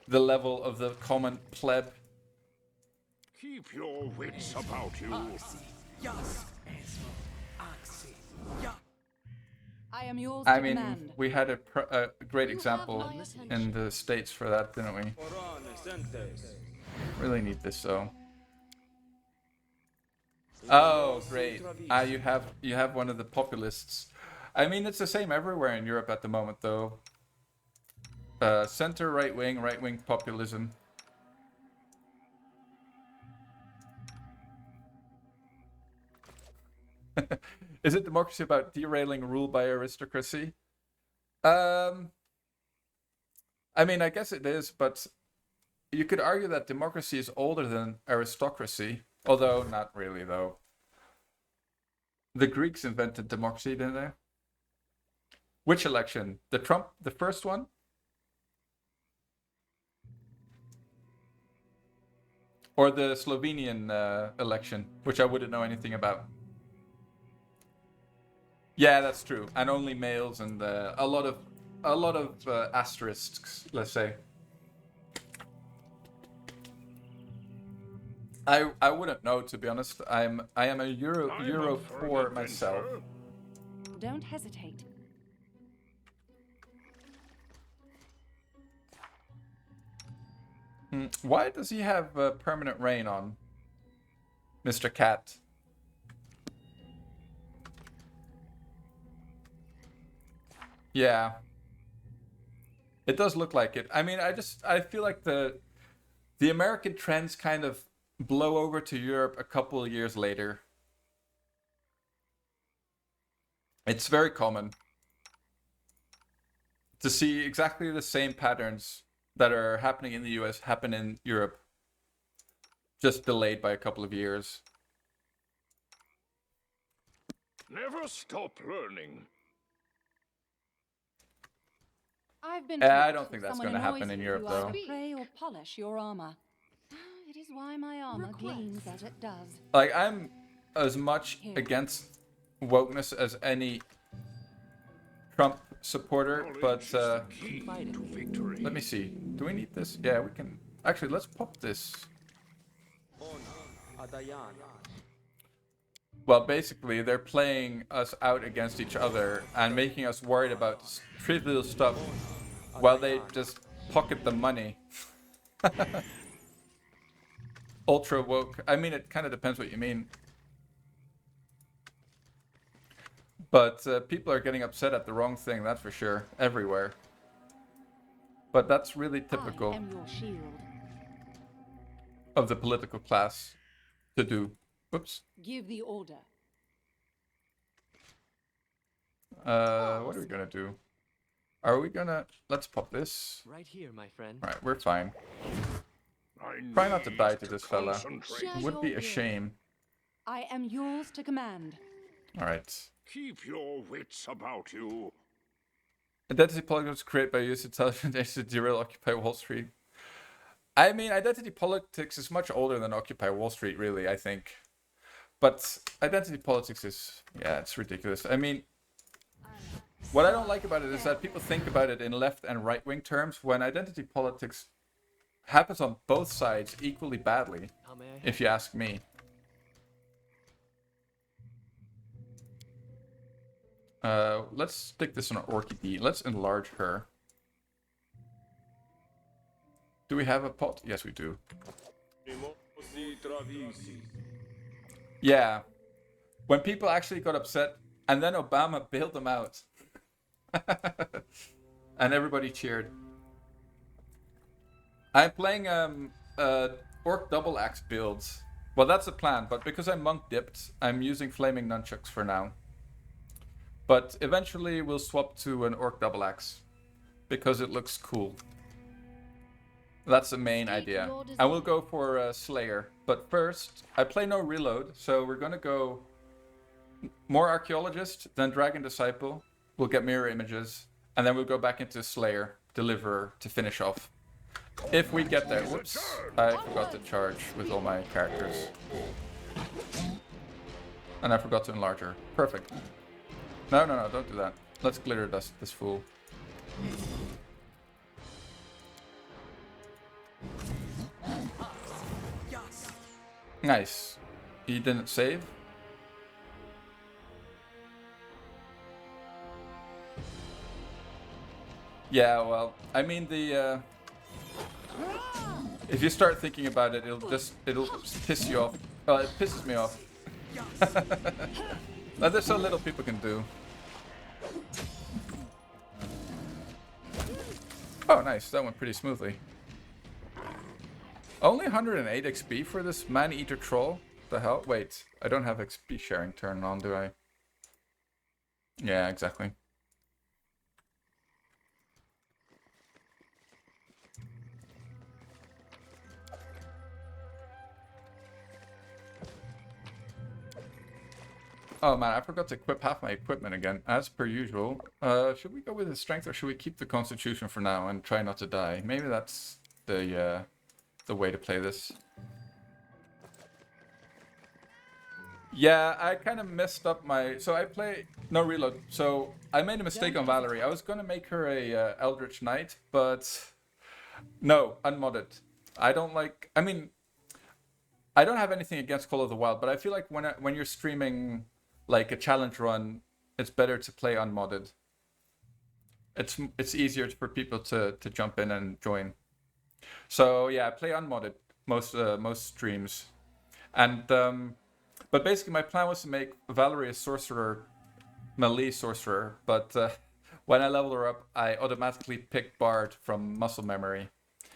the level of the common pleb. Keep your wits about you. I am yours I to mean, command. we had a great You example have my attention. in the States for that, didn't we? Really need this though. Oh, great! You have one of the populists. I mean, it's the same everywhere in Europe at the moment, though. Center, right wing populism. Is it democracy about derailing rule by aristocracy? I mean, I guess it is, but you could argue that democracy is older than aristocracy, although not really, though. The Greeks invented democracy, didn't they? Which election? The first one? Or the Slovenian election, which I wouldn't know anything about. Yeah, that's true. And only males and a lot of asterisks, let's say. I wouldn't know, to be honest. I am a Euro 4 myself. Don't hesitate. Why does he have permanent rain on, Mr. Cat? Yeah. It does look like it. I mean, I feel like the American trends kind of blow over to Europe a couple of years later. It's very common to see exactly the same patterns that are happening in the US happen in Europe, just delayed by a couple of years. Never stop learning. I've been I told don't think that's someone going to happen annoys in you, Europe, you though. either pray or polish your armor. It is why my armor gleams as it does. Like, I'm as much against wokeness as any Trump supporter, but Key to victory. let me see. Do we need this? Yeah, we can. Actually, let's pop this. Well, basically, they're playing us out against each other and making us worried about trivial stuff while they just pocket the money. Ultra woke. I mean, it kind of depends what you mean. But people are getting upset at the wrong thing, that's for sure, everywhere. But that's really typical I am your shield. of the political class to do. Whoops. Give the order. What are we gonna do? Are we gonna... Let's pop this. Right here, my friend. Alright, we're fine. I Try not to need die to this fella. concentrate. Share Would be your a will. shame. I am yours to command. Alright. Keep your wits about you. Identity politics was created by US intelligence to derail Occupy Wall Street. I mean, identity politics is much older than Occupy Wall Street, really, I think. But identity politics is, yeah, it's ridiculous. I mean, what I don't like about it is that people think about it in left and right wing terms when identity politics happens on both sides equally badly, How may I help? if you ask me. Let's stick this on Orchid. Let's enlarge her. Do we have a pot? Yes, we do. Yeah. When people actually got upset, and then Obama bailed them out. And everybody cheered. I'm playing Orc double axe builds. Well, that's the plan, but because I'm monk dipped, I'm using flaming nunchucks for now. But eventually we'll swap to an Orc double axe because it looks cool. That's the main idea. I will go for Slayer, but first I play no reload, so we're gonna go more Archaeologist, then Dragon Disciple. We'll get mirror images, and then we'll go back into Slayer, Deliverer to finish off. If we get there. Whoops, I forgot to charge with all my characters. And I forgot to enlarge her. Perfect. No, don't do that. Let's glitter dust this fool. Nice. He didn't save. Yeah, well, I mean if you start thinking about it, it'll piss you off. It pisses me off. There's so little people can do. Oh, nice. That went pretty smoothly. Only 108 XP for this man-eater troll? The hell? Wait, I don't have XP sharing turned on, do I? Yeah, exactly. Oh man, I forgot to equip half my equipment again, as per usual. Should we go with the strength or should we keep the constitution for now and try not to die? Maybe that's the way to play this. Yeah, I kind of messed up my... So I play... No reload. So I made a mistake on Valerie. I was going to make her a Eldritch Knight, but... No, unmodded. I don't like... I mean... I don't have anything against Call of the Wild, but I feel like when you're streaming like a challenge run, it's better to play unmodded. It's easier for people to jump in and join. So yeah, I play unmodded most streams, and but basically my plan was to make Valerie a sorcerer, melee sorcerer. But when I level her up, I automatically pick Bard from muscle memory,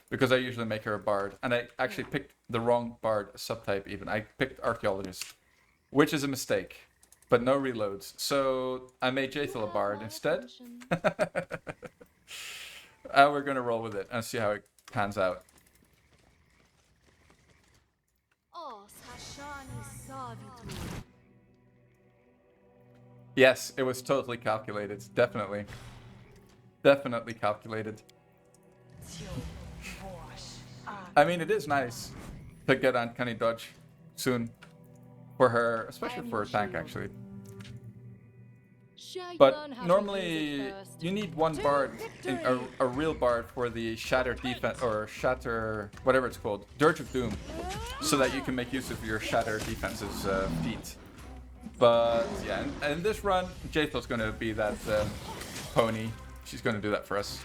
because I usually make her a Bard, and I actually picked the wrong Bard subtype even. I picked Archaeologist, which is a mistake, but no reloads. So I made Jaethal a Bard instead. And we're gonna roll with it and see how it pans out. Yes, it was totally calculated. Definitely. Definitely calculated. I mean, it is nice to get Uncanny Dodge soon. For her, especially for a tank, actually. But normally, you need one Bard, a real Bard, for the Shatter defense, or Shatter, whatever it's called, Dirge of Doom, so that you can make use of your Shatter defense's feat. But yeah, and in this run, Jaethal's going to be that pony. She's going to do that for us.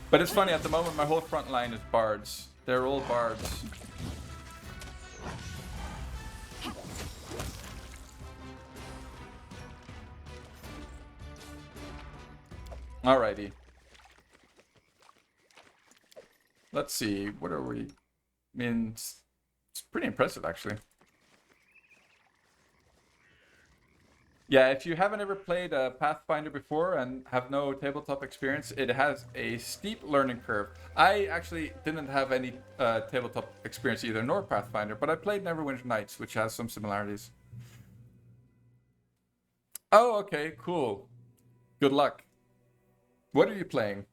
But it's funny, at the moment, my whole front line is Bards. They're all Bards. Alrighty. Let's see, what are we... I mean, it's pretty impressive, actually. Yeah, if you haven't ever played Pathfinder before and have no tabletop experience, it has a steep learning curve. I actually didn't have any tabletop experience either, nor Pathfinder, but I played Neverwinter Nights, which has some similarities. Oh, okay, cool. Good luck. What are you playing?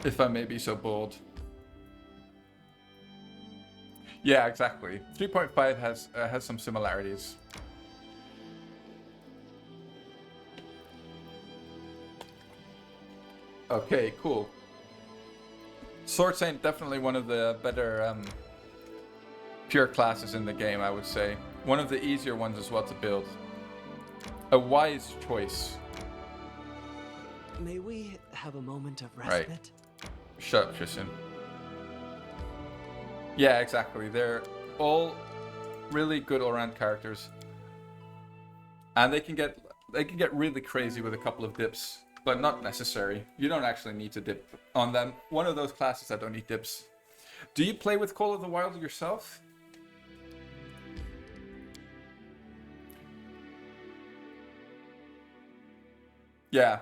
If I may be so bold. Yeah, exactly. 3.5 has some similarities. Okay, cool. Sword Saint definitely one of the better pure classes in the game, I would say. One of the easier ones as well to build. A wise choice. May we have a moment of Right. respite? Shut up, Tristan. Yeah, exactly. They're all really good all-round characters. And they can get really crazy with a couple of dips, but not necessary. You don't actually need to dip on them. One of those classes that don't need dips. Do you play with Call of the Wild yourself? Yeah.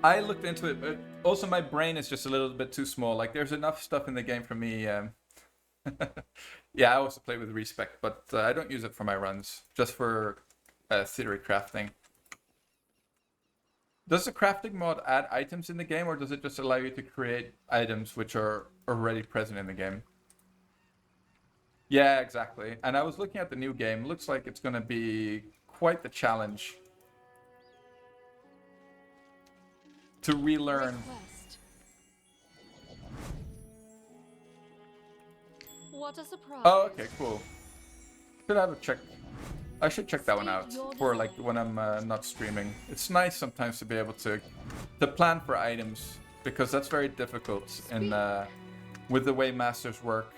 I looked into it, but also my brain is just a little bit too small. Like, there's enough stuff in the game for me. Yeah, I also play with Respect, but I don't use it for my runs, just for theory crafting. Does the crafting mod add items in the game, or does it just allow you to create items which are already present in the game? Yeah, exactly. And I was looking at the new game. Looks like it's going to be quite the challenge to relearn. Request. What a surprise. Oh, okay, cool. Should have a check. I should check that one out for like when I'm not streaming. It's nice sometimes to be able to plan for items, because that's very difficult in with the way masters work.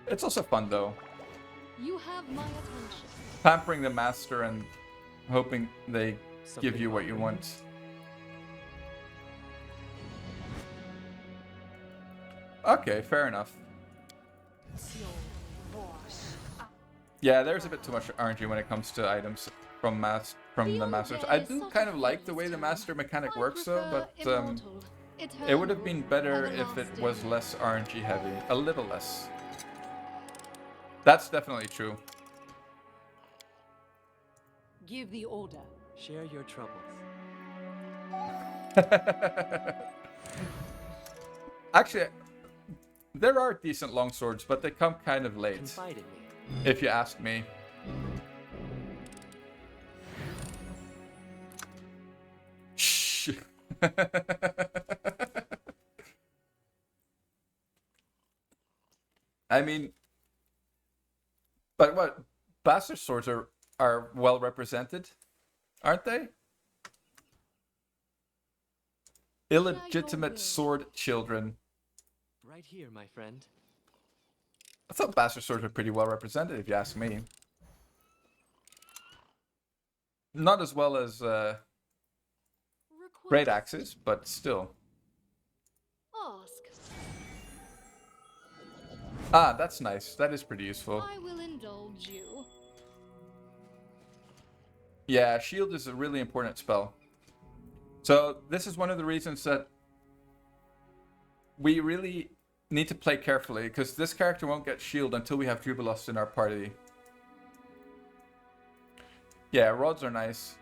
It's also fun though. You have my attention. Pampering the master and hoping they give you what you want. Okay, fair enough. Yeah, there's a bit too much RNG when it comes to items from the masters. I do kind of like the way the master mechanic works though, but it would have been better if it was less RNG heavy, a little less. That's definitely true. Give the order. Share your troubles. Actually, there are decent longswords, but they come kind of late, Confide in me. if you ask me. Shh. I mean, but what? Bastard swords are well represented, aren't they? Illegitimate sword children. Right here, my friend. I thought bastard swords were pretty well represented, if you ask me. Not as well as great axes, but still. Ask. Ah, that's nice. That is pretty useful. I will indulge you. Yeah, shield is a really important spell. So this is one of the reasons that we really need to play carefully, because this character won't get shield until we have Jubilost in our party. Yeah, rods are nice.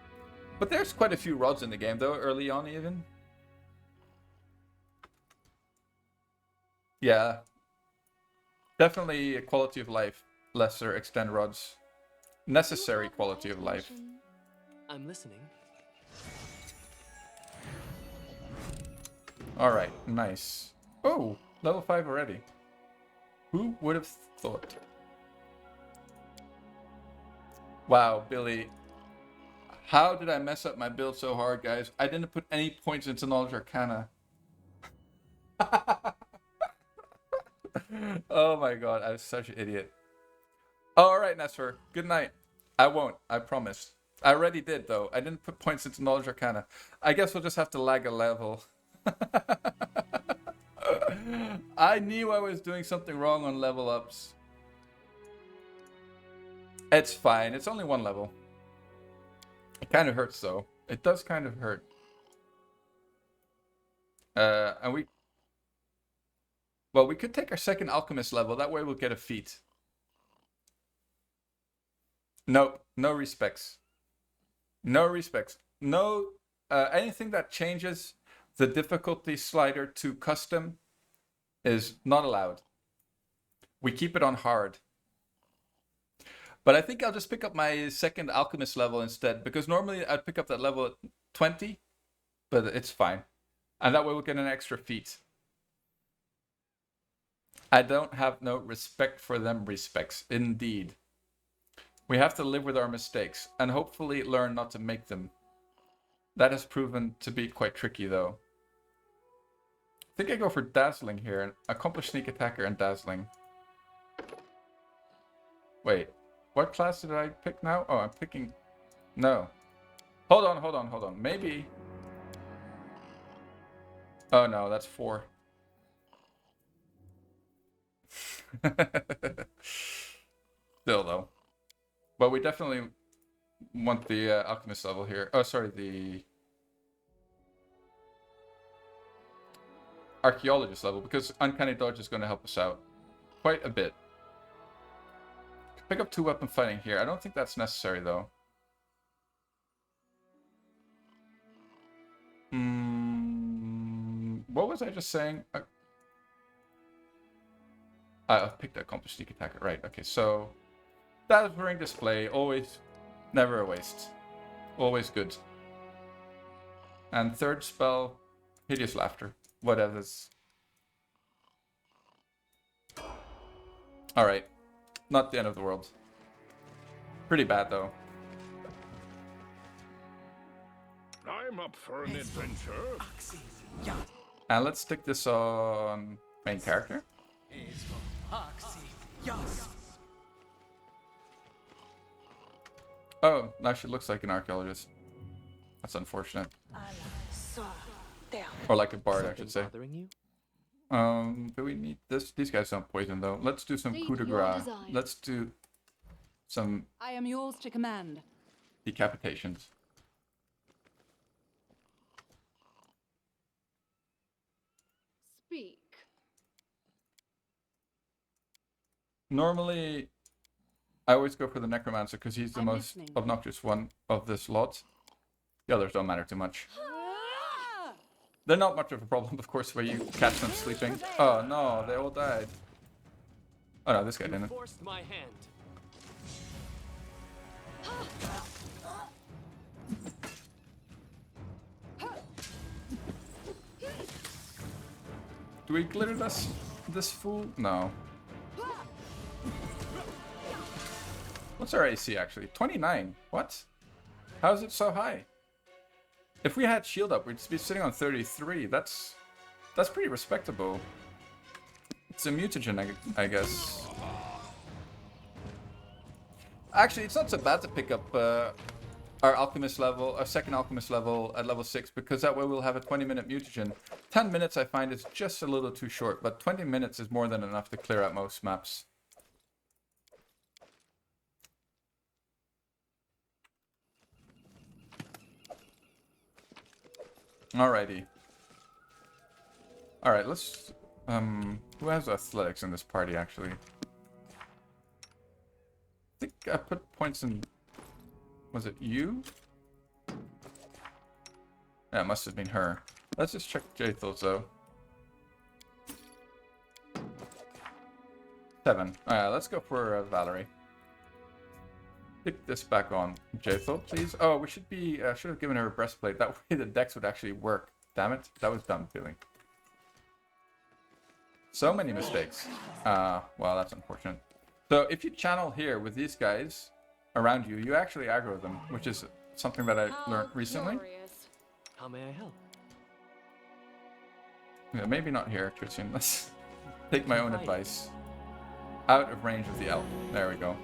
But there's quite a few rods in the game though, early on even. Yeah. Definitely a quality of life. Lesser extend rods. Necessary You have quality my of life. attention. I'm listening. Alright, nice. Oh, level 5 already. Who would have thought? Wow, Billy. How did I mess up my build so hard, guys? I didn't put any points into Knowledge Arcana. Oh my god, I was such an idiot. Alright, Nesfer. Good night. I won't, I promise. I already did, though. I didn't put points into Knowledge Arcana. I guess we'll just have to lag a level. I knew I was doing something wrong on level ups. It's fine. It's only one level. It kind of hurts, though. It does kind of hurt. And we... Well, we could take our second Alchemist level. That way we'll get a feat. Nope. No respects. No respects. No... anything that changes the difficulty slider to custom is not allowed. We keep it on hard. But I think I'll just pick up my second alchemist level instead, because normally I'd pick up that level at 20, but it's fine. And that way we'll get an extra feat. I don't have no respect for them respects, indeed. We have to live with our mistakes, and hopefully learn not to make them. That has proven to be quite tricky, though. I think I go for Dazzling here. Accomplish Sneak Attacker and Dazzling. Wait, what class did I pick now? Oh, I'm picking... No. Hold on. Maybe... Oh no, that's 4. Still, though. But we definitely want the alchemist level here. Oh, sorry, the archaeologist level, because Uncanny Dodge is going to help us out quite a bit. Pick up 2 weapon fighting here. I don't think that's necessary, though. What was I just saying? I picked the Accomplished Sneak Attacker. Right, okay, so... Dazzling Display, always, never a waste. Always good. And third spell, Hideous Laughter. Whatever's. Alright. Not the end of the world. Pretty bad, though. I'm up for an adventure. And let's stick this on main character. Oh, now she looks like an archaeologist. That's unfortunate. Or like a bard, I should say. Bothering you? Do we need this? These guys don't poison, though. Let's do some coup de Speak your grace. desire. Let's do some I am yours to command. decapitations. Speak. Normally, I always go for the necromancer because he's the I'm most listening. obnoxious one of this lot. The others don't matter too much. Ah! They're not much of a problem, of course, where you catch them sleeping. Oh no, they all died. Oh no, this guy didn't. Forced my hand. Do we glitter this fool? No. What's our AC actually? 29. What? How is it so high? If we had shield up, we'd be sitting on 33. That's pretty respectable. It's a mutagen, I guess. Actually, it's not so bad to pick up our alchemist level, our second alchemist level at level 6, because that way we'll have a 20-minute mutagen. 10 minutes I find is just a little too short, but 20 minutes is more than enough to clear out most maps. Alrighty. Alright, let's... who has athletics in this party, actually? I think I put points in... Was it you? Yeah, it must have been her. Let's just check Jathel's, though. 7. Alright, let's go for Valerie. Pick this back on. Jathel, please. Oh, we should be... should have given her a breastplate. That way the dex would actually work. Damn it. That was dumb feeling. So many mistakes. Well, that's unfortunate. So if you channel here with these guys around you, you actually aggro them, which is something that I learned recently. Glorious. How may I help? Yeah, maybe not here, Tristan. Let's take my own advice. Out of range of the elf. There we go.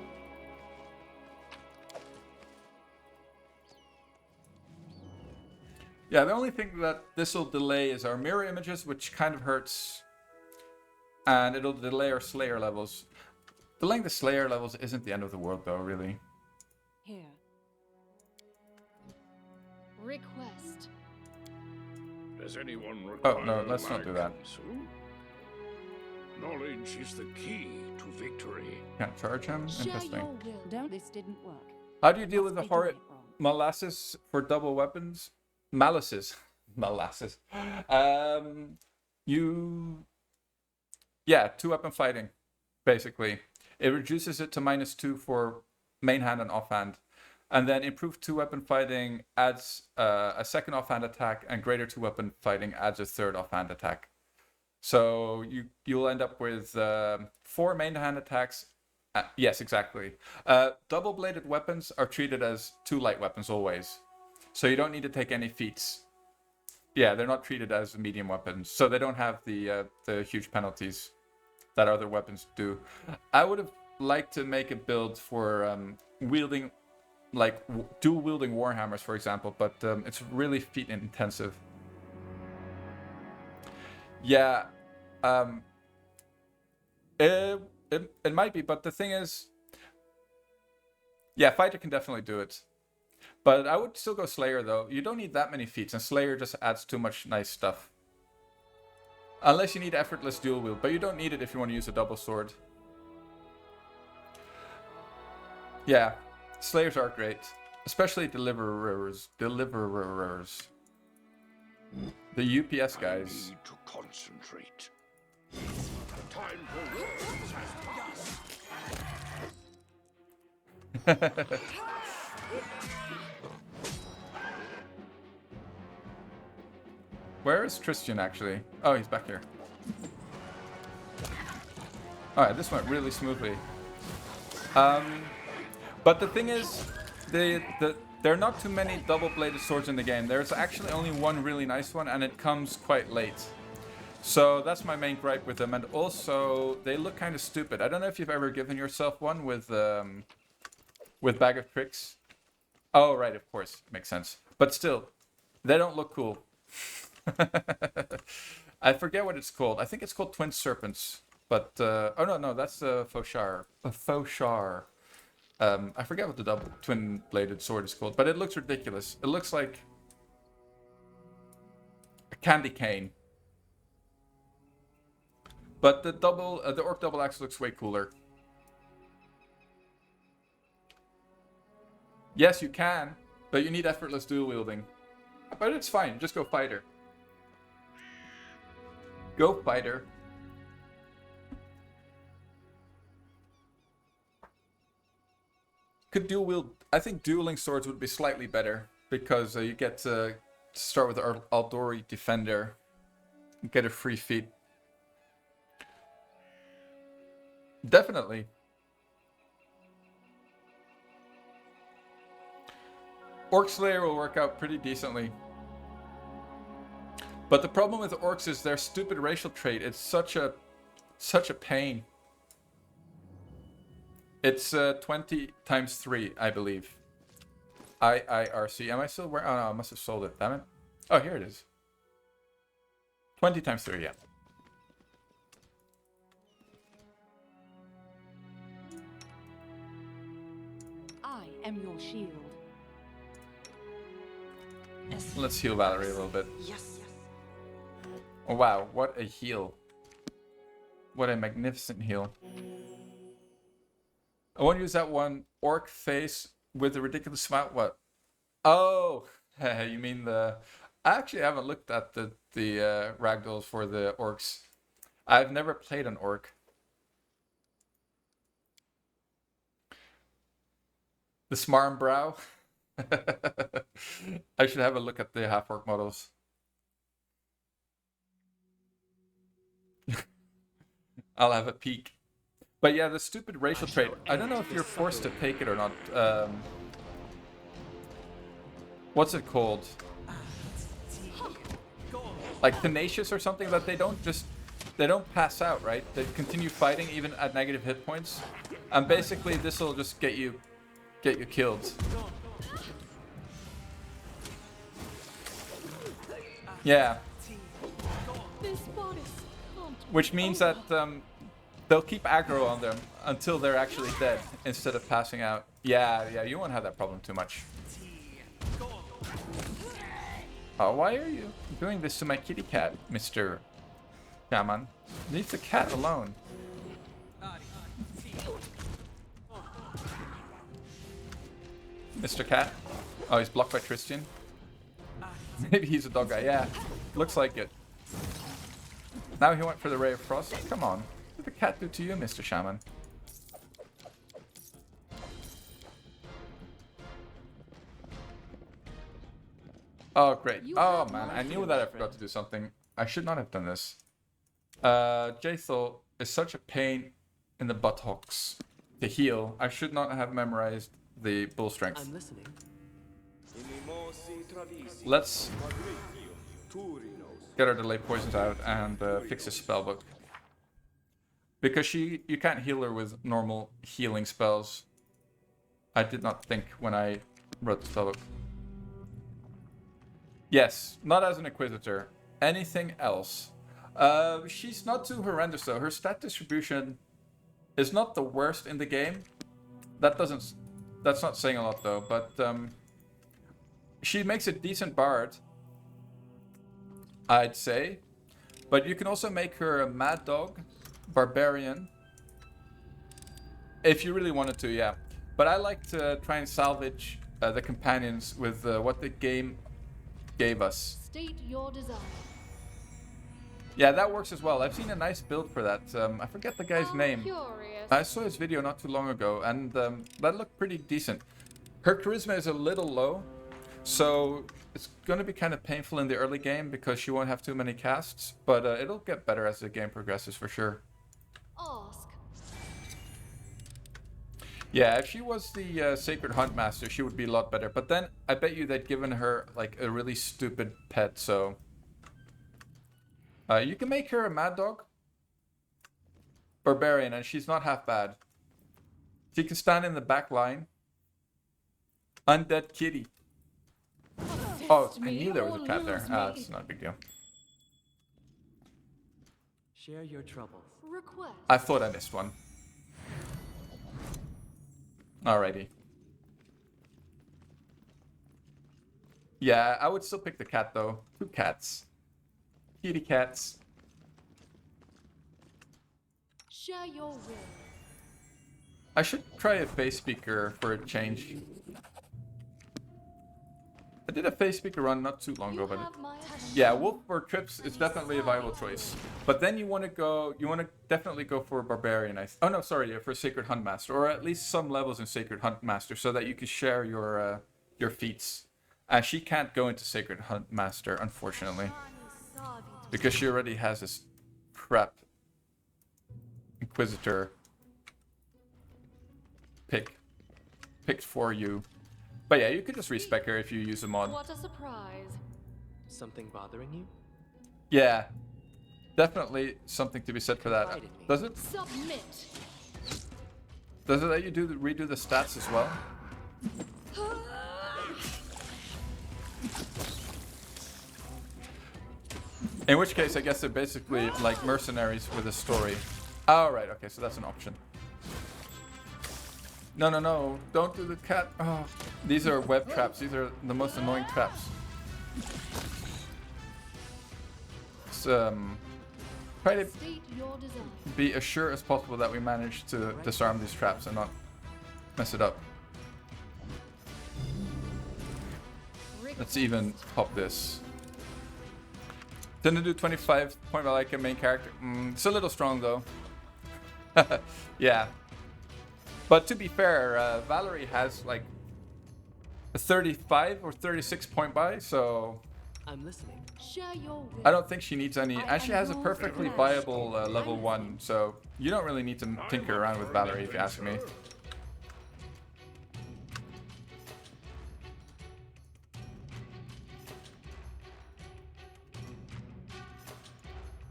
Yeah, the only thing that this will delay is our mirror images, which kind of hurts. And it'll delay our Slayer levels. Delaying the Slayer levels isn't the end of the world, though, really. Here. Request. Does anyone require no, let's my not do that. counsel? Knowledge is the key to victory. Can't charge him? Share Interesting. your will. Don't. This didn't work. How do you deal with the Must be doing horrid it wrong. molasses for double weapons? Malices. Molasses. You Yeah, 2-weapon fighting, basically. It reduces it to -2 for main hand and offhand. And then improved 2-weapon fighting adds a second offhand attack, and greater 2-weapon fighting adds a third offhand attack. So you'll end up with 4 main hand attacks. Yes, exactly. Double-bladed weapons are treated as 2 light weapons always. So you don't need to take any feats. Yeah, they're not treated as medium weapons. So they don't have the huge penalties that other weapons do. I would have liked to make a build for wielding, like dual wielding warhammers, for example, but it's really feat intensive. Yeah, it might be, but the thing is, yeah, fighter can definitely do it. But I would still go Slayer though. You don't need that many feats, and Slayer just adds too much nice stuff. Unless you need effortless dual wield, but you don't need it if you want to use a double sword. Yeah, Slayers are great. Especially deliverers. The UPS guys. I need to concentrate. Time for words has passed. Where is Tristan actually? Oh, he's back here. Alright, this went really smoothly. But the thing is, there are not too many double-bladed swords in the game. There's actually only one really nice one, and it comes quite late. So that's my main gripe with them. And also, they look kind of stupid. I don't know if you've ever given yourself one with Bag of Tricks. Oh, right, of course. Makes sense. But still, they don't look cool. I forget what it's called. I think it's called Twin Serpents. But, oh no, that's a Fauchar. A Fauchar. I forget what the double twin-bladed sword is called, but it looks ridiculous. It looks like a candy cane. But the orc double axe looks way cooler. Yes, you can, but you need effortless dual wielding. But it's fine. Just go fighter. Go fighter. Could dual wield. I think dueling swords would be slightly better because you get to start with the Aldori Defender and get a free feat. Definitely. Orc Slayer will work out pretty decently. But the problem with the orcs is their stupid racial trait. It's such a pain. It's 20 times 3, I believe. IIRC. Am I still wearing? Oh no, I must have sold it. Damn it. Oh, here it is. 20 times 3, yeah. I am your shield. Let's heal Valerie a little bit. Yes. Oh wow, what a heal. What a magnificent heal. I want to use that one orc face with the ridiculous smile. What? Oh, you mean the... I actually haven't looked at the ragdolls for the orcs. I've never played an orc. The Smarmbrow. I should have a look at the half-orc models. I'll have a peek. But yeah, the stupid racial trait. I don't know if you're forced to take it or not. What's it called? Like tenacious or something, that they don't pass out, right? They continue fighting even at negative hit points. And basically this will just get you killed. Yeah. Which means that they'll keep aggro on them until they're actually dead instead of passing out. Yeah, you won't have that problem too much. Oh, why are you doing this to my kitty cat, Mr. Shaman? Leave the cat alone. Mr. Cat? Oh, he's blocked by Tristan? Maybe he's a dog guy. Yeah, looks like it. Now he went for the Ray of Frost. Come on. the cat do to you, Mr. Shaman? Oh, great. You Oh, have man. my I knew feelings, that I forgot to do something. I should not have done this. Jaethal is such a pain in the buttocks to heal. I should not have memorized the bull strength. I'm listening. Let's get our delay poisons out and fix his spellbook. Because you can't heal her with normal healing spells. I did not think when I wrote the spellbook. Yes, not as an Inquisitor. Anything else? She's not too horrendous though. Her stat distribution is not the worst in the game. That's not saying a lot though, but she makes a decent bard, I'd say. But you can also make her a mad dog, barbarian, if you really wanted to, yeah. But I like to try and salvage the companions with what the game gave us. State your desire. Yeah, that works as well. I've seen a nice build for that. I forget the guy's How name. curious. I saw his video not too long ago, and that looked pretty decent. Her charisma is a little low, so it's going to be kind of painful in the early game because she won't have too many casts, but it'll get better as the game progresses for sure. Ask. Yeah, if she was the Sacred Hunt Master, she would be a lot better. But then I bet you they'd given her like a really stupid pet, so... you can make her a mad dog. Barbarian, and she's not half bad. She can stand in the back line. Undead kitty. Oh, I knew there was a cat there. It's not a big deal. Share your troubles. Request. I thought I missed one. Alrighty. Yeah, I would still pick the cat though. 2 cats. Kitty cats. Share your will. I should try a face speaker for a change. I did a face speaker run not too long ago, but Have my attention. yeah, wolf for trips is definitely a viable choice. But then you want to definitely go for barbarian. Oh no, sorry, for Sacred Hunt Master, or at least some levels in Sacred Hunt Master, so that you can share your feats. She can't go into Sacred Hunt Master, unfortunately, because she already has this crap Inquisitor picked for you. But yeah, you could just respec her if you use a mod. What a surprise. Something bothering you? Yeah, definitely something to be said for that. Confide in me. Does it? Submit. Does it let you redo the stats as well? In which case, I guess they're basically like mercenaries with a story. Oh, right, okay, so that's an option. No, no, no, don't do the cat. Oh, these are web traps. These are the most annoying traps. Try to State your desire. be as sure as possible that we manage to disarm these traps and not mess it up. Let's even pop this. Didn't do 25 point by like a main character. It's a little strong though. Yeah. But to be fair, Valerie has like a 35 or 36 point buy, so I'm listening. Share your will. I don't think she needs any. And she has a perfectly viable level 1, so you don't really need to tinker around with Valerie if you ask me.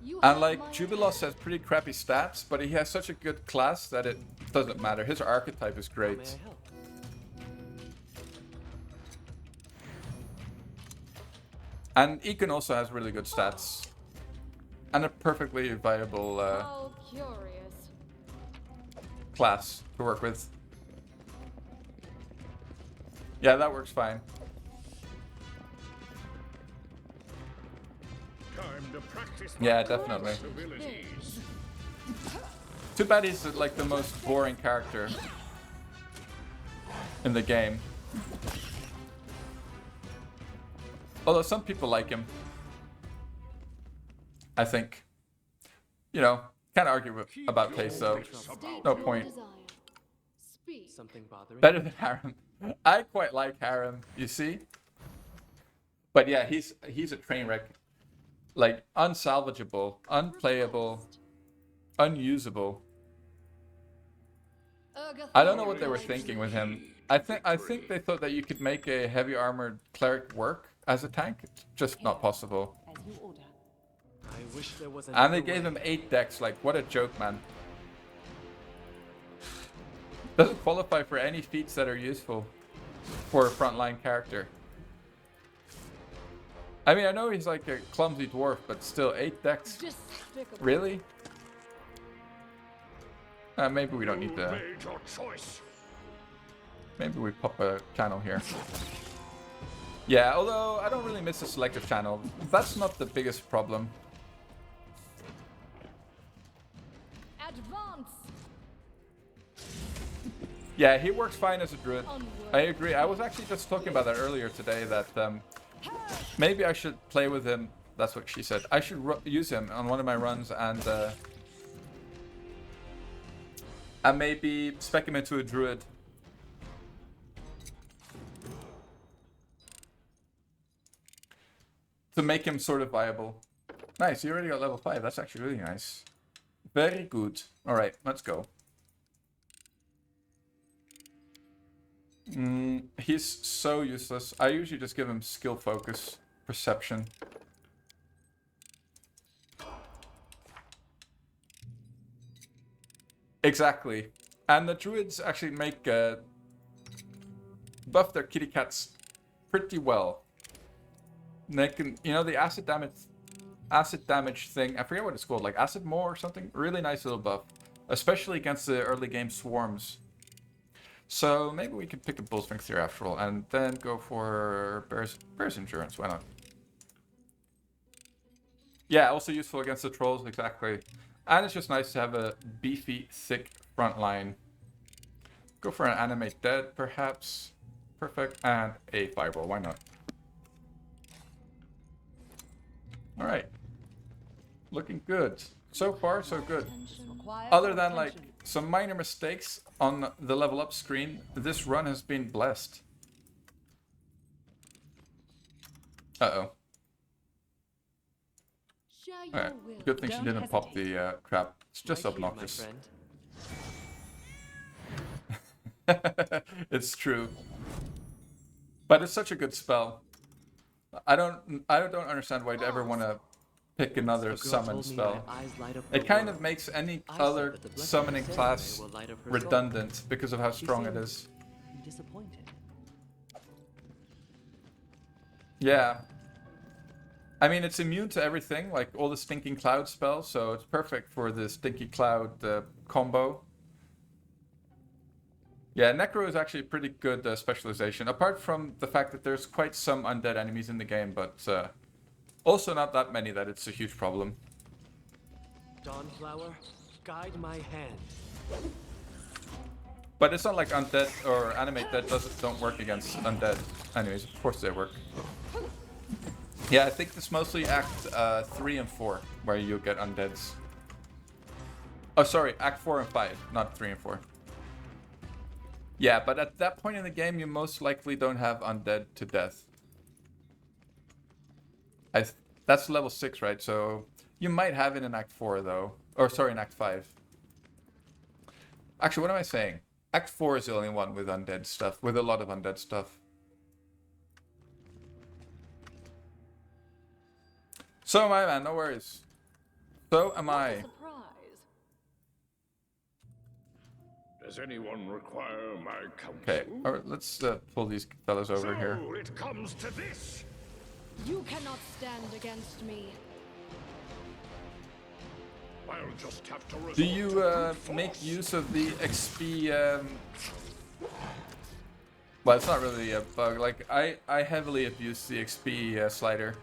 You And have like my Jubilos has pretty crappy stats, but he has such a good class that it doesn't matter. His archetype is How great. may I help? And Ekin also has really good stats. And a perfectly viable How curious. class to work with. Yeah, that works fine. Time to practice Yeah, my definitely. abilities. Too bad he's like the most boring character in the game. Although some people like him. I think. You know, Can't argue about taste, though. State No your point. desire. Speak. Something bothering Better than Harem. I quite like Harem, you see? But yeah, he's a train wreck. Like, unsalvageable, unplayable, unusable. I don't know what they were thinking with him. I think they thought that you could make a heavy armored cleric work as a tank. It's just not possible. As you order. I wish there was And they another gave way. him 8 decks. Like, what a joke, man. Doesn't qualify for any feats that are useful for a frontline character. I mean, I know he's like a clumsy dwarf, but still, 8 decks. Despicable. Really? Maybe we don't need to. Made your choice. Maybe we pop a channel here. Yeah, although I don't really miss a selective channel. That's not the biggest problem. Advance. Yeah, he works fine as a druid. Onward. I agree. I was actually just talking about that earlier today, that maybe I should play with him. That's what she said. I should use him on one of my runs and maybe spec him into a druid. To make him sort of viable. Nice, you already got level 5. That's actually really nice. Very good. Alright, let's go. He's so useless. I usually just give him skill focus, perception. Exactly. And the druids actually make buff their kitty cats pretty well. And they can, you know, the acid damage thing, I forget what it's called, like acid maw or something. Really nice little buff, especially against the early game swarms. So maybe we can pick a bull strength here after all, and then go for bear's endurance. Why not? Yeah, also useful against the trolls, exactly. And it's just nice to have a beefy, thick front line. Go for an animate dead, perhaps. Perfect, and a fireball. Why not? All right, looking good. So far, so good. Require Other than like attention. some minor mistakes on the level up screen, this run has been blessed. Uh-oh. Share your Alright, will. good thing she Don't didn't pop hesitate. the crap. It's just Right here, my obnoxious. friend. It's true. But it's such a good spell. I don't understand why you'd ever want to pick another A girl summon told me spell. my eyes light up It the kind of world. makes any I other said that the blessing summoning of class Saturday will light up her soul. redundant because of how She strong it seemed is. disappointed. Yeah. I mean, it's immune to everything, like all the Stinking Cloud spells, so it's perfect for the Stinky Cloud combo. Yeah, Necro is actually a pretty good specialization, apart from the fact that there's quite some undead enemies in the game, but also not that many that it's a huge problem. Dawnflower, guide my hand. But it's not like undead or animate dead don't work against undead enemies. Of course they work. Yeah, I think it's mostly Act 3 and 4 where you get undeads. Oh, sorry, Act 4 and 5, not 3 and 4. Yeah, but at that point in the game, you most likely don't have undead to death. That's level 6, right? So you might have it in Act 4, though. Or, sorry, in Act 5. Actually, what am I saying? Act 4 is the only one with undead stuff, with a lot of undead stuff. So am I, man, no worries. So am What a I. surprise. Does anyone require my counsel? Okay, alright, let's pull these fellas over here. So it comes to this. You cannot stand against me. I'll just have to resort Do you to brute make force. use of the XP? Well, it's not really a bug. Like I heavily abuse the XP slider.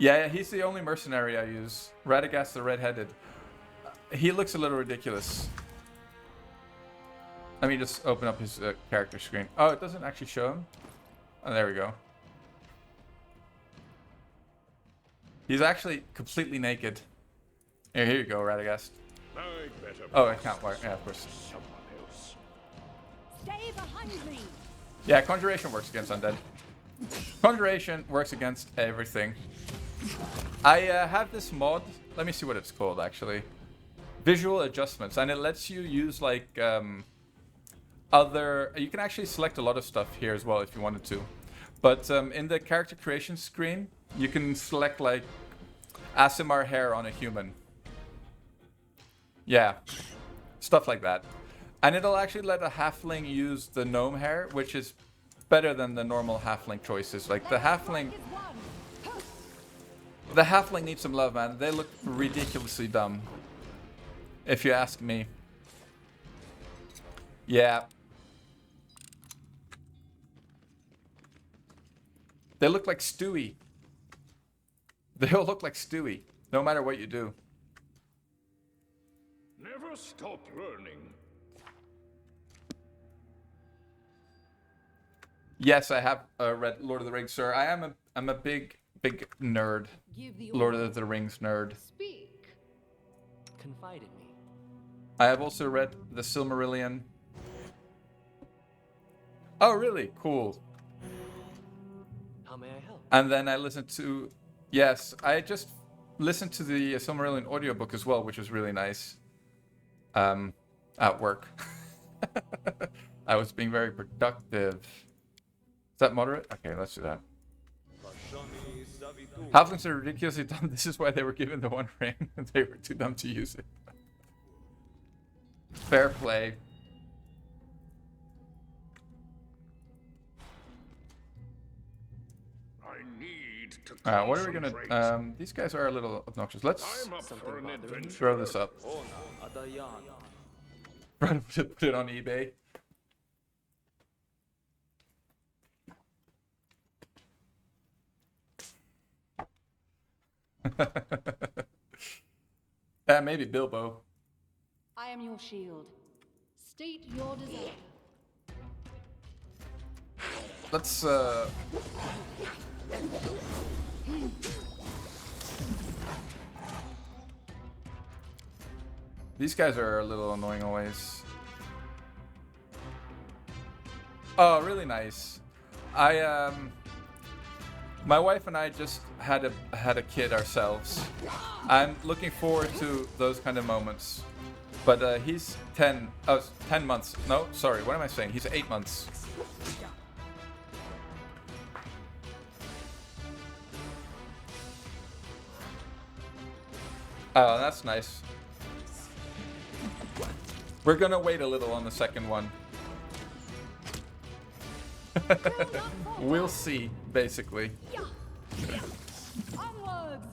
Yeah, he's the only mercenary I use. Radagast the Red-Headed. He looks a little ridiculous. Let me just open up his character screen. Oh, it doesn't actually show him. Oh, there we go. He's actually completely naked Here you go, Radagast. I'd better Oh, I can't work. Yeah, of course. someone else. Stay behind me. Yeah, Conjuration works against undead. Conjuration works against everything. I have this mod. Let me see what it's called, actually. Visual adjustments. And it lets you use, like, other... You can actually select a lot of stuff here as well if you wanted to. But in the character creation screen, you can select, like, ASMR hair on a human. Yeah. Stuff like that. And it'll actually let a halfling use the gnome hair, which is better than the normal halfling choices. Like, the halfling needs some love, man. They look ridiculously dumb, if you ask me. Yeah. They look like Stewie. They all look like Stewie, no matter what you do. Never stop learning. Yes, I have read Lord of the Rings, sir. I'm a big nerd. Give the Lord order. of the Rings nerd. Speak. Confide in me. I have also read the Silmarillion. Oh, really? Cool. How may I help? And then I listened to... Yes, I just listened to the Silmarillion audiobook as well, which was really nice. At work. I was being very productive. Is that moderate? Okay, let's do that. Halflings are ridiculously dumb. This is why they were given the One Ring. They were too dumb to use it. Fair play. I need to What are we gonna... concentrate. these guys are a little obnoxious. Let's I'm up for an adventure. throw this up. Put it on eBay. Maybe Bilbo. I am your shield. State your desire. Let's These guys are a little annoying always. Oh, really nice. My wife and I just had a kid ourselves. I'm looking forward to those kind of moments. But he's 10 months. No, sorry, what am I saying? He's 8 months. Oh, that's nice. We're gonna wait a little on the second one. We'll see, basically. Onwards.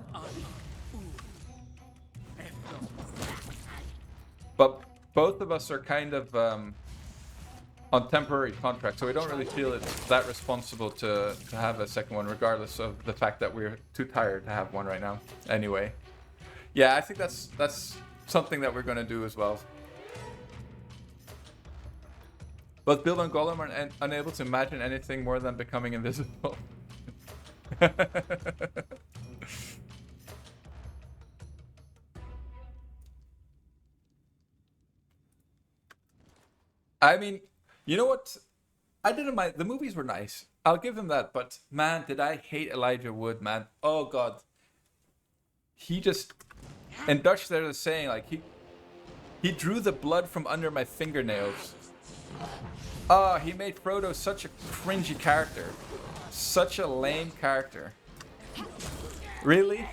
But both of us are kind of on temporary contract, so we don't really feel it's that responsible to have a second one, regardless of the fact that we're too tired to have one right now. Anyway, yeah, I think that's something that we're gonna do as well. Both Bilbo and Gollum are unable to imagine anything more than becoming invisible. I mean, you know what? I didn't mind. The movies were nice. I'll give him that. But man, did I hate Elijah Wood, man. Oh, God. He just... In Dutch, there's a saying, like, he drew the blood from under my fingernails. Oh, he made Frodo such a cringy character. Such a lame character. Really?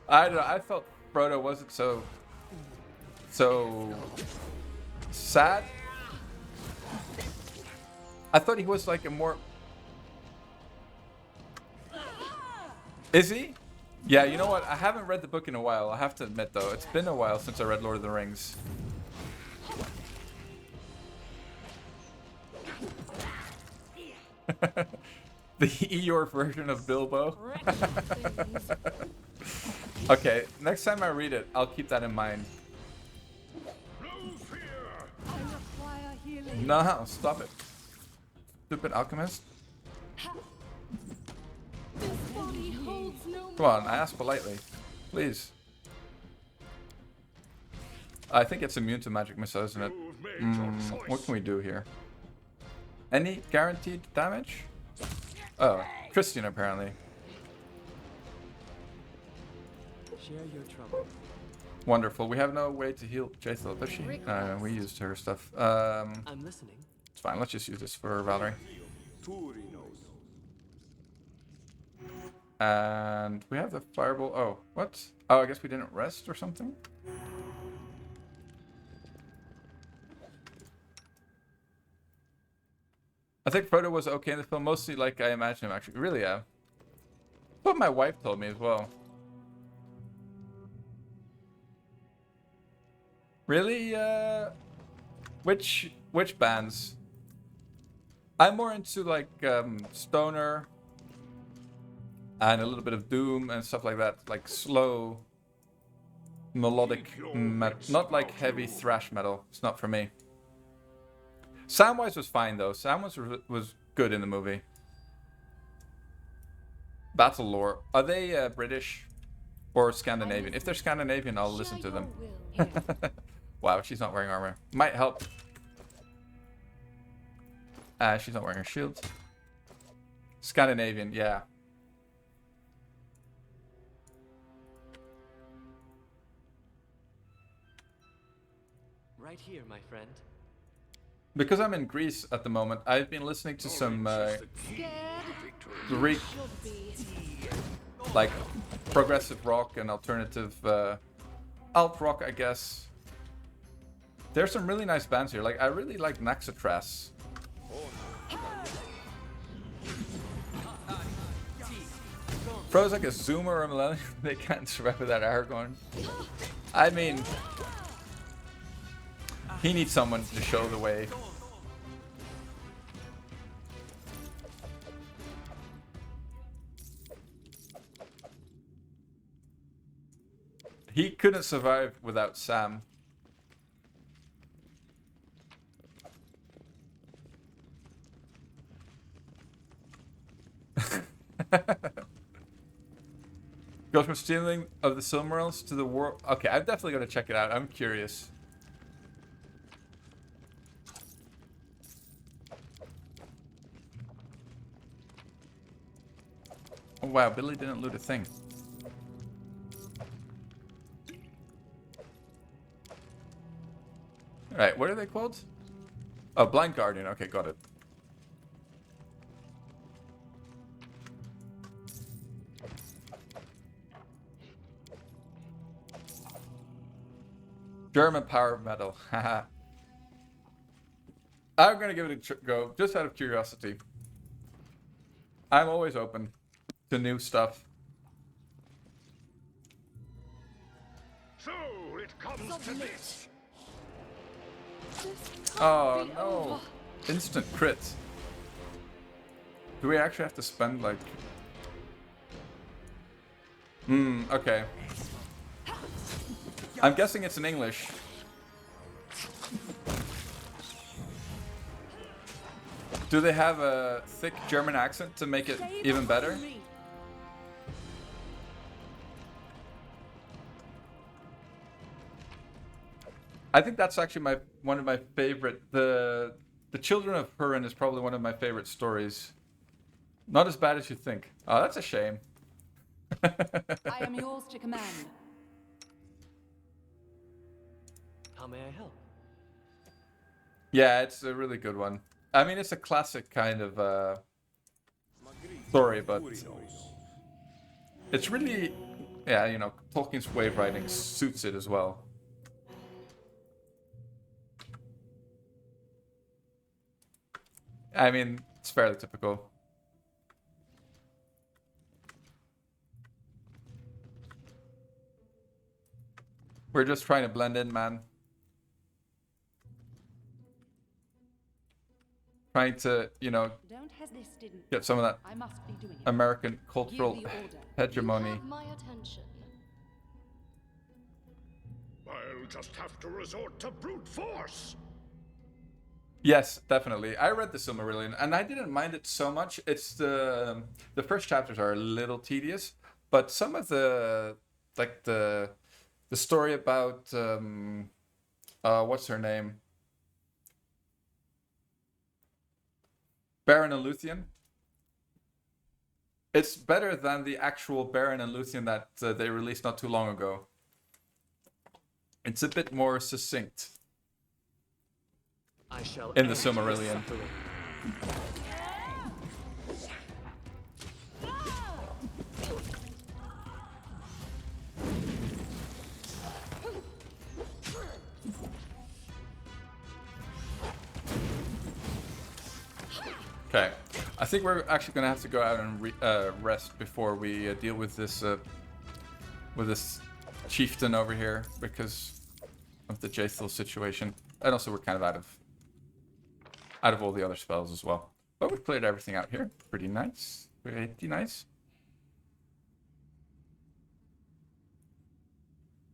I don't know. I felt Frodo wasn't so sad. I thought he was like a more... Is he? Yeah, you know what? I haven't read the book in a while. I have to admit, though. It's been a while since I read Lord of the Rings. The Eeyore version of Bilbo. Okay, next time I read it, I'll keep that in mind. No fear. I require healing. No, stop it. Stupid alchemist. This body holds no Come on, I ask politely. Please. I think it's immune to magic missile, isn't it? You've made your choice. What can we do here? Any guaranteed damage? Oh, Christian apparently. Share your trouble. Wonderful. We have no way to heal Jaethel, does she? We used her stuff. I'm listening. It's fine. Let's just use this for Valerie. And we have the fireball. Oh, what? Oh, I guess we didn't rest or something? I think Frodo was okay in the film, mostly like I imagined him actually. Really, yeah. What my wife told me as well. Really? Which bands? I'm more into like stoner and a little bit of doom and stuff like that, like slow melodic metal, not like heavy thrash metal. It's not for me. Samwise was fine though. Samwise was good in the movie. Battle lore. Are they British or Scandinavian? If they're Scandinavian, I'll listen to them. Wow, she's not wearing armor. Might help. She's not wearing her shield. Scandinavian, yeah. Right here, my friend. Because I'm in Greece at the moment, I've been listening to some Greek, like progressive rock and alternative alt rock, I guess. There's some really nice bands here. Like I really like Naxatras. Frodo's like a Zoomer or a Millennium. They can't survive without Aragorn. I mean, he needs someone to show the way. He couldn't survive without Sam. Goes from stealing of the Silmarils to the war. Okay, I'm definitely gonna check it out. I'm curious. Oh wow, Billy didn't loot a thing. Alright, what are they called? Oh, Blind Guardian. Okay, got it. German power metal. Haha. I'm gonna give it a go, just out of curiosity. I'm always open to new stuff. So it comes to this. Oh no! Instant crit. Do we actually have to spend like... okay. I'm guessing it's in English. Do they have a thick German accent to make it even better? I think that's actually one of my favorite. The Children of Hurin is probably one of my favorite stories. Not as bad as you think. Oh, that's a shame. I am yours to command. How may I help? Yeah, it's a really good one. I mean, it's a classic kind of story, but it's really, yeah, you know, Tolkien's wave writing suits it as well. I mean, it's fairly typical. We're just trying to blend in, man. Trying to, you know, Don't has this didn't. get some of that I must be doing it. American cultural Give the order. hegemony. You have my attention. I'll just have to resort to brute force. Yes, definitely. I read the Silmarillion, and I didn't mind it so much. It's the first chapters are a little tedious, but some of the like the story about what's her name, Baron and Luthien. It's better than the actual Baron and Luthien that they released not too long ago. It's a bit more succinct I shall in the end your Silmarillion. suffering. Okay, I think we're actually gonna have to go out and rest before we deal with this chieftain over here because of the Jaethil situation, and also we're kind of out of all the other spells as well. But we cleared everything out here. Pretty nice. Pretty nice.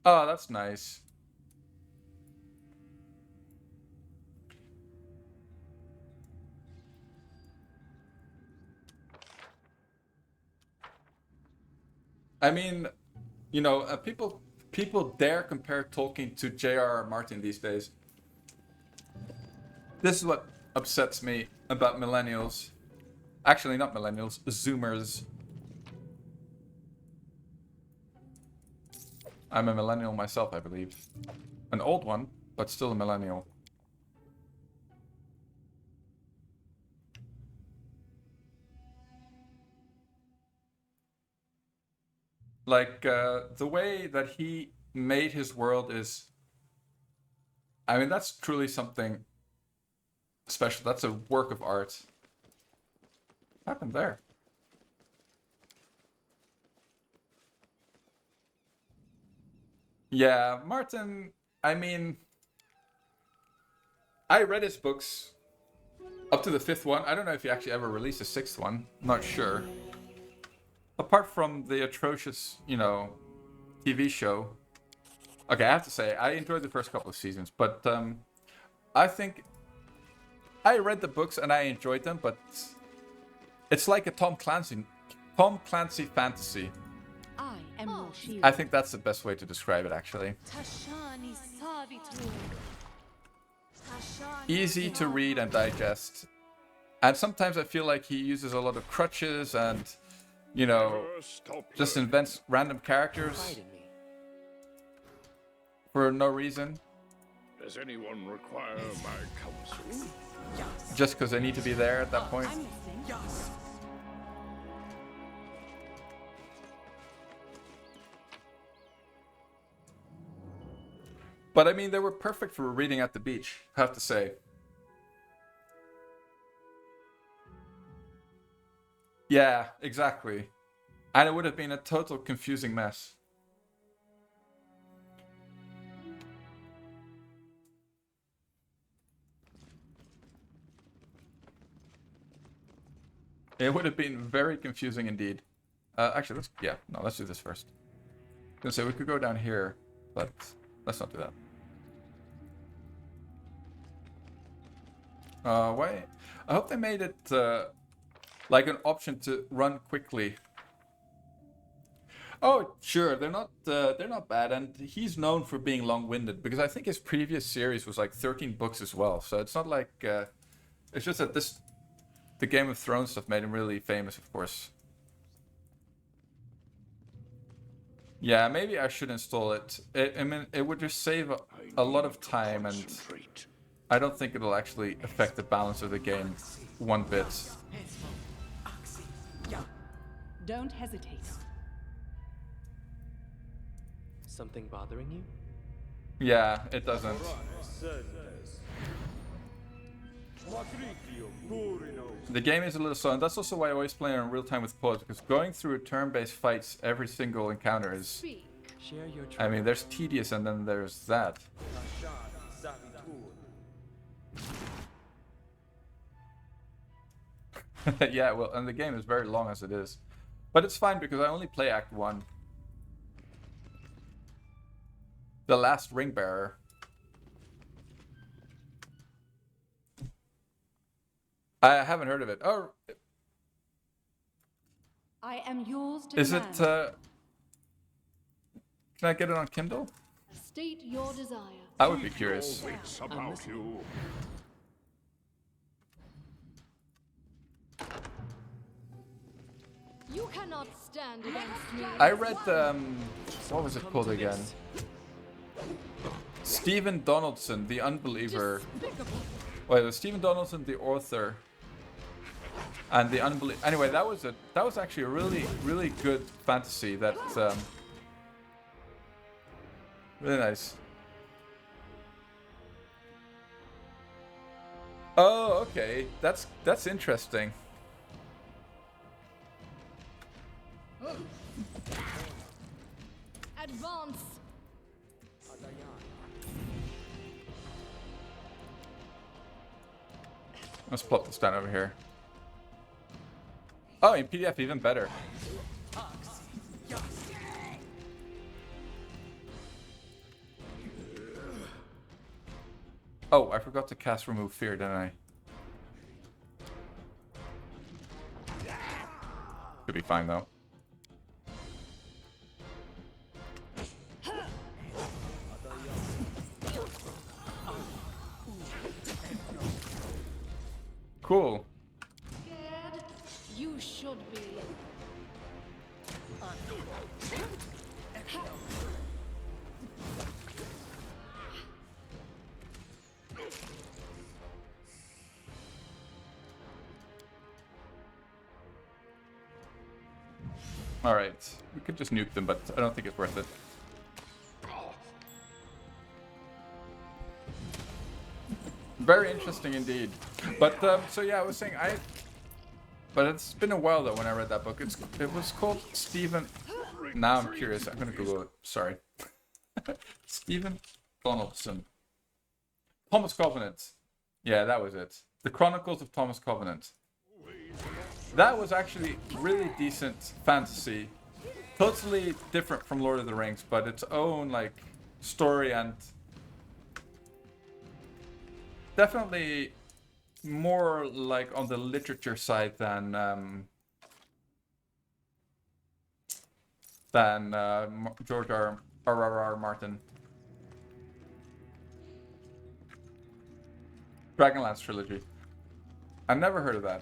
Oh, that's nice. I mean, you know, people dare compare Tolkien to J.R.R. Martin these days. This is what upsets me about millennials. Actually, not millennials, Zoomers. I'm a millennial myself, I believe. An old one, but still a millennial. Like, the way that he made his world is... I mean, that's truly something special. That's a work of art. What happened there? Yeah, Martin, I mean... I read his books up to the 5th one. I don't know if he actually ever released a 6th one. Not sure. Apart from the atrocious, you know, TV show. Okay, I have to say, I enjoyed the first couple of seasons, but I think I read the books and I enjoyed them, but it's like a Tom Clancy fantasy. I am your shield. I think that's the best way to describe it, actually. Tashani Savitur. Easy to read and digest. And sometimes I feel like he uses a lot of crutches and, you know, just invents random characters Pride in me. for no reason. Does anyone require my counsel? Just because they need to be there at that point. I'm listening. But I mean, they were perfect for reading at the beach, I have to say. Yeah, exactly. And it would have been a total confusing mess. It would have been very confusing indeed. Actually, let's do this first. I was gonna say we could go down here, but let's not do that. Why? I hope they made it like an option to run quickly. Oh, sure, they're not bad, and he's known for being long-winded because I think his previous series was like 13 books as well. So it's not like it's just that the Game of Thrones stuff made him really famous, of course. Yeah, maybe I should install it. I mean, it would just save a lot of time, and I don't think it'll actually affect the balance of the game one bit. Don't hesitate. Something bothering you? Yeah, it doesn't. The game is a little slow, and that's also why I always play on real time with pause, because going through turn-based fights every single encounter is... Speak. Share your I mean, there's tedious and then there's that. Yeah, well, and the game is very long as it is. But it's fine because I only play Act 1. The Last Ring Bearer. I haven't heard of it. Oh, I am yours to Is it? command. Can I get it on Kindle? State your desire. I would be curious. Wits about you. You cannot stand against me. I read what was it called again? Stephen Donaldson, The Unbeliever. Despicable. Wait, it was Stephen Donaldson, the author, and the Unbeliever. Anyway, that was actually a really good fantasy. That really nice. Oh, okay. That's interesting. Advance. Let's plop this down over here. Oh, in PDF, even better. Oh, I forgot to cast Remove Fear, didn't I? Could be fine though. Cool. Scared? You should be. Alright. We could just nuke them, but I don't think it's worth it. Very interesting indeed. But, so yeah, I was saying, but it's been a while though when I read that book. It was called Stephen... Now I'm curious. I'm gonna Google it. Sorry. Stephen Donaldson. Thomas Covenant. Yeah, that was it. The Chronicles of Thomas Covenant. That was actually really decent fantasy. Totally different from Lord of the Rings, but its own, like, story and... Definitely more, like, on the literature side than George R.R. Martin. Dragonlance trilogy. I've never heard of that.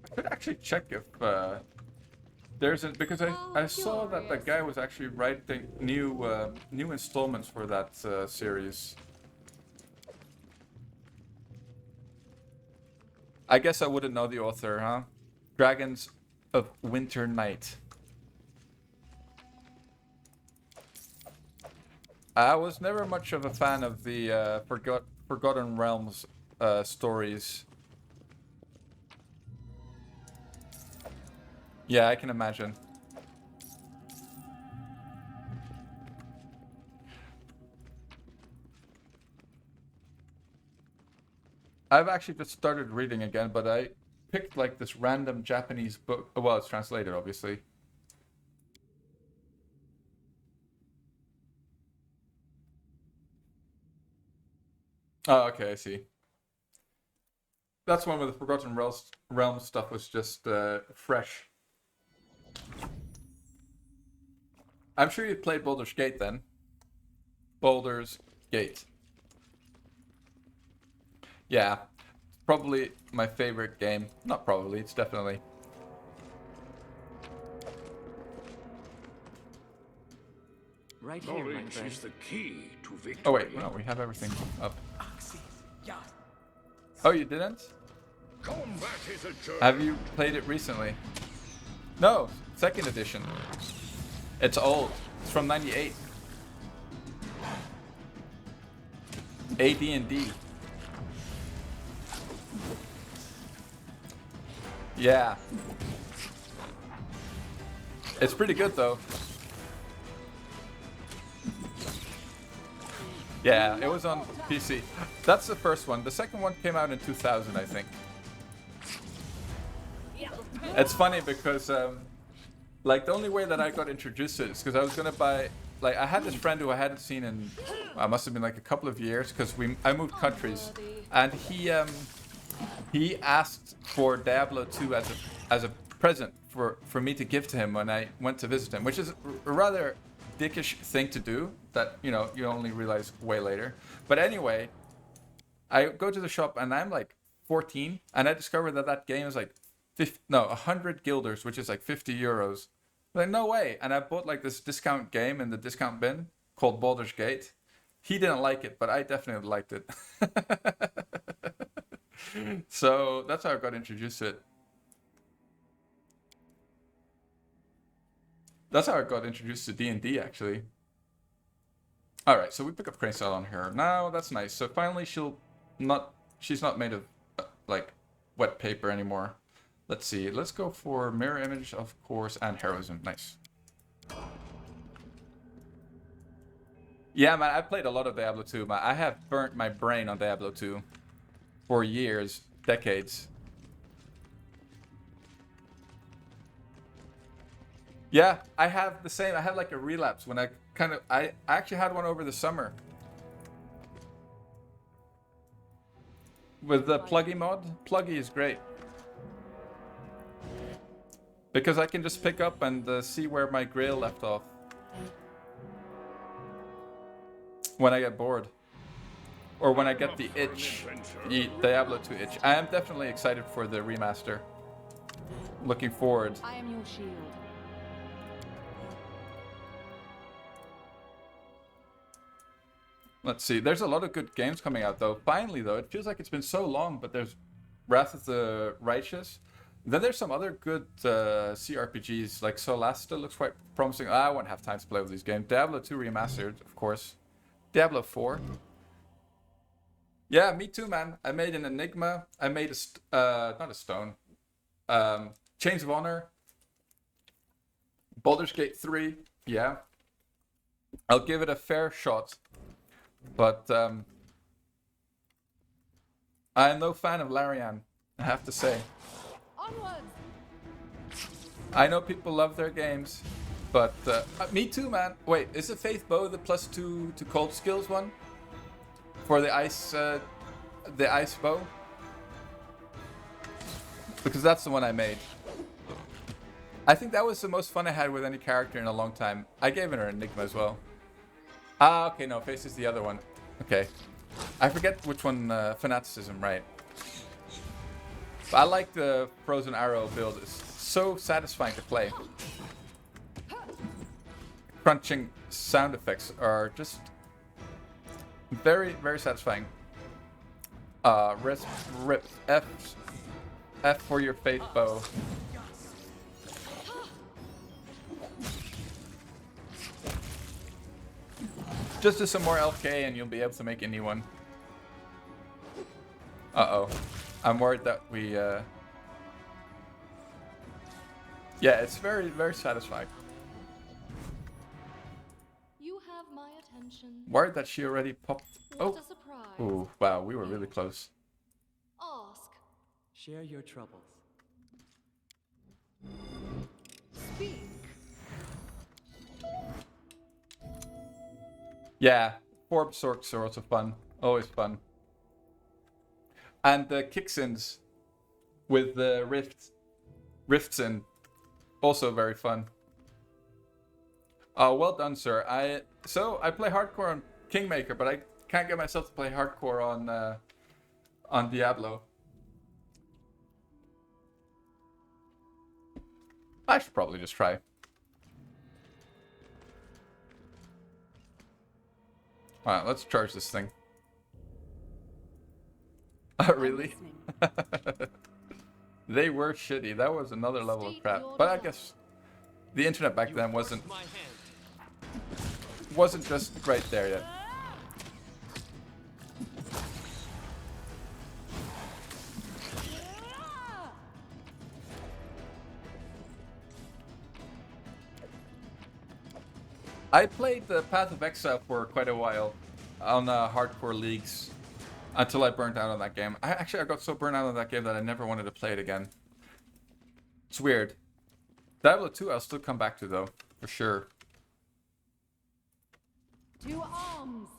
I could actually check if there's a, because I saw that the guy was actually writing new installments for that series. I guess I wouldn't know the author, huh? Dragons of Winter Night. I was never much of a fan of the Forgotten Realms stories. Yeah, I can imagine. I've actually just started reading again, but I picked like this random Japanese book. Well, it's translated, obviously. Oh, okay, I see. That's one where the Forgotten Realms stuff was just fresh. I'm sure you played Baldur's Gate then. Baldur's Gate. Yeah, it's probably my favorite game. Not probably, it's definitely. Right here, my Knowledge friend. is the key to victory. Oh wait, no, we have everything up. Oh, you didn't? Combat is a journey. Have you played it recently? No, second edition. It's old. It's from '98. AD&D. Yeah. It's pretty good though. Yeah, it was on PC. That's the first one. The second one came out in 2000, I think. It's funny because, like, the only way that I got introduced to it is because I was gonna buy like I had this friend who I hadn't seen in I must have been like a couple of years because I moved countries, and he asked for Diablo 2 as a present for me to give to him when I went to visit him, which is a rather dickish thing to do that you only realize way later. But anyway, I go to the shop and I'm like 14, and I discovered that game is like 100 guilders, which is like 50 euros. Like, no way. And I bought like this discount game in the discount bin called Baldur's Gate. He didn't like it, but I definitely liked it. So that's how I got introduced to it. That's how I got introduced to D&D, actually. Alright, so we pick up Crane Style on her. Now, that's nice. So finally she's not made of, like, wet paper anymore. Let's see. Let's go for Mirror Image, of course, and Heroism. Nice. Yeah, man, I played a lot of Diablo 2, man. I have burnt my brain on Diablo 2 for years, decades. Yeah, I have the same. I had like a relapse when I actually had one over the summer. With the Pluggy mod. Pluggy is great. Because I can just pick up and see where my grail left off. When I get bored. Or when I get the itch. The Diablo 2 itch. I am definitely excited for the remaster. Looking forward. I am your shield. Let's see. There's a lot of good games coming out though. Finally though, it feels like it's been so long, but there's Wrath of the Righteous. Then there's some other good CRPGs, like Solasta looks quite promising. I won't have time to play with these games. Diablo 2 Remastered, of course. Diablo 4. Yeah, me too, man. I made an Enigma. I made not a stone. Chains of Honor. Baldur's Gate 3. Yeah. I'll give it a fair shot. But I'm no fan of Larian, I have to say. Onwards! I know people love their games, but me too, man. Wait, is the Faith Bow the +2 to cold skills one? For the ice bow? Because that's the one I made. I think that was the most fun I had with any character in a long time. I gave it an Enigma as well. Ah, okay, no, Face is the other one. Okay. I forget which one, Fanaticism, right. But I like the Frozen Arrow build. It's so satisfying to play. Crunching sound effects are just very, very satisfying. Rip F for your Faith Bow. Just do some more LK and you'll be able to make anyone. Uh-oh. I'm worried that we, Yeah, it's very, very satisfying. You have my attention. Worried that she already popped. What Oh. a surprise. Ooh, wow, we were really close. Ask. Share your troubles. Speak. Yeah, Forbes Sorks are also fun. Always fun. And the Kicksins with the rifts in, also very fun. Oh, well done, sir. I play hardcore on Kingmaker, but I can't get myself to play hardcore on Diablo. I should probably just try. Alright, let's charge this thing. Oh, really? They were shitty. That was another level of crap. But I guess the internet back then wasn't just right there yet. I played the Path of Exile for quite a while on hardcore leagues until I burnt out on that game. I got so burnt out on that game that I never wanted to play it again. It's weird. Diablo 2 I'll still come back to though, for sure. To arms!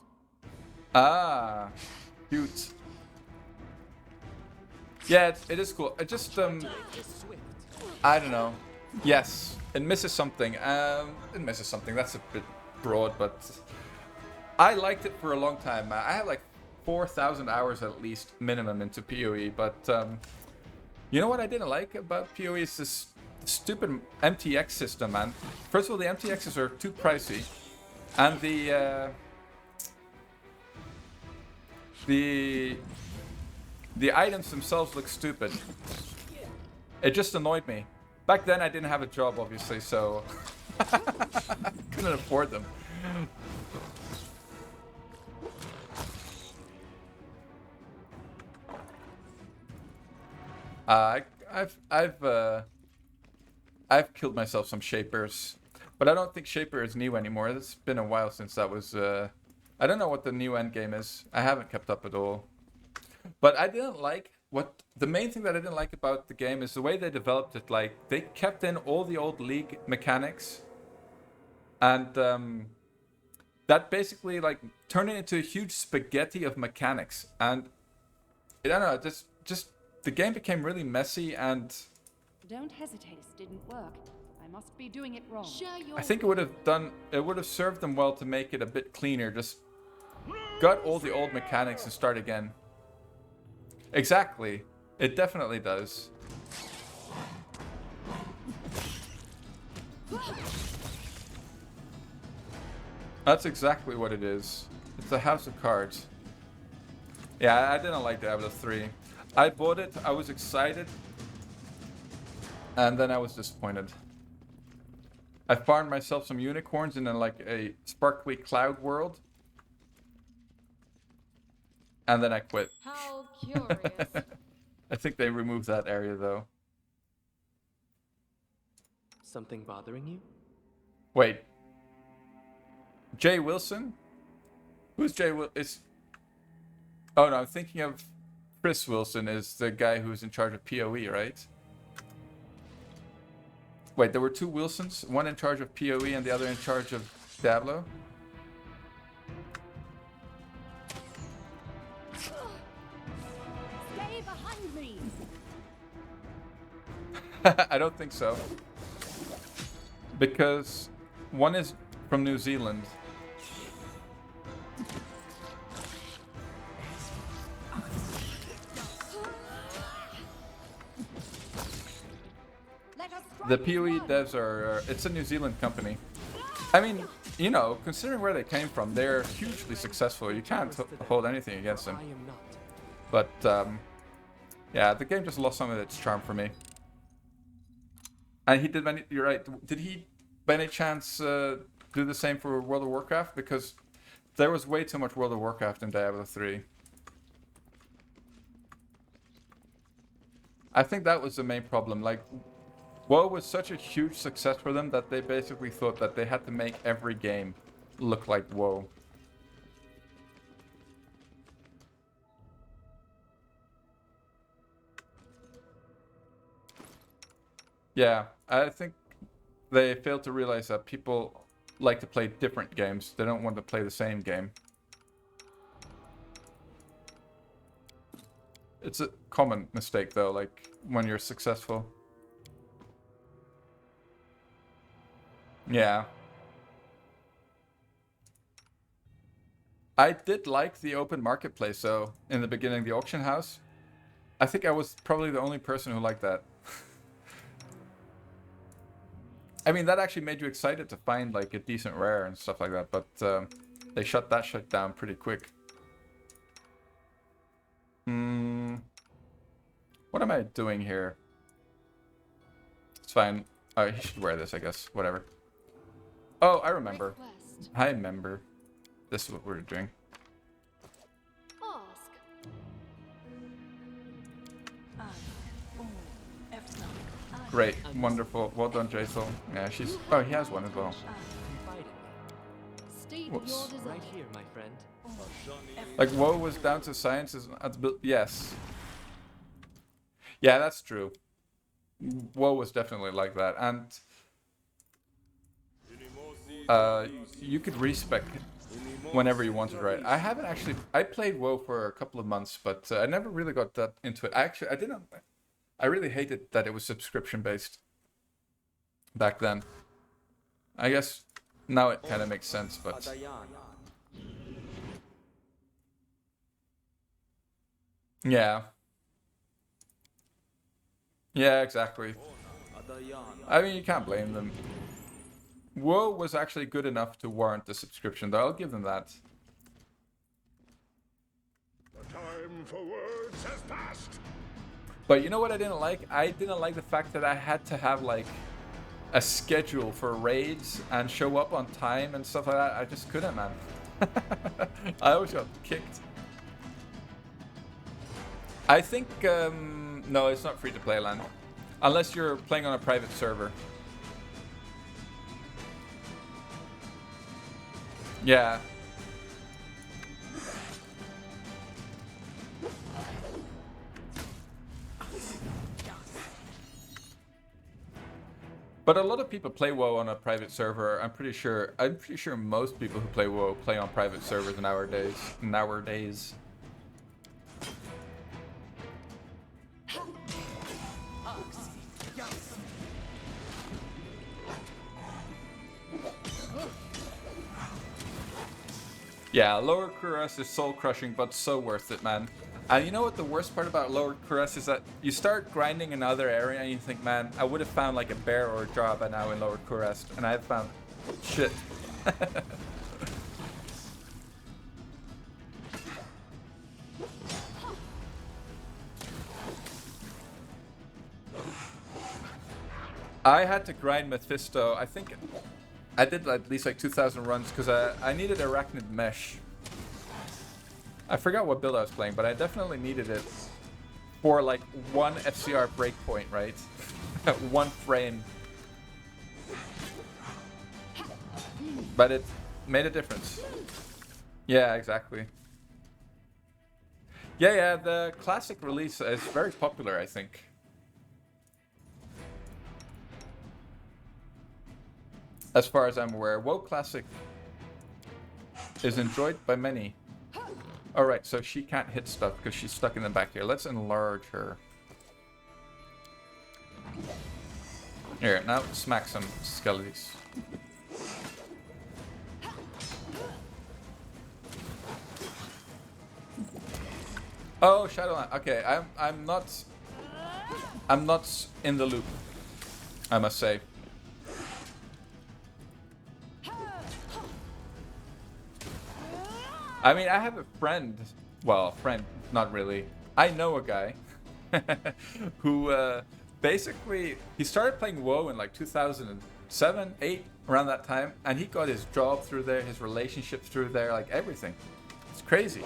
Ah, cute. Yeah, it is cool. It just I don't know. Yes, it misses something. It misses something. That's a bit broad, but I liked it for a long time. I have like 4,000 hours at least minimum into PoE, but you know what I didn't like about PoE is this stupid MTX system, man. First of all, the MTXs are too pricey, and the items themselves look stupid. It just annoyed me. Back then I didn't have a job, obviously, so couldn't afford them. I've killed myself some shapers, but I don't think shaper is new anymore. It's been a while since that was. I don't know what the new end game is. I haven't kept up at all. But I didn't like the main thing that I didn't like about the game is the way they developed it. Like they kept in all the old League mechanics, and that basically like turned it into a huge spaghetti of mechanics. And I don't know, just the game became really messy, and Don't hesitate. This didn't work. I must be doing it wrong. Share your I think it would have served them well to make it a bit cleaner. Just gut all the old mechanics and start again. Exactly. It definitely does. That's exactly what it is. It's a house of cards. Yeah, I didn't like Diablo 3. I bought it, I was excited, and then I was disappointed. I farmed myself some unicorns in like a sparkly cloud world, and then I quit. How curious. I think they removed that area though. Something bothering you? Wait. Jay Wilson? Who's Jay Wilson? Oh no, I'm thinking of Chris Wilson is the guy who's in charge of PoE, right? Wait, there were two Wilsons? One in charge of PoE and the other in charge of Diablo? Stay behind me! I don't think so. Because one is from New Zealand. The PoE devs are, it's a New Zealand company. I mean, you know, considering where they came from, they're hugely successful. You can't hold anything against them. I am not. But, yeah, the game just lost some of its charm for me. And he did many, you're right, did he by any chance do the same for World of Warcraft? Because there was way too much World of Warcraft in Diablo 3. I think that was the main problem. Like, WoW was such a huge success for them that they basically thought that they had to make every game look like WoW. Yeah, I think they failed to realize that people like to play different games. They don't want to play the same game. It's a common mistake though, like when you're successful. Yeah. I did like the open marketplace though, in the beginning, the auction house. I think I was probably the only person who liked that. I mean, that actually made you excited to find like a decent rare and stuff like that, but they shut that shit down pretty quick. What am I doing here? It's fine. Oh, he should wear this, I guess. Whatever. Oh, I remember. request. I remember. This is what we're doing. Ask. Great. Wonderful. Well done, Jaisal. Yeah, she's... Oh, he has one as well. Confide in me. State Whoops. your desire. Right here, my friend. Like, WoW was down to sciences... Yes. Yeah, that's true. WoW was definitely like that. And... you could respec whenever you want it, right? I haven't actually. I played WoW for a couple of months, but I never really got that into it. I didn't. I really hated that it was subscription based back then. I guess now it kind of makes sense, but yeah, yeah, exactly. I mean, you can't blame them. WoW was actually good enough to warrant the subscription, though. I'll give them that. The time for words has passed. But you know what I didn't like? I didn't like the fact that I had to have like a schedule for raids and show up on time and stuff like that. I just couldn't, man. I always got kicked. I think no, it's not free to play land, unless you're playing on a private server. Yeah. But a lot of people play WoW on a private server. I'm pretty sure most people who play WoW play on private servers nowadays. Yeah, lower QRS is soul crushing, but so worth it, man. And you know what the worst part about lower QRS is that you start grinding another area and you think, man, I would have found like a bear or a jar by now in lower QRS, and I have found shit. I had to grind Mephisto. I think I did at least like 2,000 runs because I needed Arachnid Mesh. I forgot what build I was playing, but I definitely needed it for like one FCR breakpoint, right? One frame. But it made a difference. Yeah, exactly. Yeah, the classic release is very popular, I think. As far as I'm aware, WoW Classic is enjoyed by many. Alright, so she can't hit stuff because she's stuck in the back here. Let's enlarge her. Here, now smack some skellies. Oh, Shadowland. Okay, I'm not in the loop, I must say. I mean, I have a friend. Well, friend, not really. I know a guy who basically he started playing WoW in like 2007, 8, around that time, and he got his job through there, his relationships through there, like everything. It's crazy.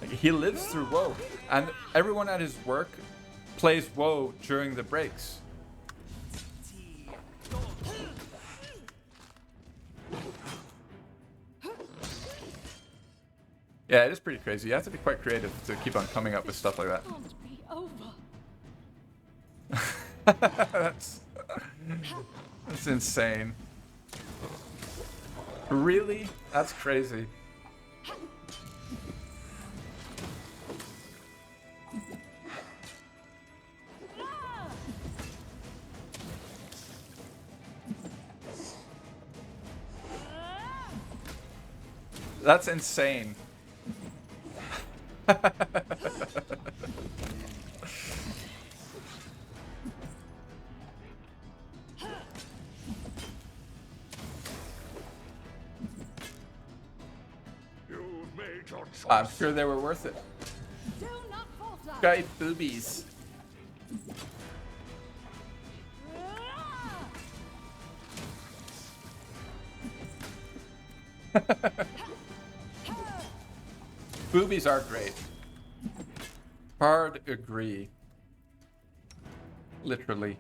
Like, he lives through WoW, and everyone at his work plays WoW during the breaks. Yeah, it is pretty crazy. You have to be quite creative to keep on coming up with stuff like that. That's insane. Really? That's crazy. That's insane. You've made your choice. I'm sure they were worth it. Do not falter. Guy boobies. Boobies are great. Hard agree. Literally.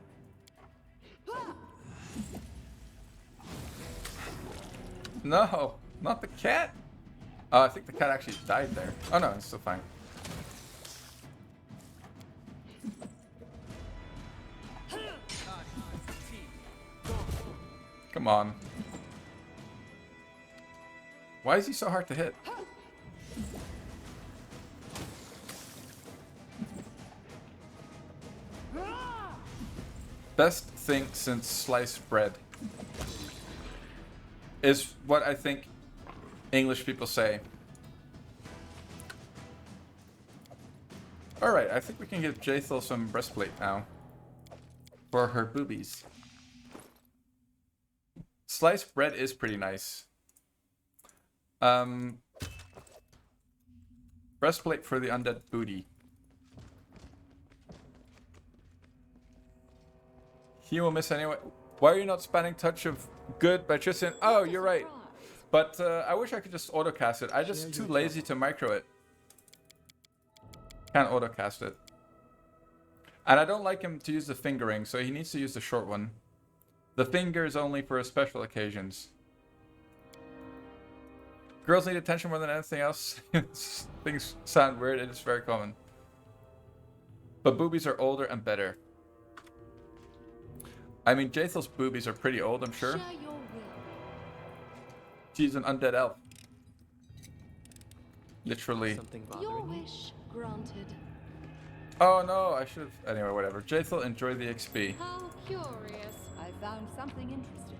No, not the cat. Oh, I think the cat actually died there. Oh no, it's still fine. Come on. Why is he so hard to hit? Best thing since sliced bread is what I think English people say. Alright, I think we can give Jaethel some breastplate now. For her boobies. Sliced bread is pretty nice. Breastplate for the undead booty. He will miss anyway. Why are you not spamming touch of good by Tristan? Oh, you're right. But I wish I could just autocast it. I'm just too lazy to micro it. Can't autocast it. And I don't like him to use the fingering, so he needs to use the short one. The finger is only for special occasions. Girls need attention more than anything else. Things sound weird, it is very common. But boobies are older and better. I mean, Jaethel's boobies are pretty old, I'm sure. She's an undead elf. Literally. Something Your bothering you? wish granted. Oh no, I should have... Anyway, whatever. Jaethel, enjoy the XP. How curious. I found something interesting.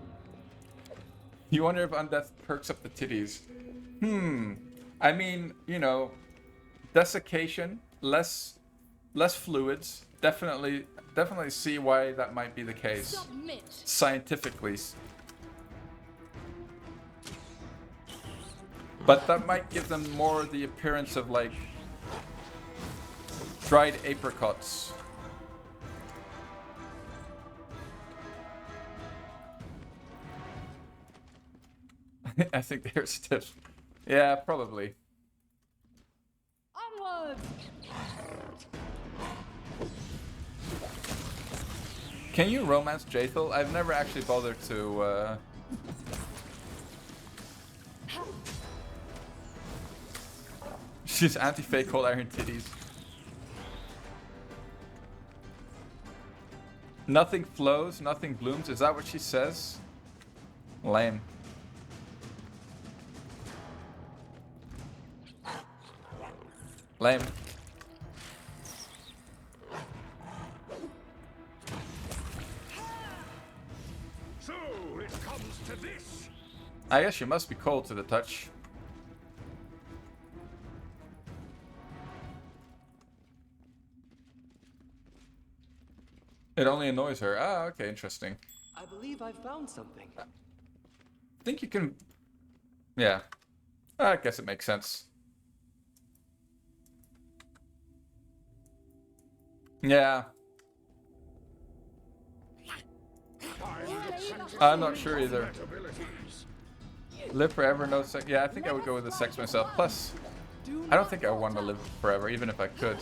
You wonder if undeath perks up the titties. I mean, you know, desiccation, less fluids. Definitely see why that might be the case. Submit. Scientifically. But that might give them more the appearance of like dried apricots. I think they're stiff. Yeah, probably. Onwards! Can you romance Jaethel? I've never actually bothered to. She's anti-fake cold iron titties. Nothing flows, nothing blooms. Is that what she says? Lame. Lame. So it comes to this. I guess she must be cold to the touch. It only annoys her. Ah, okay, interesting. I believe I found something. I think you can... Yeah. I guess it makes sense. Yeah. I'm not sure either. Live forever, no sex. Yeah, I think I would go with the sex myself. Plus, I don't think I want to live forever, even if I could.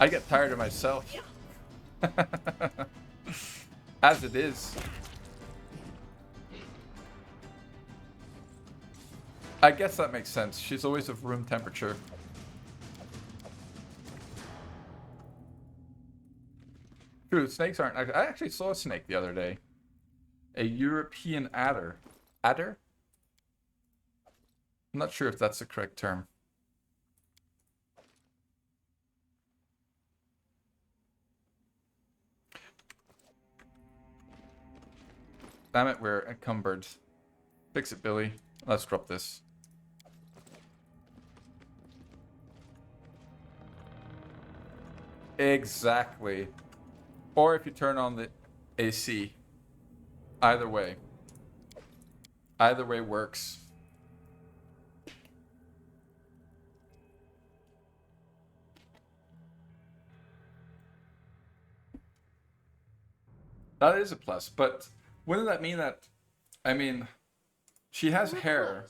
I get tired of myself. As it is. I guess that makes sense. She's always of room temperature. True, snakes aren't... I actually saw a snake the other day. A European adder. Adder? I'm not sure if that's the correct term. Damn it, we're encumbered. Fix it, Billy. Let's drop this. Exactly. Or if you turn on the AC. Either way. Either way works. That is a plus, but wouldn't that mean that... I mean, she has hair.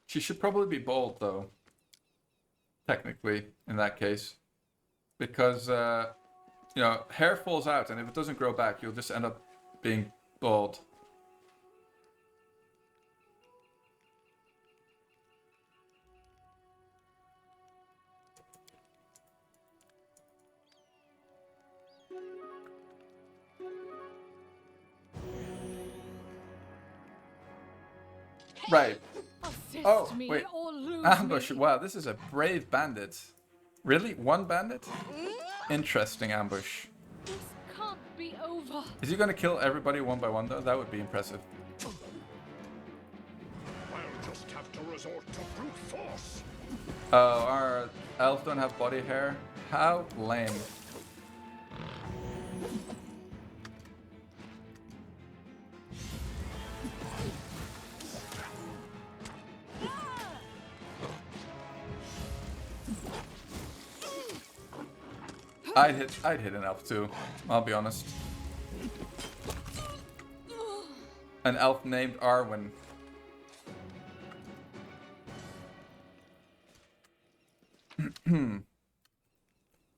She should probably be bald, though. Technically, in that case. Because, you know, hair falls out, and if it doesn't grow back, you'll just end up being bald. Right. Assist Oh, me wait. or lose Ambush. me. Wow, this is a brave bandit. Really? One bandit? Interesting ambush. This can't be over. Is he gonna kill everybody one by one though? That would be impressive. I'll just have to resort to brute force. Oh, our elves don't have body hair? How lame. I'd hit an elf too, I'll be honest. An elf named Arwen.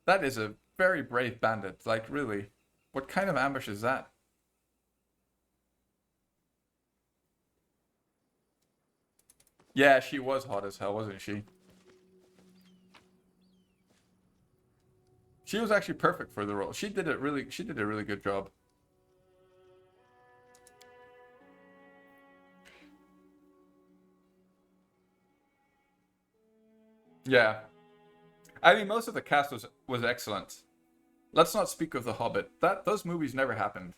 That is a very brave bandit, like really. What kind of ambush is that? Yeah, she was hot as hell, wasn't she? She was actually perfect for the role. She did a really good job. Yeah. I mean, most of the cast was excellent. Let's not speak of The Hobbit. Those movies never happened.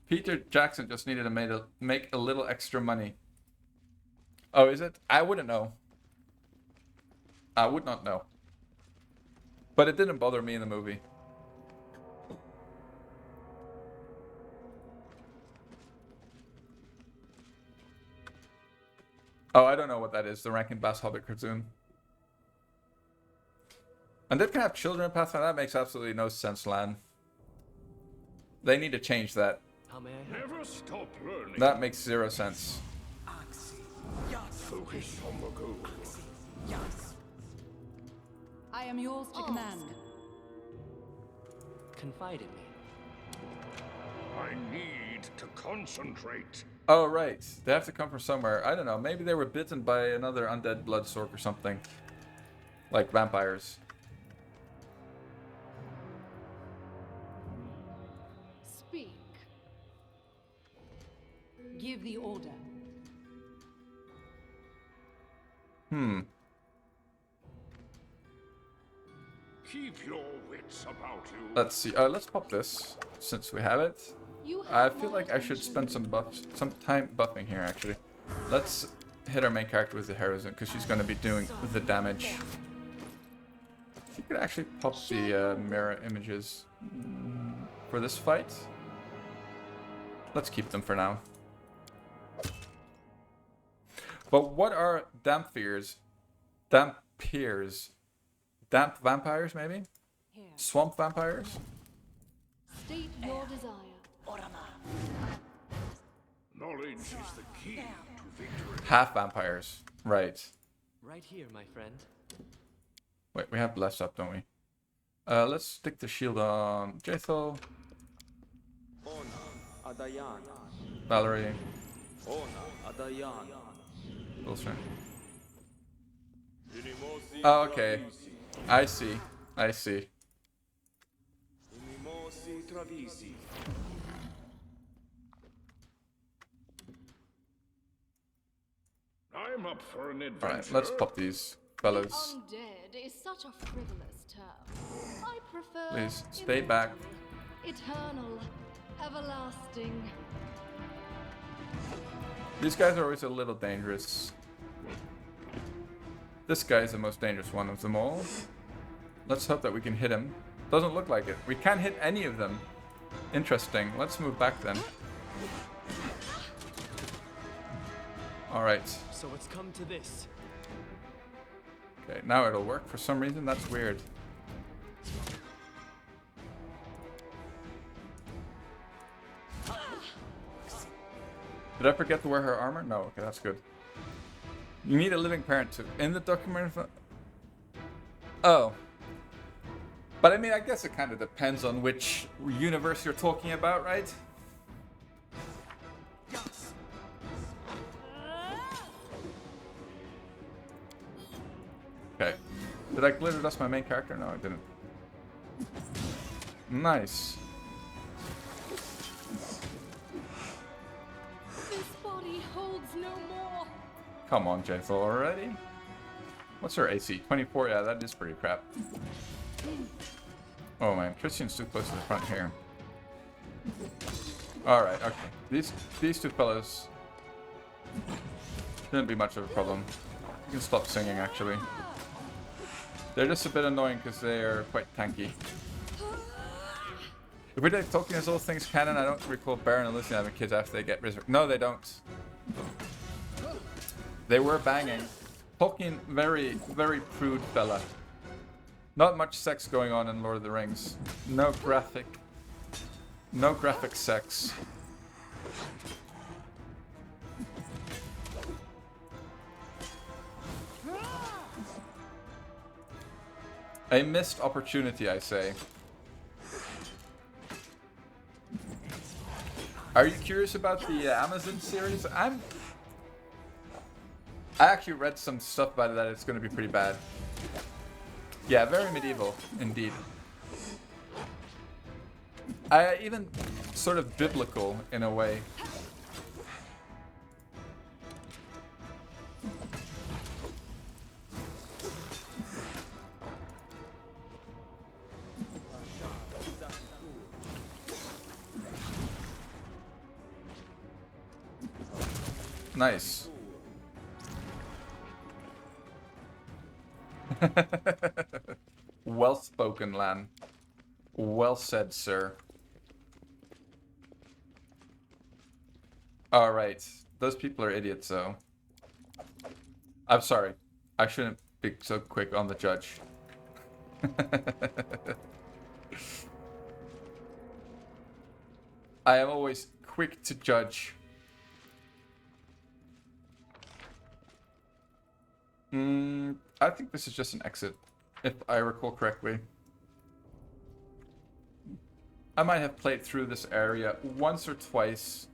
Peter Jackson just needed to make a little extra money. Oh, is it? I wouldn't know. I would not know. But it didn't bother me in the movie. Oh, I don't know what that is. The Rankin Bass Hobbit cartoon. And they can have children in Pathfinder. That makes absolutely no sense, Lan. They need to change that. How may I help? Never stop learning. That makes zero sense. Focus on the goal. I am yours to command. Confide in me. I need to concentrate. Oh, right. They have to come from somewhere. I don't know. Maybe they were bitten by another undead bloodsork or something. Like vampires. Speak. Give the order. Keep your wits about you. Let's see. Let's pop this since we have it. You I have feel my like I should attention. spend some time buffing here actually. Let's hit our main character with the heroism because she's going to be doing the damage. She could actually pop the mirror images for this fight. Let's keep them for now. But what are dampiers? Dampiers? Damp vampires, maybe? Swamp vampires? State your desire. Knowledge is the key to victory. Half vampires. Right. Right here, my friend. Wait, we have blessed up, don't we? Let's stick the shield on Jethel, Valerie, Wilson. Oh, okay. I see. I see. I'm up for an adventure. Alright, let's pop these fellas. Undead is such a frivolous term. I prefer Please, stay back. eternal, everlasting. These guys are always a little dangerous. This guy is the most dangerous one of them all. Let's hope that we can hit him. Doesn't look like it. We can't hit any of them. Interesting. Let's move back then. Alright. So it's come to this. Okay, now it'll work. For some reason, that's weird. Did I forget to wear her armor? No, okay, that's good. You need a living parent to... In the document... Oh. But I mean, I guess it kind of depends on which universe you're talking about, right? Okay. Did I glitter dust my main character? No, I didn't. Nice. This body holds Come on, Gentle, already? What's her AC? 24? Yeah, that is pretty crap. Oh man, Christian's too close to the front here. Alright, okay. These two fellas shouldn't be much of a problem. You can stop singing, actually. They're just a bit annoying because they are quite tanky. If we're talking as all things canon, I don't recall Baron and Lucy having kids after they get resurrected. No, they don't. They were banging. Tolkien, very, very prude fella. Not much sex going on in Lord of the Rings. No graphic sex. A missed opportunity, I say. Are you curious about the Amazon series? I actually read some stuff about it that it's going to be pretty bad. Yeah, very medieval, indeed. Even sort of biblical in a way. Nice. Well spoken, Lan. Well said, sir. Alright. Those people are idiots, though. I'm sorry. I shouldn't be so quick on the judge. I am always quick to judge. I think this is just an exit, if I recall correctly. I might have played through this area once or twice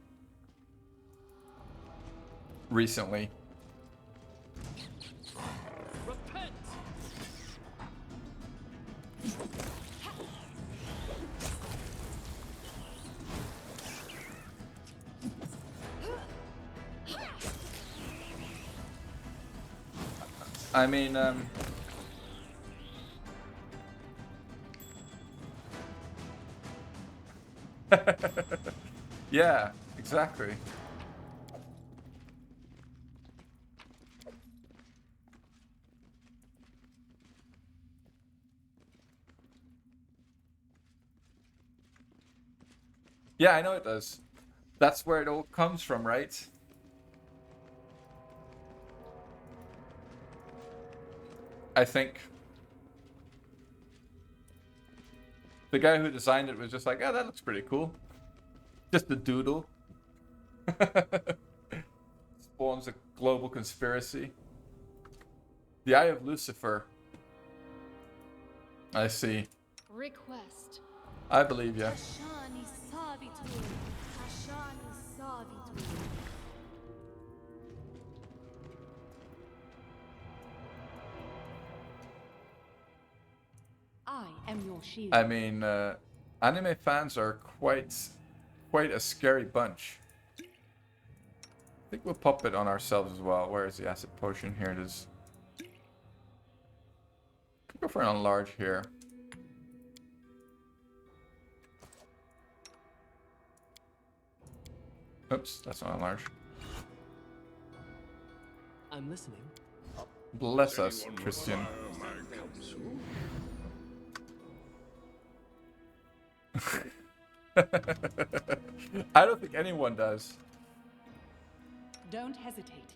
recently. Repent! I mean, yeah, exactly. Yeah, I know it does. That's where it all comes from, right? I think the guy who designed it was just like, oh, that looks pretty cool. Just a doodle. Spawns a global conspiracy. The Eye of Lucifer. I see. Request. I believe you. Ashani Savitur. Ashani Savitur. I am your shield. I mean, anime fans are quite a scary bunch. I think we'll pop it on ourselves as well. Where is the acid potion? Here it is. Could go for an enlarge here. Oops, that's not enlarge. I'm listening. Bless us, Christian. My counsel? I don't think anyone does. Don't hesitate.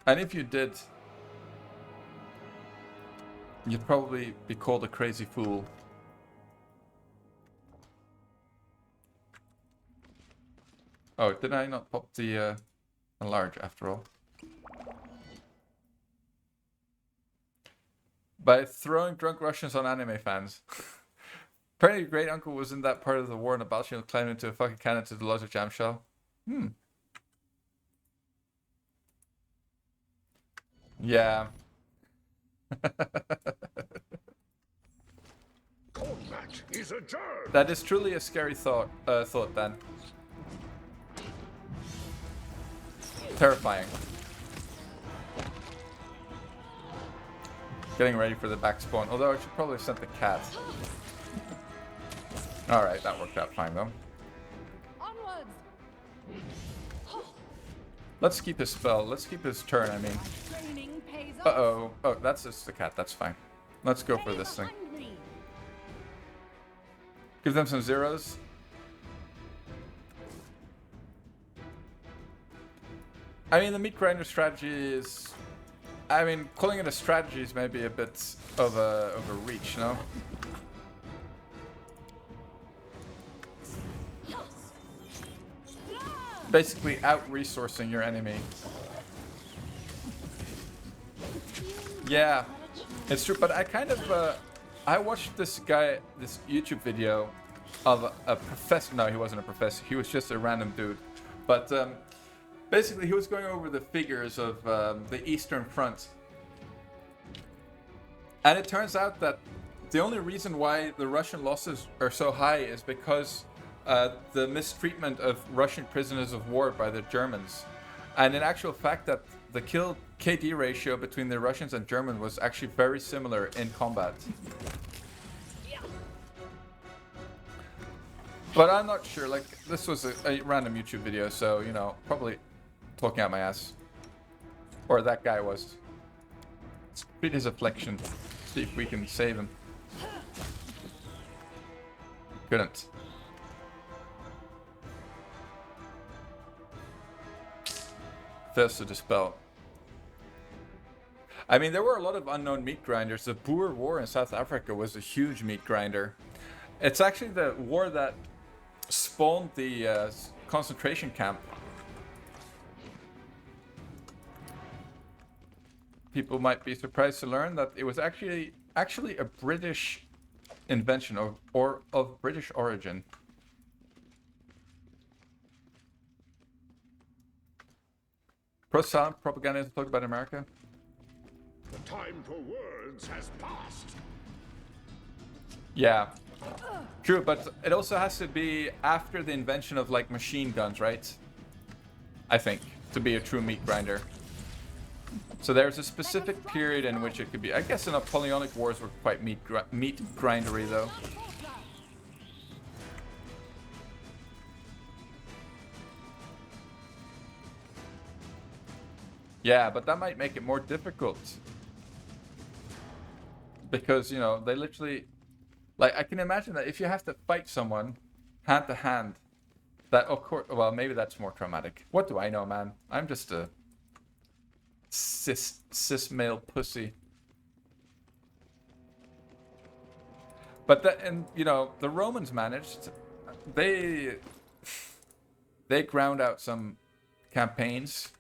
And if you did, you'd probably be called a crazy fool. Oh, did I not pop the enlarge after all? By throwing drunk Russians on anime fans. Apparently your great uncle was in that part of the war on the battlefield and climbed into a fucking cannon to the Logic Jam Shell. Yeah. Combat is adjourned. That is truly a scary thought, Dan. Getting ready for the back spawn. Although I should probably have sent the cat. Alright, that worked out fine though. Onwards. Let's keep his spell. Let's keep his turn, I mean. Training pays off. Uh-oh. Oh, that's just the cat. That's fine. Let's go for this thing. Behind me. Give them some zeros. I mean, the meat grinder strategy is... I mean, calling it a strategy is maybe a bit of a reach, no? Basically out-resourcing your enemy. Yeah, it's true, but I kind of... I watched this guy, this YouTube video of a professor... No, he wasn't a professor. He was just a random dude. But basically, he was going over the figures of the Eastern Front. And it turns out that the only reason why the Russian losses are so high is because the mistreatment of Russian prisoners of war by the Germans. And in actual fact that the kill KD ratio between the Russians and Germans was actually very similar in combat. But I'm not sure, like, this was a random YouTube video, so, you know, probably talking out my ass. Or that guy was. Let's treat his affliction. See if we can save him. Couldn't. Fails to dispel. I mean, there were a lot of unknown meat grinders. The Boer War in South Africa was a huge meat grinder. It's actually the war that spawned the concentration camp. People might be surprised to learn that it was actually a British invention of British origin. Pro-silent propaganda is talk about America. The time for words has passed. Yeah, true, but it also has to be after the invention of like machine guns, right? I think, to be a true meat grinder. So there's a specific period in which it could be. I guess the Napoleonic Wars were quite meat grindery though. Yeah, but that might make it more difficult. Because, you know, they literally... Like, I can imagine that if you have to fight someone hand to hand, that, of course... Well, maybe that's more traumatic. What do I know, man? I'm just a cis male pussy. But that, and, you know, the Romans managed... They ground out some campaigns.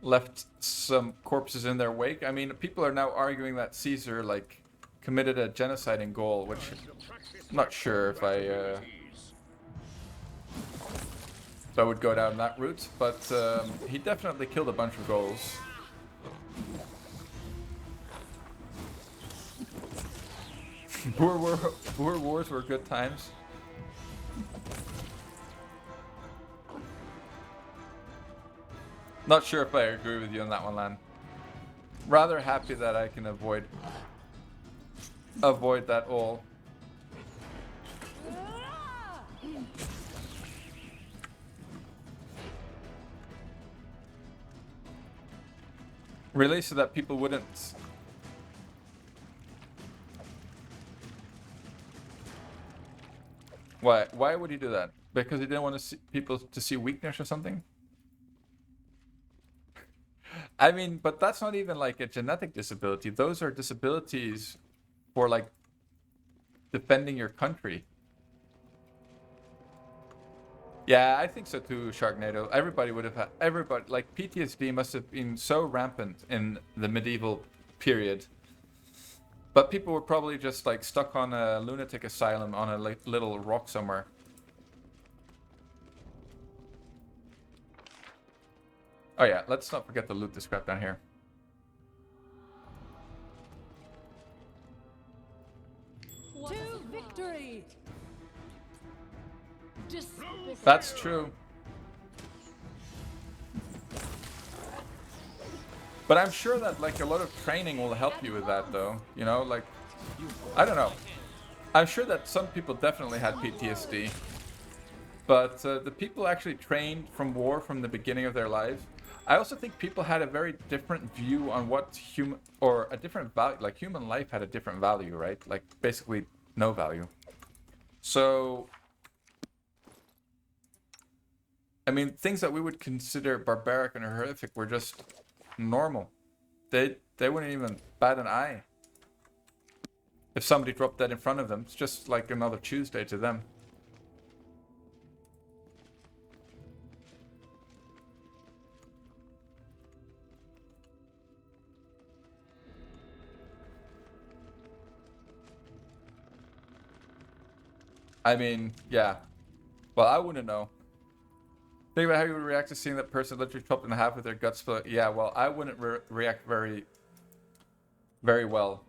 Left some corpses in their wake. I mean, people are now arguing that Caesar, like, committed a genocide in Gaul, which I'm not sure if I would go down that route, but he definitely killed a bunch of Gauls. Boer Wars were good times. Not sure if I agree with you on that one, Lan. Rather happy that I can avoid that all. Really, so that people wouldn't... Why? Why would he do that? Because he didn't want to see people to see weakness or something? I mean, but that's not even like a genetic disability. Those are disabilities for like defending your country. Yeah, I think so too, Sharknado. Everybody would have had, like PTSD must have been so rampant in the medieval period. But people were probably just like stuck on a lunatic asylum on a little rock somewhere. Oh yeah, let's not forget to loot this crap down here. To victory. That's true. But I'm sure that like a lot of training will help you with that, though. You know, like I don't know. I'm sure that some people definitely had PTSD, but the people actually trained from war from the beginning of their lives. I also think people had a very different view on what human, or a different value, like human life had a different value, right? Like basically no value. So, I mean, things that we would consider barbaric and horrific were just normal. They wouldn't even bat an eye. If somebody dropped that in front of them, it's just like another Tuesday to them. I mean, yeah. Well, I wouldn't know. Think about how you would react to seeing that person literally chopped in half with their guts split. Yeah, well, I wouldn't react very well.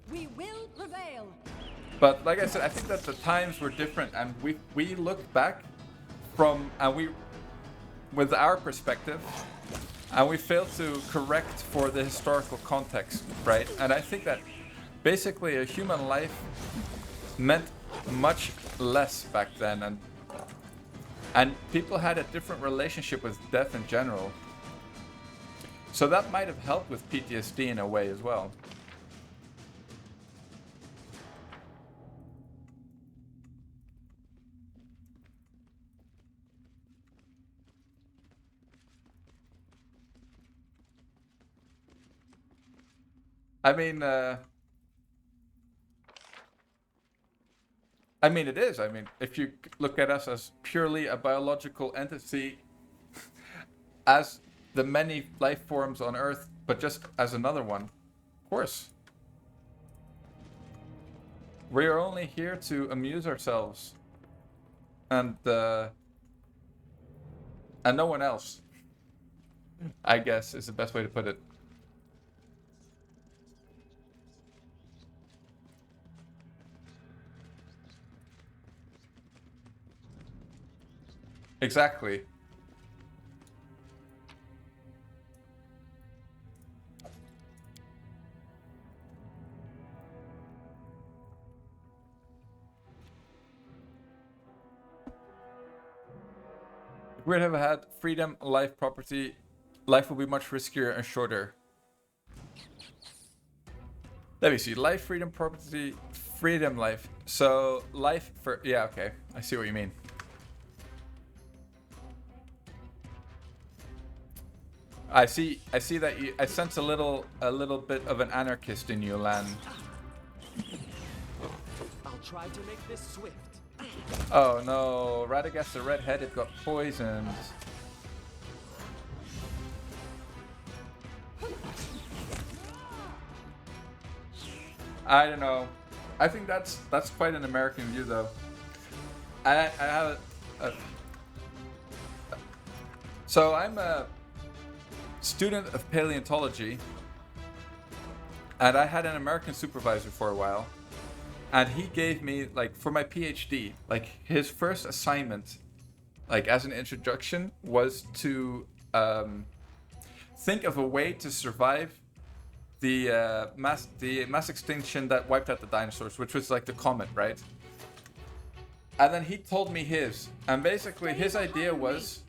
We will prevail. But like I said, I think that the times were different, and we look back from, and we, with our perspective, and we fail to correct for the historical context, right? And I think that basically a human life meant much less back then, and people had a different relationship with death in general. So that might have helped with PTSD in a way as well. I mean, it is. I mean, if you look at us as purely a biological entity, as the many life forms on Earth, but just as another one, of course. We are only here to amuse ourselves, and no one else, I guess, is the best way to put it. Exactly. If we'd have had freedom, life, property, life would be much riskier and shorter. Let me see. Life, freedom, property, freedom, life. So life for, yeah, okay. I see what you mean. I see that I sense a little bit of an anarchist in you, Lan. I'll try to make this swift. Oh no, Radagast the Red-Headed got poisoned. I don't know. I think that's quite an American view, though. I have so I'm a student of paleontology, and I had an American supervisor for a while, and he gave me, like, for my PhD, like, his first assignment, like, as an introduction, was to think of a way to survive the mass extinction that wiped out the dinosaurs, which was like the comet, right? And then he told me his, and basically his idea was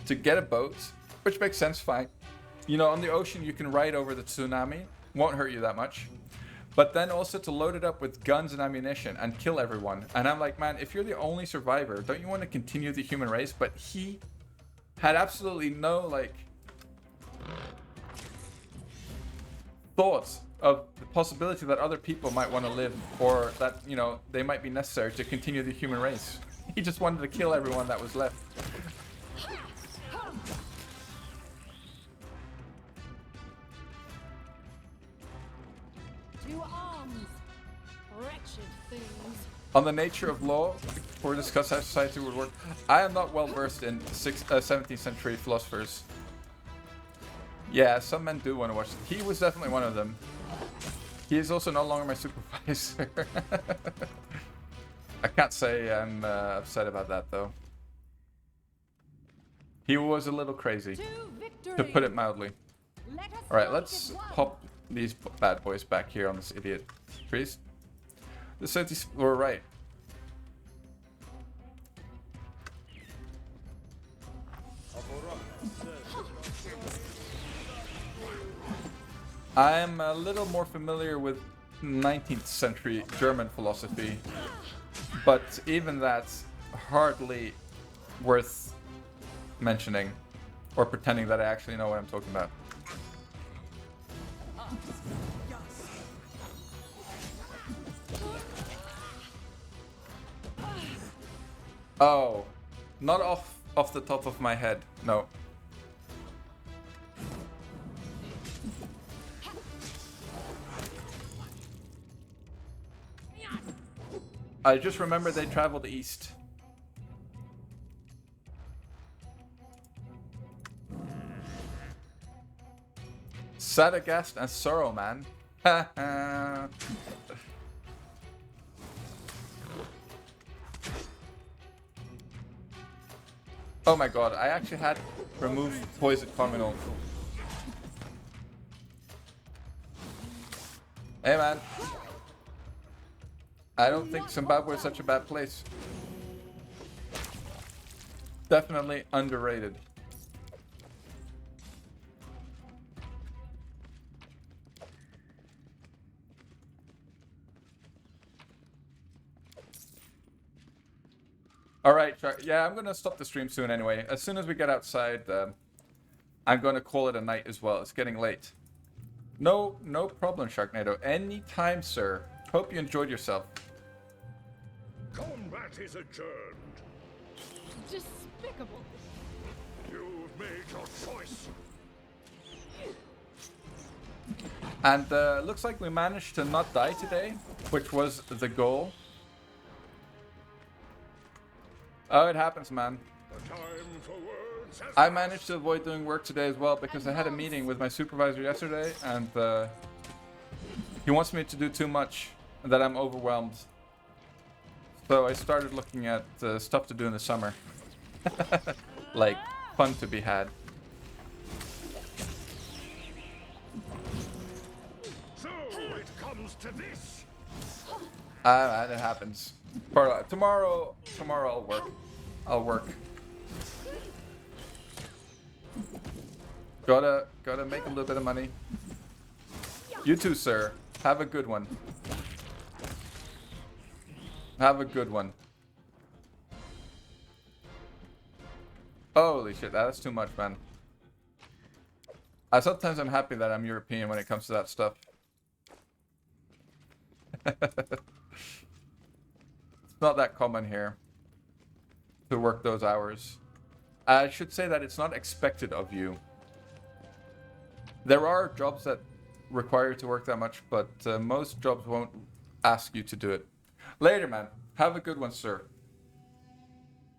to get a boat, which makes sense, fine. You know, on the ocean you can ride over the tsunami, won't hurt you that much. But then also to load it up with guns and ammunition and kill everyone. And I'm like, man, if you're the only survivor, don't you want to continue the human race? But he had absolutely no, like, thoughts of the possibility that other people might want to live, or that, you know, they might be necessary to continue the human race. He just wanted to kill everyone that was left. To arms, wretched things. On the nature of law, or discuss how society would work. I am not well versed in 17th century philosophers. Yeah, some men do want to watch. He was definitely one of them. He is also no longer my supervisor. I can't say I'm upset about that, though. He was a little crazy, To to victory. put it mildly. Let us Alright, fight let's as one. pop these bad boys back here on this idiot priest. The cities were right. I'm a little more familiar with 19th century German philosophy, but even that's hardly worth mentioning or pretending that I actually know what I'm talking about. Oh, not off the top of my head, no. I just remember they traveled east. Sadagast and Sorrow, man. Oh my god, I actually had removed Poison Communal. Hey man. I don't think Zimbabwe is such a bad place. Definitely underrated. Alright, yeah, I'm gonna stop the stream soon anyway. As soon as we get outside, I'm gonna call it a night as well. It's getting late. No problem, Sharknado. Anytime, sir. Hope you enjoyed yourself. Combat is adjourned. Despicable. You've made your choice. And looks like we managed to not die today, which was the goal. Oh, it happens, man. The time for words has I managed to avoid doing work today as well because I had a meeting with my supervisor yesterday and he wants me to do too much and that I'm overwhelmed. So I started looking at stuff to do in the summer. Like, fun to be had. So it comes to this. It happens. Tomorrow I'll work. I'll work. Gotta make a little bit of money. You too, sir. Have a good one. Have a good one. Holy shit, that's too much, man. Sometimes I'm happy that I'm European when it comes to that stuff. It's not that common here to work those hours. I should say that it's not expected of you. There are jobs that require you to work that much, but most jobs won't ask you to do it. Later, man. Have a good one, sir.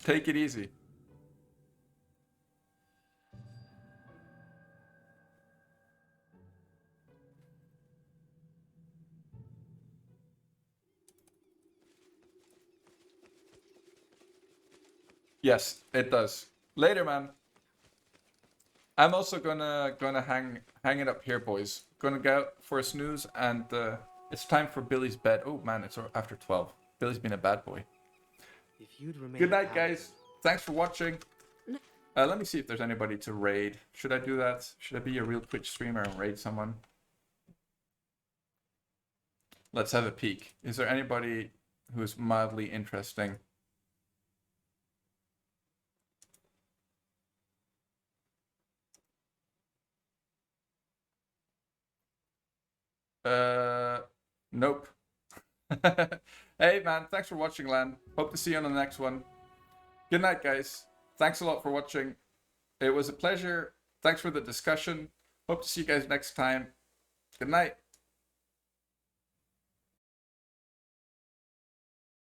Take it easy. Yes, it does. Later, man. I'm also gonna hang it up here, boys. Gonna go out for a snooze, and it's time for Billy's bed. Oh man, it's after 12. Billy's been a bad boy. If you'd remain Good night, out- guys. Thanks for watching. Let me see if there's anybody to raid. Should I do that? Should I be a real Twitch streamer and raid someone? Let's have a peek. Is there anybody who's mildly interesting? Nope. Hey man, thanks for watching, Lan. Hope to see you on the next one. Good night, guys. Thanks a lot for watching. It was a pleasure. Thanks for the discussion. Hope to see you guys next time. Good night.